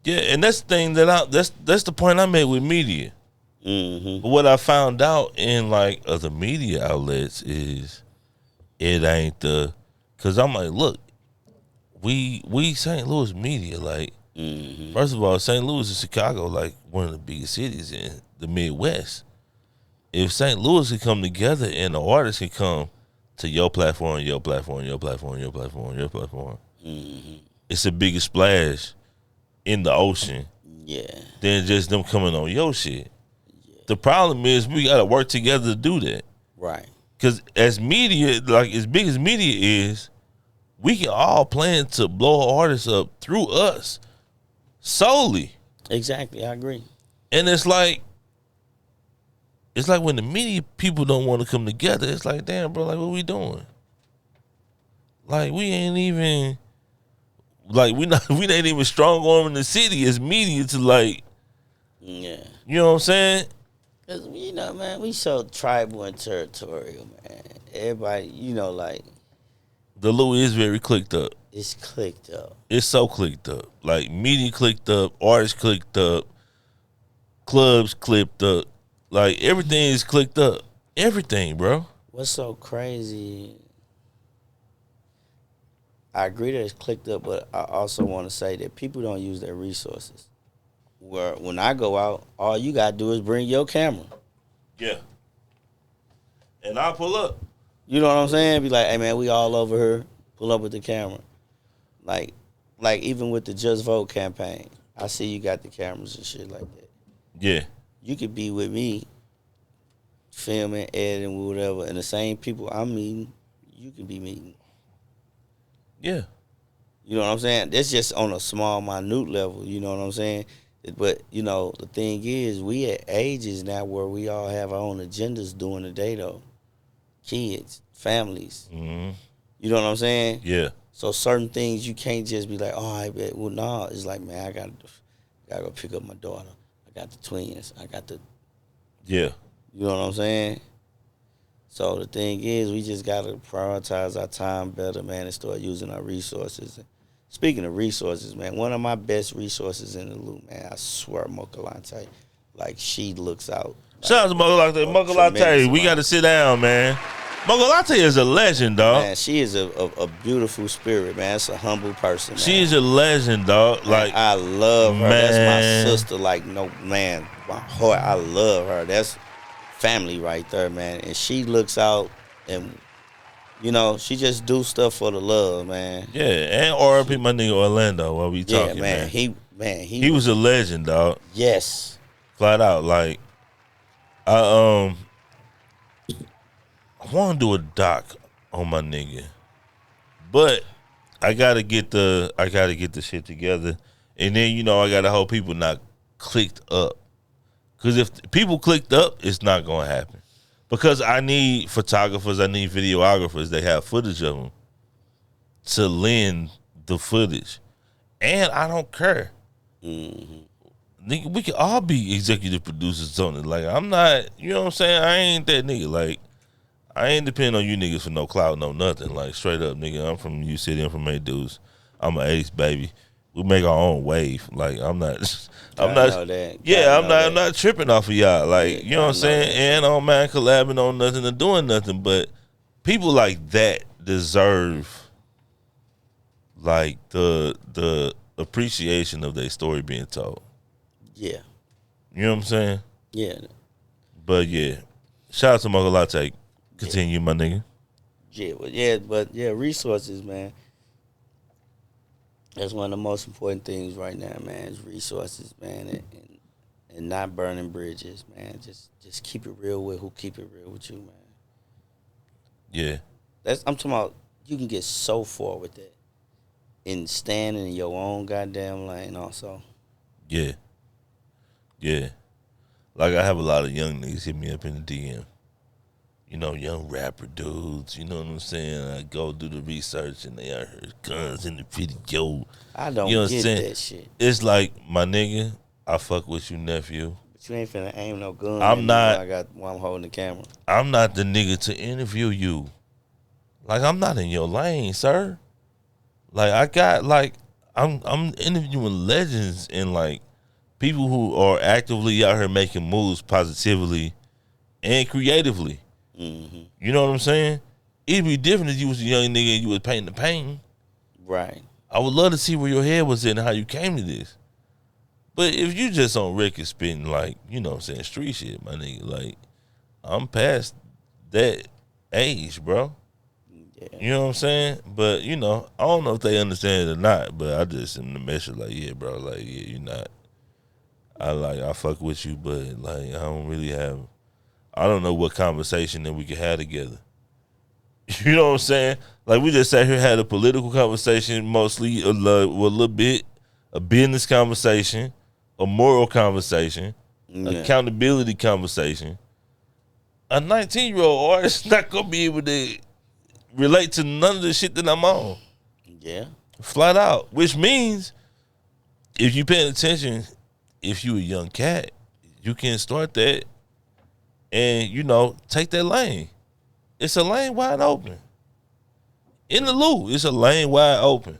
Yeah, and that's the thing that's the point I made with media. Mm-hmm. But what I found out in like other media outlets is it ain't because I'm like, look, we St. Louis media, like, first of all, St. Louis and Chicago, like one of the biggest cities in the Midwest. If St. Louis can come together and the artists can come to your platform, your platform, your platform, your platform, your platform. Mm-hmm. It's a bigger splash in the ocean Yeah. than just them coming on your shit. Yeah. The problem is we gotta work together to do that. Right. Because as media, like as big as media is, we can all plan to blow artists up through us solely. Exactly, I agree. And it's like when the media people don't want to come together, it's like, damn, bro, like what we doing? Like we ain't even like we ain't even strong arm in the city as media to like, yeah. You know what I'm saying? Cause man, we so tribal and territorial, man. Everybody, like The Louis is very clicked up. it's clicked up. It's so clicked up. Like media clicked up, artists clicked up, clubs clicked up. Like everything is clicked up. Everything, bro. What's so crazy? I agree that it's clicked up, but I also want to say that people don't use their resources. Where when I go out, all you gotta do is bring your camera. Yeah. And I'll pull up. You know what I'm saying? Be like, hey man, we all over here. Pull up with the camera. Like even with the Just Vote campaign, I see you got the cameras and shit like that. Yeah. You could be with me, filming, editing, whatever, and the same people I'm meeting, you could be meeting. Yeah. You know what I'm saying? That's just on a small, minute level. You know what I'm saying? But, the thing is, we at ages now where we all have our own agendas during the day, though. Kids, families. Mm-hmm. You know what I'm saying? Yeah. So certain things you can't just be like, oh, I bet. Well, no. It's like, man, I gotta go pick up my daughter. I got the twins. I got the... Yeah. You know what I'm saying? So the thing is, we just got to prioritize our time better, man, and start using our resources. Speaking of resources, man, one of my best resources in the loop, man, I swear, Mokalante, like she looks out. Like, shout out to Mokalante. Mokalante, we got to sit down, man. Mokalante is a legend, dog. Man, she is a beautiful spirit, man. It's a humble person, man. She is a legend, dog. Man, like I love her. Man. That's my sister. Like, no, man, my heart, I love her. That's family right there, man. And she looks out and, she just do stuff for the love, man. Yeah, and RIP my nigga Orlando while we talking, man. He was a legend, dog. Yes. Flat out. Like, I want to do a doc on my nigga, but I gotta get the shit together, and then I gotta hope people not clicked up, because if people clicked up, it's not gonna happen. Because I need photographers, I need videographers. They have footage of them to lend the footage, and I don't care. Mm-hmm. Nigga, we can all be executive producers on it. Like, I'm not, you know what I'm saying? I ain't that nigga. Like, I ain't depending on you niggas for no clout, no nothing. Like, straight up, nigga, I'm from U City, I'm from A Dudes. I'm an 80s baby. We make our own wave. Like, I'm not tripping off of y'all. Like, you know what I'm saying? And I don't mind collabing on nothing or doing nothing, but people like that deserve like the appreciation of their story being told. Yeah. You know what I'm saying? Yeah. But yeah. Shout out to Mocha Latte. Continue, my nigga. Yeah, resources, man. That's one of the most important things right now, man, is resources, man, and not burning bridges, man. Just keep it real with who keep it real with you, man. Yeah. I'm talking about you can get so far with that. In standing in your own goddamn lane also. Yeah. Yeah. Like, I have a lot of young niggas hit me up in the DM. Young rapper dudes, you know what I'm saying? I go do the research and they are guns in the video. I don't get that shit. It's like, my nigga, I fuck with you, nephew. But you ain't finna aim no gun I'm not. While I'm holding the camera. I'm not the nigga to interview you. Like, I'm not in your lane, sir. Like, I'm interviewing legends and like people who are actively out here making moves positively and creatively. Mm-hmm. You know what I'm saying? It'd be different if you was a young nigga and you was painting the painting. Right. I would love to see where your head was at and how you came to this. But if you just on record spitting like, you know what I'm saying, street shit, my nigga, like, I'm past that age, bro. Yeah. You know what I'm saying? But, you know, I don't know if they understand it or not, but I just send them the message like, yeah, bro, like, yeah, you're not. I fuck with you, but, like, I don't know what conversation that we could have together. You know what I'm saying? Like, we just sat here, had a political conversation, mostly, a little bit, a business conversation, a moral conversation, accountability conversation. A 19-year-old artist not going to be able to relate to none of the shit that I'm on. Yeah. Flat out. Which means, if you paying attention, if you a young cat, you can start that and, you know, take that lane. It's a lane wide open. In the loo, it's a lane wide open.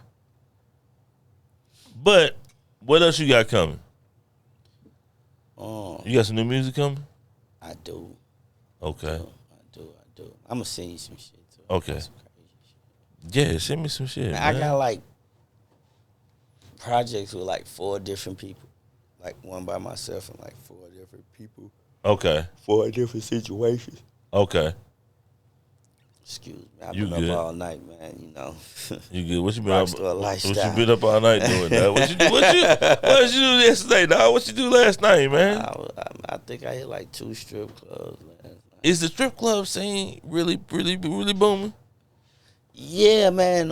But what else you got coming? You got some new music coming? I do. Okay. I do. I'm going to send you some shit, too. Okay. Some crazy shit. Yeah, send me some shit, man. I got, like, projects with, like, 4 different people. Like, one by myself and, like, 4 different people. Okay. 4 different situations. Okay. Excuse me. I've You been good. up all night, man, you know. You good? What you been Rockstar lifestyle. What you been up all night doing, dog? What you do yesterday, dog? What you do last night, man? I think I hit like 2 strip clubs last night. Is the strip club scene really booming? Yeah, man.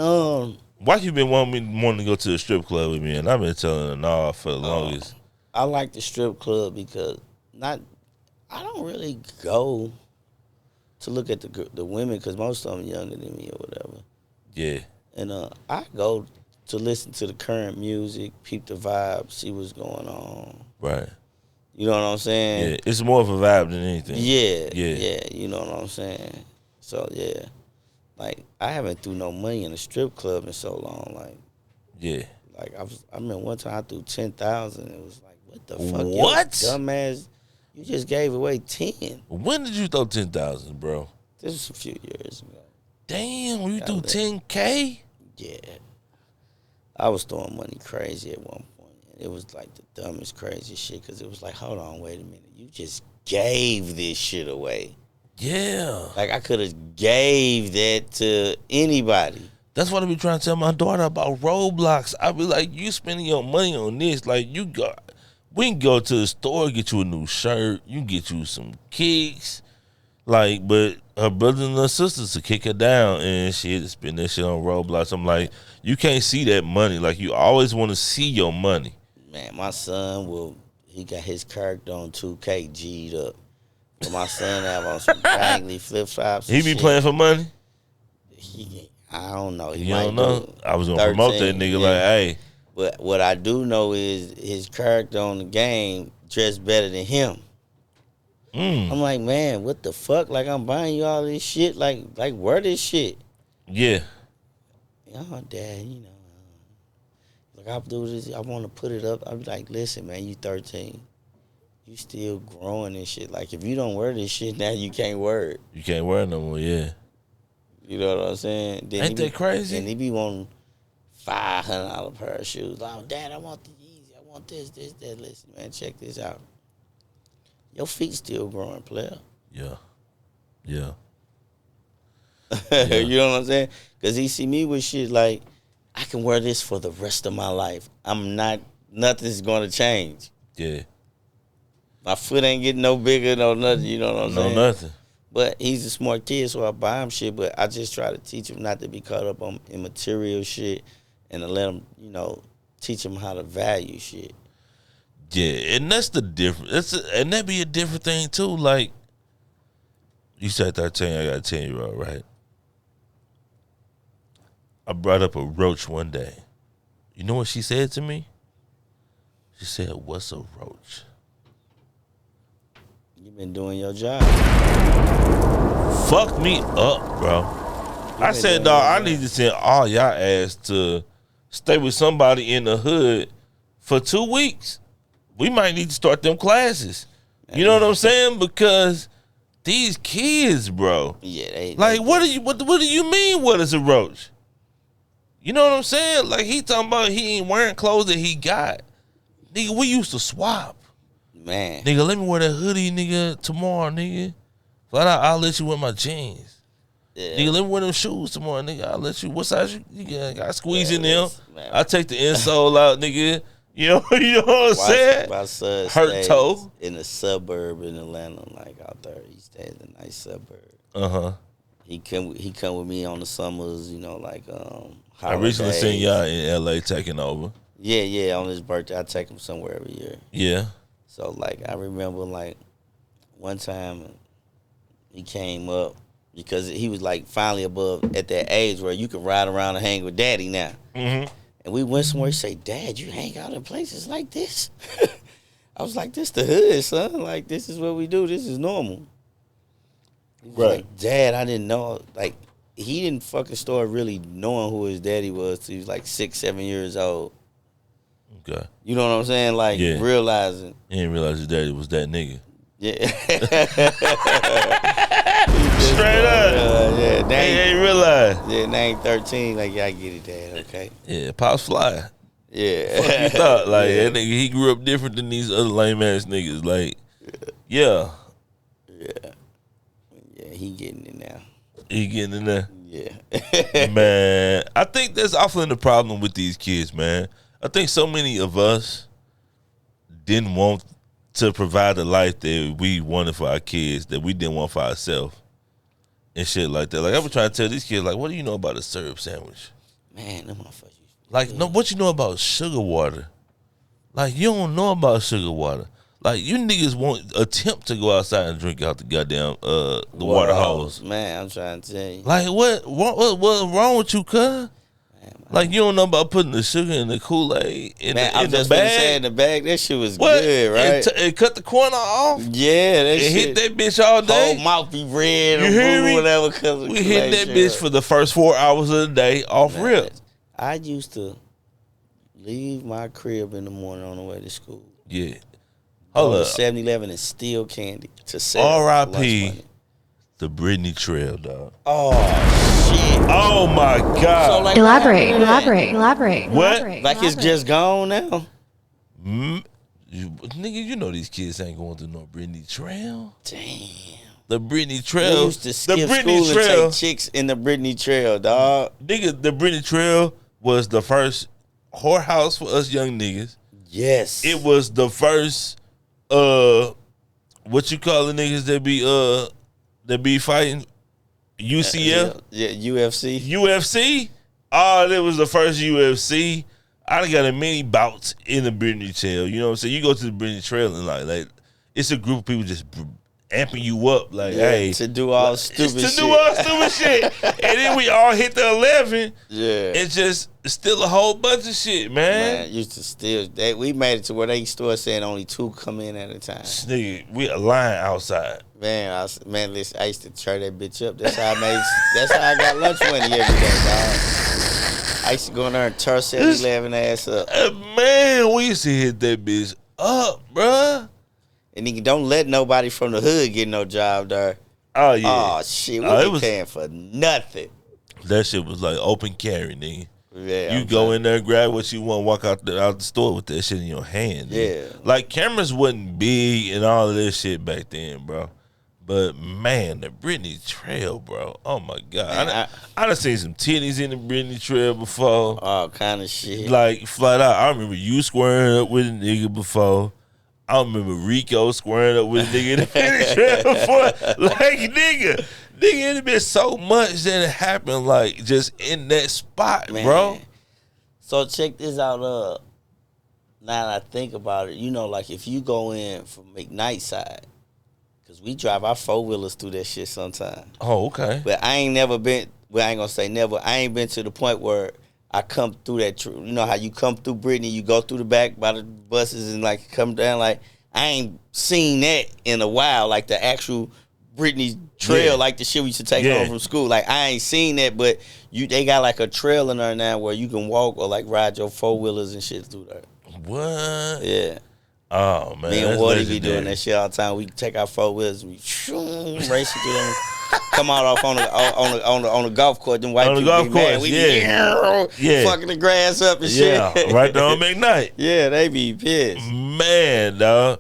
Why you been wanting to go to the strip club with me? And I've been telling her no for the longest. I like the strip club because I don't really go to look at the women because most of them younger than me or whatever. Yeah. And I go to listen to the current music, peep the vibe, see what's going on. Right. You know what I'm saying? Yeah. It's more of a vibe than anything. Yeah. You know what I'm saying? So yeah, like I haven't threw no money in a strip club in so long. Like yeah. Like I remember one time I threw 10,000. It was like, what the fuck? What? You dumbass. You just gave away 10. When did you throw 10,000, bro? This was a few years ago. Damn, you threw 10K? Yeah. I was throwing money crazy at one point. It was like the dumbest, crazy shit because it was like, hold on, wait a minute. You just gave this shit away. Yeah. Like I could have gave that to anybody. That's what I be trying to tell my daughter about Roblox. I be like, you spending your money on this. Like, we can go to the store, get you a new shirt. You can get you some kicks. Like, but her brothers and her sisters to kick her down and shit, spend that shit on Roblox. I'm like, you can't see that money. Like, you always want to see your money. Man, my son he got his character on 2K G'd up. But my son have on some bangly flip-flops. He be playing for money? I don't know. You don't know? I was going to promote that nigga like, hey. But what I do know is his character on the game dressed better than him. I'm like, man, what the fuck? Like, I'm buying you all this shit. Like wear this shit. Yeah. Oh, Dad, you know. Like, I'll do this. I want to put it up. I'll be like, listen, man, you 13. You still growing and shit. Like, if you don't wear this shit now, you can't wear it. You can't wear it no more, yeah. You know what I'm saying? Then Ain't that crazy? And he be wanting $500 pair of shoes. Oh, Dad, I want the Yeezy. I want this, that. Listen, man, check this out. Your feet still growing, player. Yeah. Yeah. You know what I'm saying? Because he see me with shit like, I can wear this for the rest of my life. Nothing's going to change. Yeah. My foot ain't getting no bigger, no nothing. You know what I'm saying? No nothing. But he's a smart kid, so I buy him shit. But I just try to teach him not to be caught up in material shit and to let him, teach him how to value shit. Yeah, and that's the difference. And that be a different thing, too. Like, you said 13, I got a 10-year-old, right? I brought up a roach one day. You know what she said to me? She said, what's a roach? You been doing your job. Fuck me up, bro. I said, dog, I need to send all y'all ass to stay with somebody in the hood for 2 weeks. We might need to start them classes. You know what I'm saying? Because these kids, bro. Yeah, what do you mean? What is a roach? You know what I'm saying? Like, he talking about he ain't wearing clothes that he got. Nigga, we used to swap. Man. Nigga, let me wear that hoodie, nigga, tomorrow, nigga. Flat out, I'll let you wear my jeans. Yeah. Nigga, let me wear them shoes tomorrow, nigga. I'll let you. What size you got? I squeeze in them. Man. I take the insole out, nigga. You know what I'm saying? My son Hurt toe. in a suburb in Atlanta, like out there. He stays in a nice suburb. He come with me on the summers, you know, like I recently seen y'all in LA taking over. Yeah, on his birthday. I take him somewhere every year. Yeah. So like I remember like one time he came up because he was like finally above at that age where you can ride around and hang with daddy now. And we went somewhere. He say, "Dad, you hang out in places like this?" I was like, "This the hood, son. Like this is what we do. This is normal." He was like, "Dad, I didn't know." Like he didn't fucking start really knowing who his daddy was till he was like 6, 7 years old. Okay. You know what I'm saying? Like realizing. He didn't realize his daddy was that nigga. Yeah. Straight up. Yeah, he ain't realize. Yeah, name 13. Like, yeah, I get it, Dad. Okay. Yeah, Pops fly. Yeah. Fuck you thought. Like, that nigga, he grew up different than these other lame ass niggas. Like, yeah. Yeah, he getting it now. He getting in there. Yeah. Man, I think that's often the problem with these kids, man. I think so many of us didn't want to provide the life that we wanted for our kids that we didn't want for ourselves and shit like that. Like I was trying to tell these kids, like, what do you know about a syrup sandwich? Man, them motherfuckers. Like, no, what you know about sugar water? Like, you don't know about sugar water. Like, you niggas won't attempt to go outside and drink out the goddamn the water hose. Man, I'm trying to tell you. Like, what's wrong with you, cuz? Like, you don't know about putting the sugar in the Kool-Aid in the bag? Say in the bag, that shit was good, right? And cut the corner off? Yeah, that shit. Hit that bitch all day? Whole mouth be red you or hear me? whatever. We hit that bitch for the first 4 hours of the day off rip. I used to leave my crib in the morning on the way to school. Yeah. Hold up. 7-Eleven and steal candy to sell. R.I.P. the Brittany Trail, dog. Oh, shit. Oh, my God. So, like, Elaborate. What? Like it's just gone now? Nigga, you know these kids ain't going through no Brittany Trail. Damn. The Brittany Trail. We used to skip school and take chicks in the Brittany Trail, dog. Nigga, the Brittany Trail was the first whorehouse for us young niggas. Yes. It was the first, what you call the niggas that be fighting? UCF? Yeah, UFC. UFC? Oh, that was the first UFC. I done got a many bouts in the Brittany Trail. You know what I'm saying? You go to the Brittany Trail and like it's a group of people just amping you up, like, hey, to do all stupid shit. Do all stupid shit. And then we all hit the 11. Yeah. It's just still a whole bunch of shit, man. Used to steal. We made it to where they started saying only 2 come in at a time. Nigga, we a line outside. Man, listen, I used to tear that bitch up. That's how I got lunch money every day, dog. I used to go in there and tear 7-Eleven ass up. Man, we used to hit that bitch up, bruh. And nigga, don't let nobody from the hood get no job there. Oh, yeah. Oh, shit. We was paying for nothing. That shit was like open carry, nigga. Yeah, you go in there, grab what you want, walk out the store with that shit in your hand. Nigga. Yeah. Like, cameras wasn't big and all of this shit back then, bro. But, man, the Brittany Trail, bro. Oh, my God. Man, I done seen some titties in the Brittany Trail before. All kind of shit. Like, flat out. I remember you squaring up with a nigga before. I remember Rico squaring up with a nigga in the Brittany Trail before. Like, nigga, it had been so much that it happened, like, just in that spot, man. Bro. So, check this out. Now that I think about it, you know, like, if you go in from McKnight side, because we drive our 4-wheelers through that shit sometimes. Oh, okay. But I ain't never been, well, I ain't going to say never, I ain't been to the point where I come through that, you know how you come through Brittany, you go through the back by the buses and like come down, like I ain't seen that in a while, like the actual Brittany Trail, like the shit we used to take home from school. Like I ain't seen that, but they got like a trail in there now where you can walk or like ride your 4-wheelers and shit through there. What? Yeah. Oh man, me and Woody be doing that shit all the time. We take our 4-wheelers and we racing through them. Come out off on the golf course. Them white on the people golf be course, mad. We be fucking the grass up and shit. Yeah, right there on McKnight. Yeah, they be pissed. Man, dog.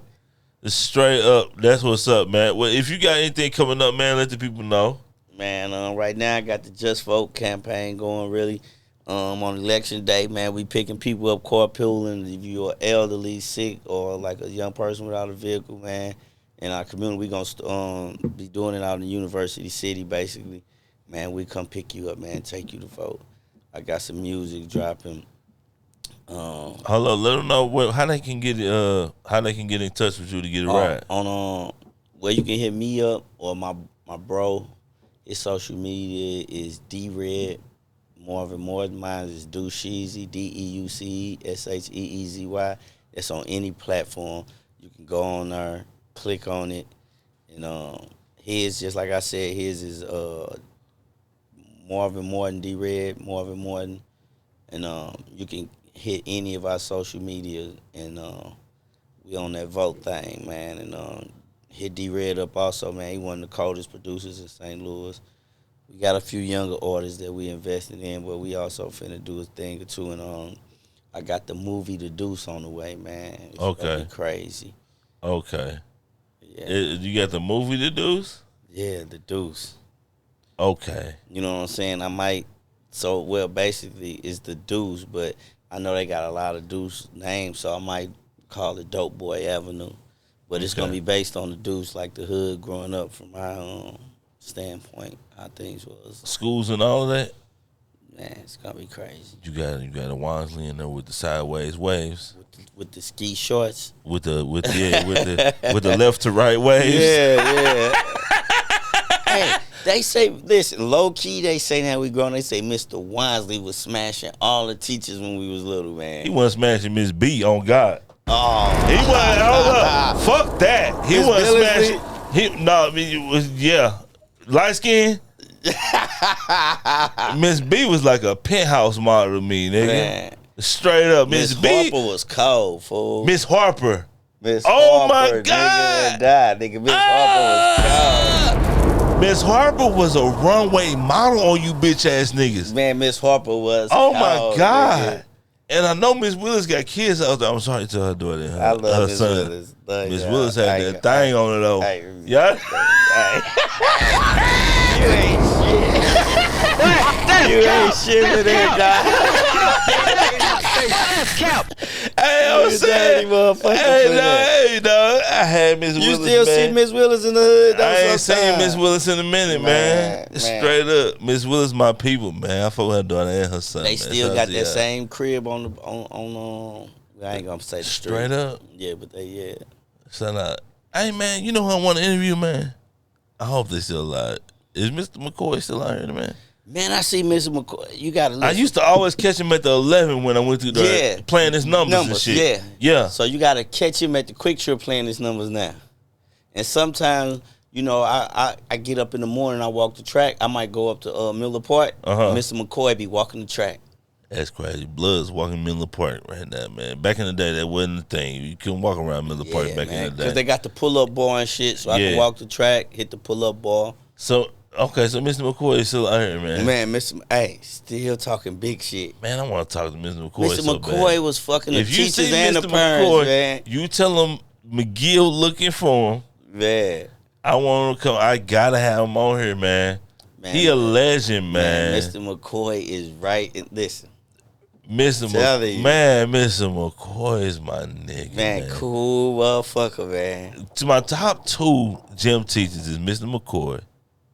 Straight up. That's what's up, man. Well, if you got anything coming up, man, let the people know. Man, right now I got the Just Vote campaign going really. On election day, man, we picking people up carpooling. If you're elderly, sick, or like a young person without a vehicle, man, in our community, we gonna be doing it out in the University City, basically. Man, we come pick you up, man, take you to vote. I got some music dropping. Hold on, let them know how they can get in touch with you to get a ride. Well, you can hit me up or my bro. His social media is DRed. Marvin. Mine is Deucesheezy, DEUCESHEEZY. It's on any platform. You can go on there, click on it, and his, just like I said, his is Marvin Morton, DRed, Marvin Morton, and you can hit any of our social media, and we on that vote thing, man, and hit DRed up also, man. He one of the coldest producers in St. Louis. We got a few younger artists that we invested in, but we also finna do a thing or two. And I got the movie The Deuce on the way, man. It's gonna be crazy. Okay. Yeah. You got the movie The Deuce? Yeah, The Deuce. Okay. You know what I'm saying? Basically, it's The Deuce, but I know they got a lot of Deuce names, so I might call it Dope Boy Avenue. But it's gonna be based on the Deuce, like the hood growing up from my standpoint, how things was. Schools and all of that? Man, it's gonna be crazy. You got a Wansley in there with the sideways waves. With the ski shorts. With the left to right waves. Yeah. Hey, they say, listen, low key they say now we grown, they say Mr. Wansley was smashing all the teachers when we was little, man. He wasn't smashing Miss B on God. Oh. He wasn't, hold up. Fuck that. He wasn't smashing. It was, yeah. Light skin? Miss B was like a penthouse model to me, nigga. Man. Straight up. Miss B. Miss Harper was cold, fool. Miss Harper. Oh my God. Nigga, Miss Harper was cold. Miss Harper was a runway model on you bitch ass niggas. Man, Miss Harper was cold, my God. Nigga. And I know Miss Willis got kids out there. I'm sorry to tell her daughter. I love Miss son. Willis. Miss Willis had that thing on her though. Yeah. You ain't shit. You ain't shit with that, dog. Hey, I'm saying. Hey, dog. I had Miss Willis. You still see Miss Willis in the hood? I ain't seen Miss Willis in a minute, man. Straight up, Miss Willis, my people, man. I fuck with her daughter and her son. They still got that same crib on I ain't gonna say the street. Straight up. Yeah, but they So hey, man, you know who I want to interview, man? I hope they still alive. Is Mr. McCoy still out here, man? Man, I see Mr. McCoy. You gotta listen. I used to always catch him at the 11 when I went through the playing his numbers and shit. Yeah. So you gotta catch him at the Quick Trip playing his numbers now. And sometimes, you know, I get up in the morning, I walk the track. I might go up to Miller Park. Mr. McCoy be walking the track. That's crazy. Blood's walking Miller Park right now, man. Back in the day, that wasn't a thing. You couldn't walk around Miller Park back in the day. Because they got the pull-up bar and shit, so I can walk the track, hit the pull-up bar. So Mr. McCoy is still out here, man. Man, still talking big shit. Man, I want to talk to Mr. McCoy Mr. McCoy was fucking the teachers and the Mr. parents, McCoy, man. You tell him McGill looking for him. Man. I want him to come. I got to have him on here, man. He a legend, man. Mr. McCoy is right. Listen. Mr. McCoy is my nigga, man. Cool motherfucker, man. To my top 2 gym teachers is Mr. McCoy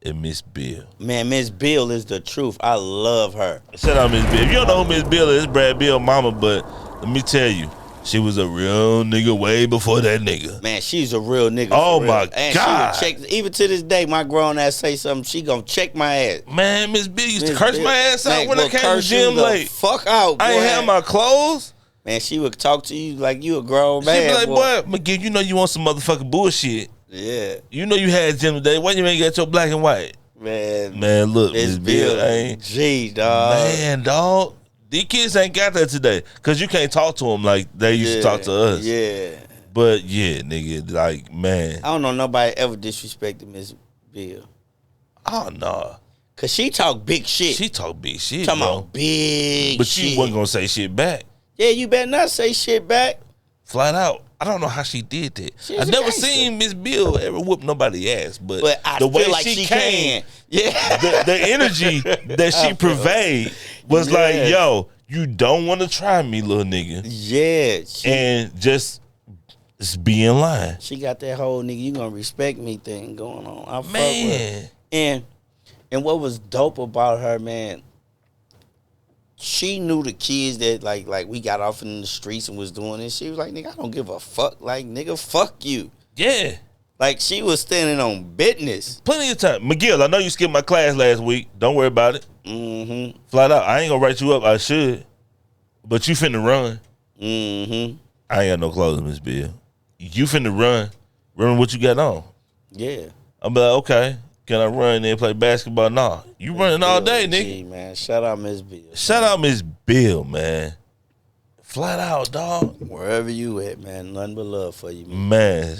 and Miss Bill. Man, Miss Bill is the truth. I love her. Shout out Miss Bill. If you don't know who Miss Bill is, Brad Bill mama, but let me tell you, she was a real nigga way before that nigga. Man, she's a real nigga. Oh my God. She would check, even to this day, my grown ass say something, she gonna check my ass. Man, Miss Bill used to curse my ass out when I came to the gym late. Fuck out, boy. I ain't have my clothes. Man, she would talk to you like you a grown man. She be like, boy, McGee, you know you want some motherfucking bullshit. Yeah. You know you had gym today. Why you ain't got your black and white? Man, look, Miss Bill ain't. Gee, dog. Man, dog. These kids ain't got that today. Because you can't talk to them like they used to talk to us. Yeah. But, yeah, nigga, like, man. I don't know nobody ever disrespected Miss Bill. Oh, no. Because she talk big shit. She talk big shit, talking about big but shit. But she wasn't going to say shit back. Yeah, you better not say shit back. Flat out. I don't know how she did that. She's I a never gangster. seen Miss Bill ever whoop nobody's ass, but I the way feel like she can. came, Yeah. the energy that she purveyed was like, Yes. yo, you don't want to try me, little nigga, Yeah. and just be in line. She got that whole nigga, you gonna respect me thing going on. I fuck with Man. her. And what was dope about her, man, she knew the kids that like we got off in the streets and was doing this. She was like, nigga, I don't give a fuck. Like, nigga, fuck you. Yeah. Like, she was standing on business. Plenty of time. McGill, I know you skipped my class last week. Don't worry about it. Mm-hmm. Flat out. I ain't gonna write you up. I should. But you finna run. Mm-hmm. I ain't got no clothes, Miss Bill. You finna run. Run what you got on. Yeah. I'm like, okay. Can I run and play basketball? Nah. You running all day, nigga. Gee, man. Shout out Miss Bill. Shout out Miss Bill, man. Flat out, dog. Wherever you at, man. Nothing but love for you, man.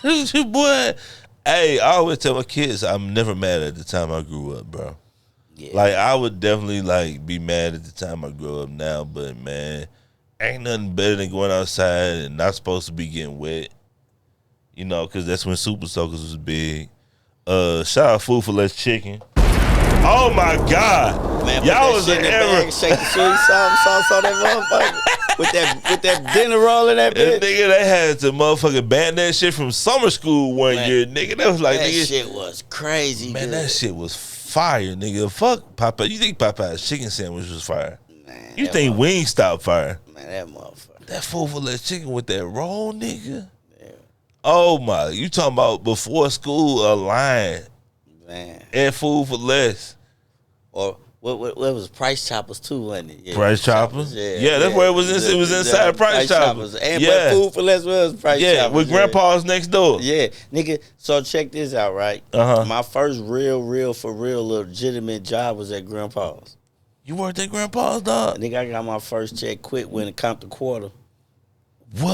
Man. Boy. Hey, I always tell my kids I'm never mad at the time I grew up, bro. Yeah. Like, I would definitely, like, be mad at the time I grew up now, but, man, ain't nothing better than going outside and not supposed to be getting wet. You know, because that's when Super Soakers was big. Shout out Food for Less Chicken. Oh, my God. Man, y'all put was that shit in the ever... bag, shake the sweet sauce on that motherfucker. with that dinner roll in that That bitch. nigga, they had to motherfucking ban that shit from summer school one Man, year, nigga. That was like, That nigga... shit was crazy, Man, good. that shit was fire, nigga. Fuck Popeye. You think Popeye's chicken sandwich was fire? Man, You that think Wingstop fire? Man, that motherfucker. That Food for Less Chicken with that roll, nigga. Yeah. Oh my! You talking about before school a line Man. at Food for Less? Or what was Price Choppers too, wasn't it? Yeah, Price Choppers? Yeah, that's where it was. It was The inside Price Choppers. And Yeah. but Food for Less was Price Yeah, Choppers. with Grandpa's next door. Yeah, nigga. So check this out, right? Uh-huh. My first real, legitimate job was at Grandpa's. You worked at Grandpa's, dog? Nigga, I got my first check quick when it count the quarter What?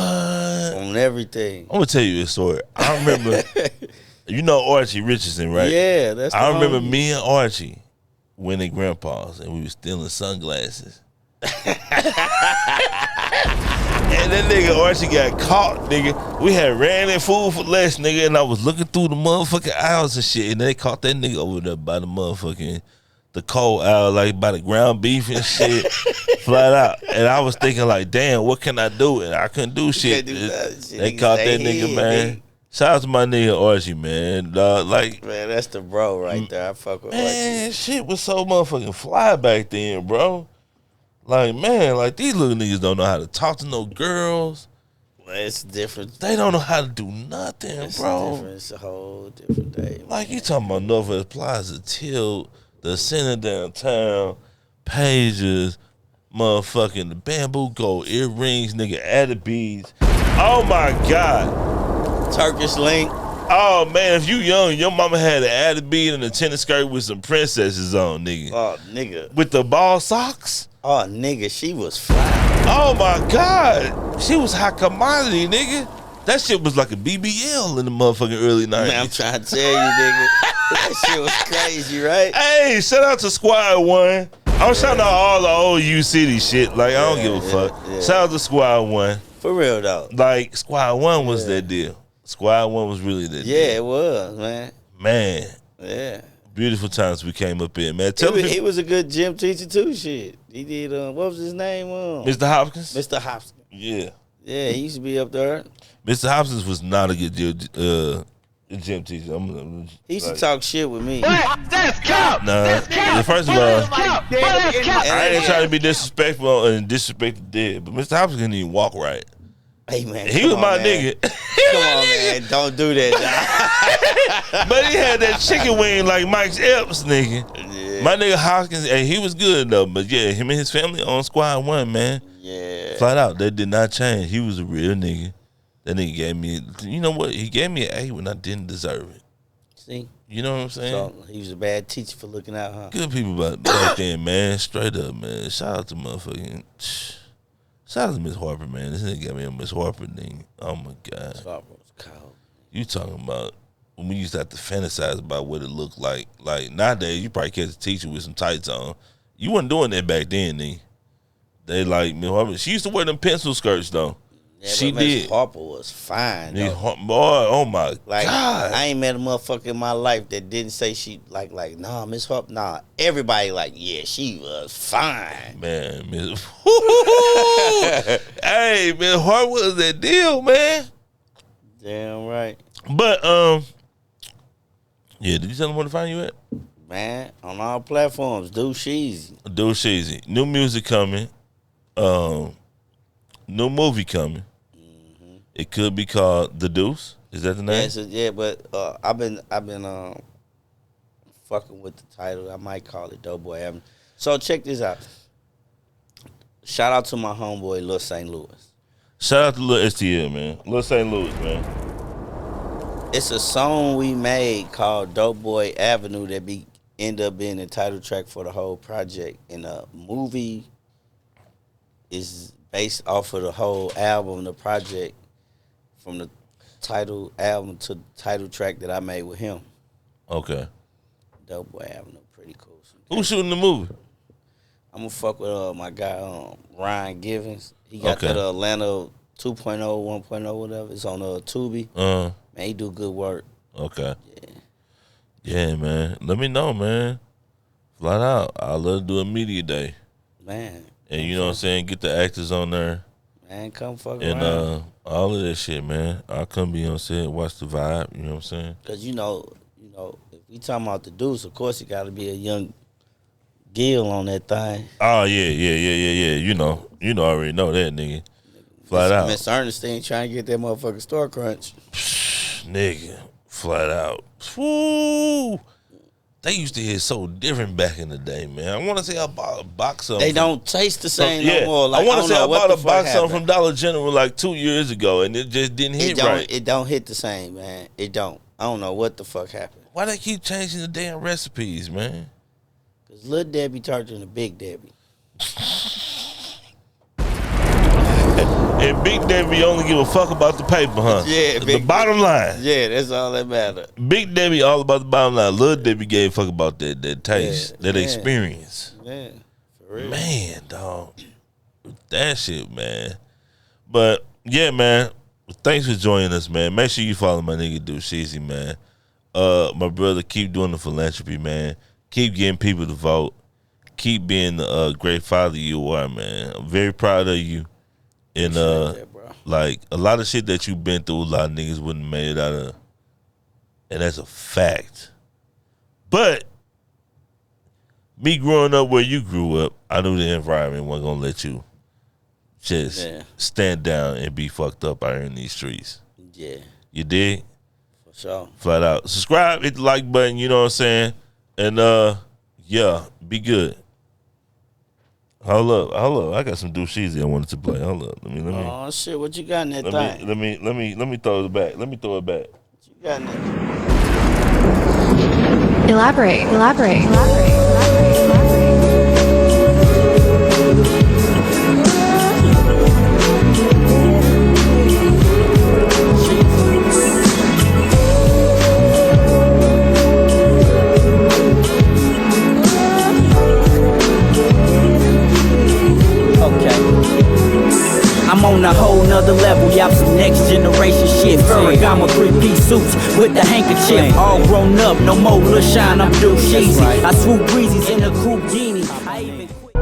on everything. I'm gonna tell you a story. I remember. You know Archie Richardson, right? Yeah, that's. I the remember homie. me and Archie went at Grandpa's and we was stealing sunglasses. And that nigga Archie got caught, nigga. We had ran in Food for Less, nigga, and I was looking through the motherfucking aisles and shit, and they caught that nigga over there by the motherfucking the cold aisle, like by the ground beef and shit, flat out. And I was thinking like, damn, what can I do? And I couldn't do shit. can't do nothing. Shit, They niggas caught stay that nigga, here, man. nigga. Shout out to my nigga Archie, man. Like, Man, that's the bro right there. I fuck with man, shit was so motherfucking fly back then, bro. Like, man, like these little niggas don't know how to talk to no girls. Archie. It's different. They don't know how to do nothing, It's bro. different. It's a whole different day. Man. Like, you talking about Northwest Plaza, Tilt, the center downtown, Pages, motherfucking the bamboo gold earrings, nigga, added beads. Oh my God. Turkish link. Oh man, if you young, your mama had an added bead and a tennis skirt with some princesses on, nigga. Oh nigga. With the ball socks. Oh nigga, she was fly. Oh my God. She was high commodity, nigga. That shit was like a BBL in the motherfucking early 90s. Man, I'm trying to tell you, nigga. That shit was crazy, right? Hey, shout out to Squad 1. I'm shouting out all the old U City shit. Like, I don't give a fuck. yeah. Shout out to Squad 1. For real though. Like, Squad 1 was that deal. Squad 1 was really that Yeah, deal. it was, man. Man, Yeah. beautiful times we came up in, man. Tell He me, was a good gym teacher too. Shit, he did. What was his name? Mr. Hopkins? Mr. Hopkins. Yeah. Yeah, he used to be up there. Mr. Hopkins was not a good gym teacher. He used to talk shit with me. Nah. First of all, I ain't trying to be disrespectful and disrespect the dead, but Mr. Hopkins couldn't even walk right. Hey man, He come was on, my man. nigga. Come on, man, don't do that. But he had that chicken wing like Mike Epps, nigga. Yeah. My nigga Hopkins, and he was good though. But yeah, him and his family on Squad 1, man. Yeah. Flat out, that did not change. He was a real nigga. That nigga gave me, you know what? He gave me an A when I didn't deserve it. See, You know what I'm saying? so he was a bad teacher for looking out, huh? Good people back then, man. Straight up, man. Shout out to motherfucking. Shout out to Miss Harper, man. This nigga got me a Miss Harper thing. Oh my God. Barbara was cold. You talking about when we used to have to fantasize about what it looked like. Like nowadays, you probably catch a teacher with some tights on. You wasn't doing that back then, nigga. They like Miss Harper. She used to wear them pencil skirts though. Yeah, she but Miss did. Harper was fine. Boy, Though. oh my Like God. I ain't met a motherfucker in my life that didn't say she like nah, Miss Harper, nah. Everybody like, yeah, she was fine. Man, Miss hey, Miss Hart was that deal, man. Damn right. But yeah, did you tell them where to find you at? Man, on all platforms, Deucesheezy. Deucesheezy. New music coming. New movie coming. It could be called The Deuce. Is that the name? Yeah, but I've been fucking with the title. I might call it Doughboy Avenue. So check this out. Shout out to my homeboy Lil St. Louis. Shout out to Lil STL, man. Lil St. Louis, man. It's a song we made called Doughboy Avenue that end up being the title track for the whole project. And the movie is based off of the whole album, the project, from the title album to the title track that I made with him. Okay. Doughboy Avenue, pretty cool. Who's shooting the movie? I'm gonna fuck with my guy Ryan Givens. He got Okay. that Atlanta 2.0, 1.0, whatever. It's on Tubi. Man, he do good work. Okay. Yeah. Yeah, man. Let me know, man. Flat out. I'd love to do a media day. Man. And you know what I'm saying? Get the actors on there. Man, come fuck And around. all of that shit, man. I'll come be on set, watch the vibe, you know what I'm saying? Cause you know, if we talking about the Deuce, of course it gotta be a young Gil on that thing. Oh yeah. You already know that, nigga. Flat out. Miss Ernestine trying to get that motherfucking store crunch. Nigga, flat out. Woo! They used to hit so different back in the day, man. I want to say I bought a box of them. They don't taste the same yeah. no more. Like, I want to say I bought a box of them happened. from Dollar General like 2 years ago, and it just didn't hit right. It don't hit the same, man. It don't. I don't know what the fuck happened. Why they keep changing the damn recipes, man? Cause Lil Debbie turned into Big Debbie. And Big Debbie only give a fuck about the paper, huh? Yeah, the bottom line. Yeah, that's all that matter. Big Debbie all about the bottom line. Lil Debbie gave a fuck about that taste, that yeah. experience. Yeah, for real. Man, dog. That shit, man. But, yeah, man. Thanks for joining us, man. Make sure you follow my nigga Deucesheezy, man. My brother, keep doing the philanthropy, man. Keep getting people to vote. Keep being the great father you are, man. I'm very proud of you. And, that, bro. like, a lot of shit that you've been through, a lot of niggas wouldn't have made it out of. And that's a fact. But me growing up where you grew up, I knew the environment wasn't going to let you just stand down and be fucked up out here in these streets. Yeah, You dig? for sure. Flat out. Subscribe, hit the like button, you know what I'm saying? And, yeah, be good. Hold up. I got some Deucesheezy I wanted to play. Hold up. Let me. Oh shit, what you got in that thing? Let me throw it back. Let me throw it back. What you got in that? Elaborate. I'm on a whole nother level, y'all some next generation shit. Ferragamo 3-piece suits with the handkerchief. All grown up, no more Lil Shine, I'm Deucesheezy. I swoop breezes in a coupe genie. I even quit.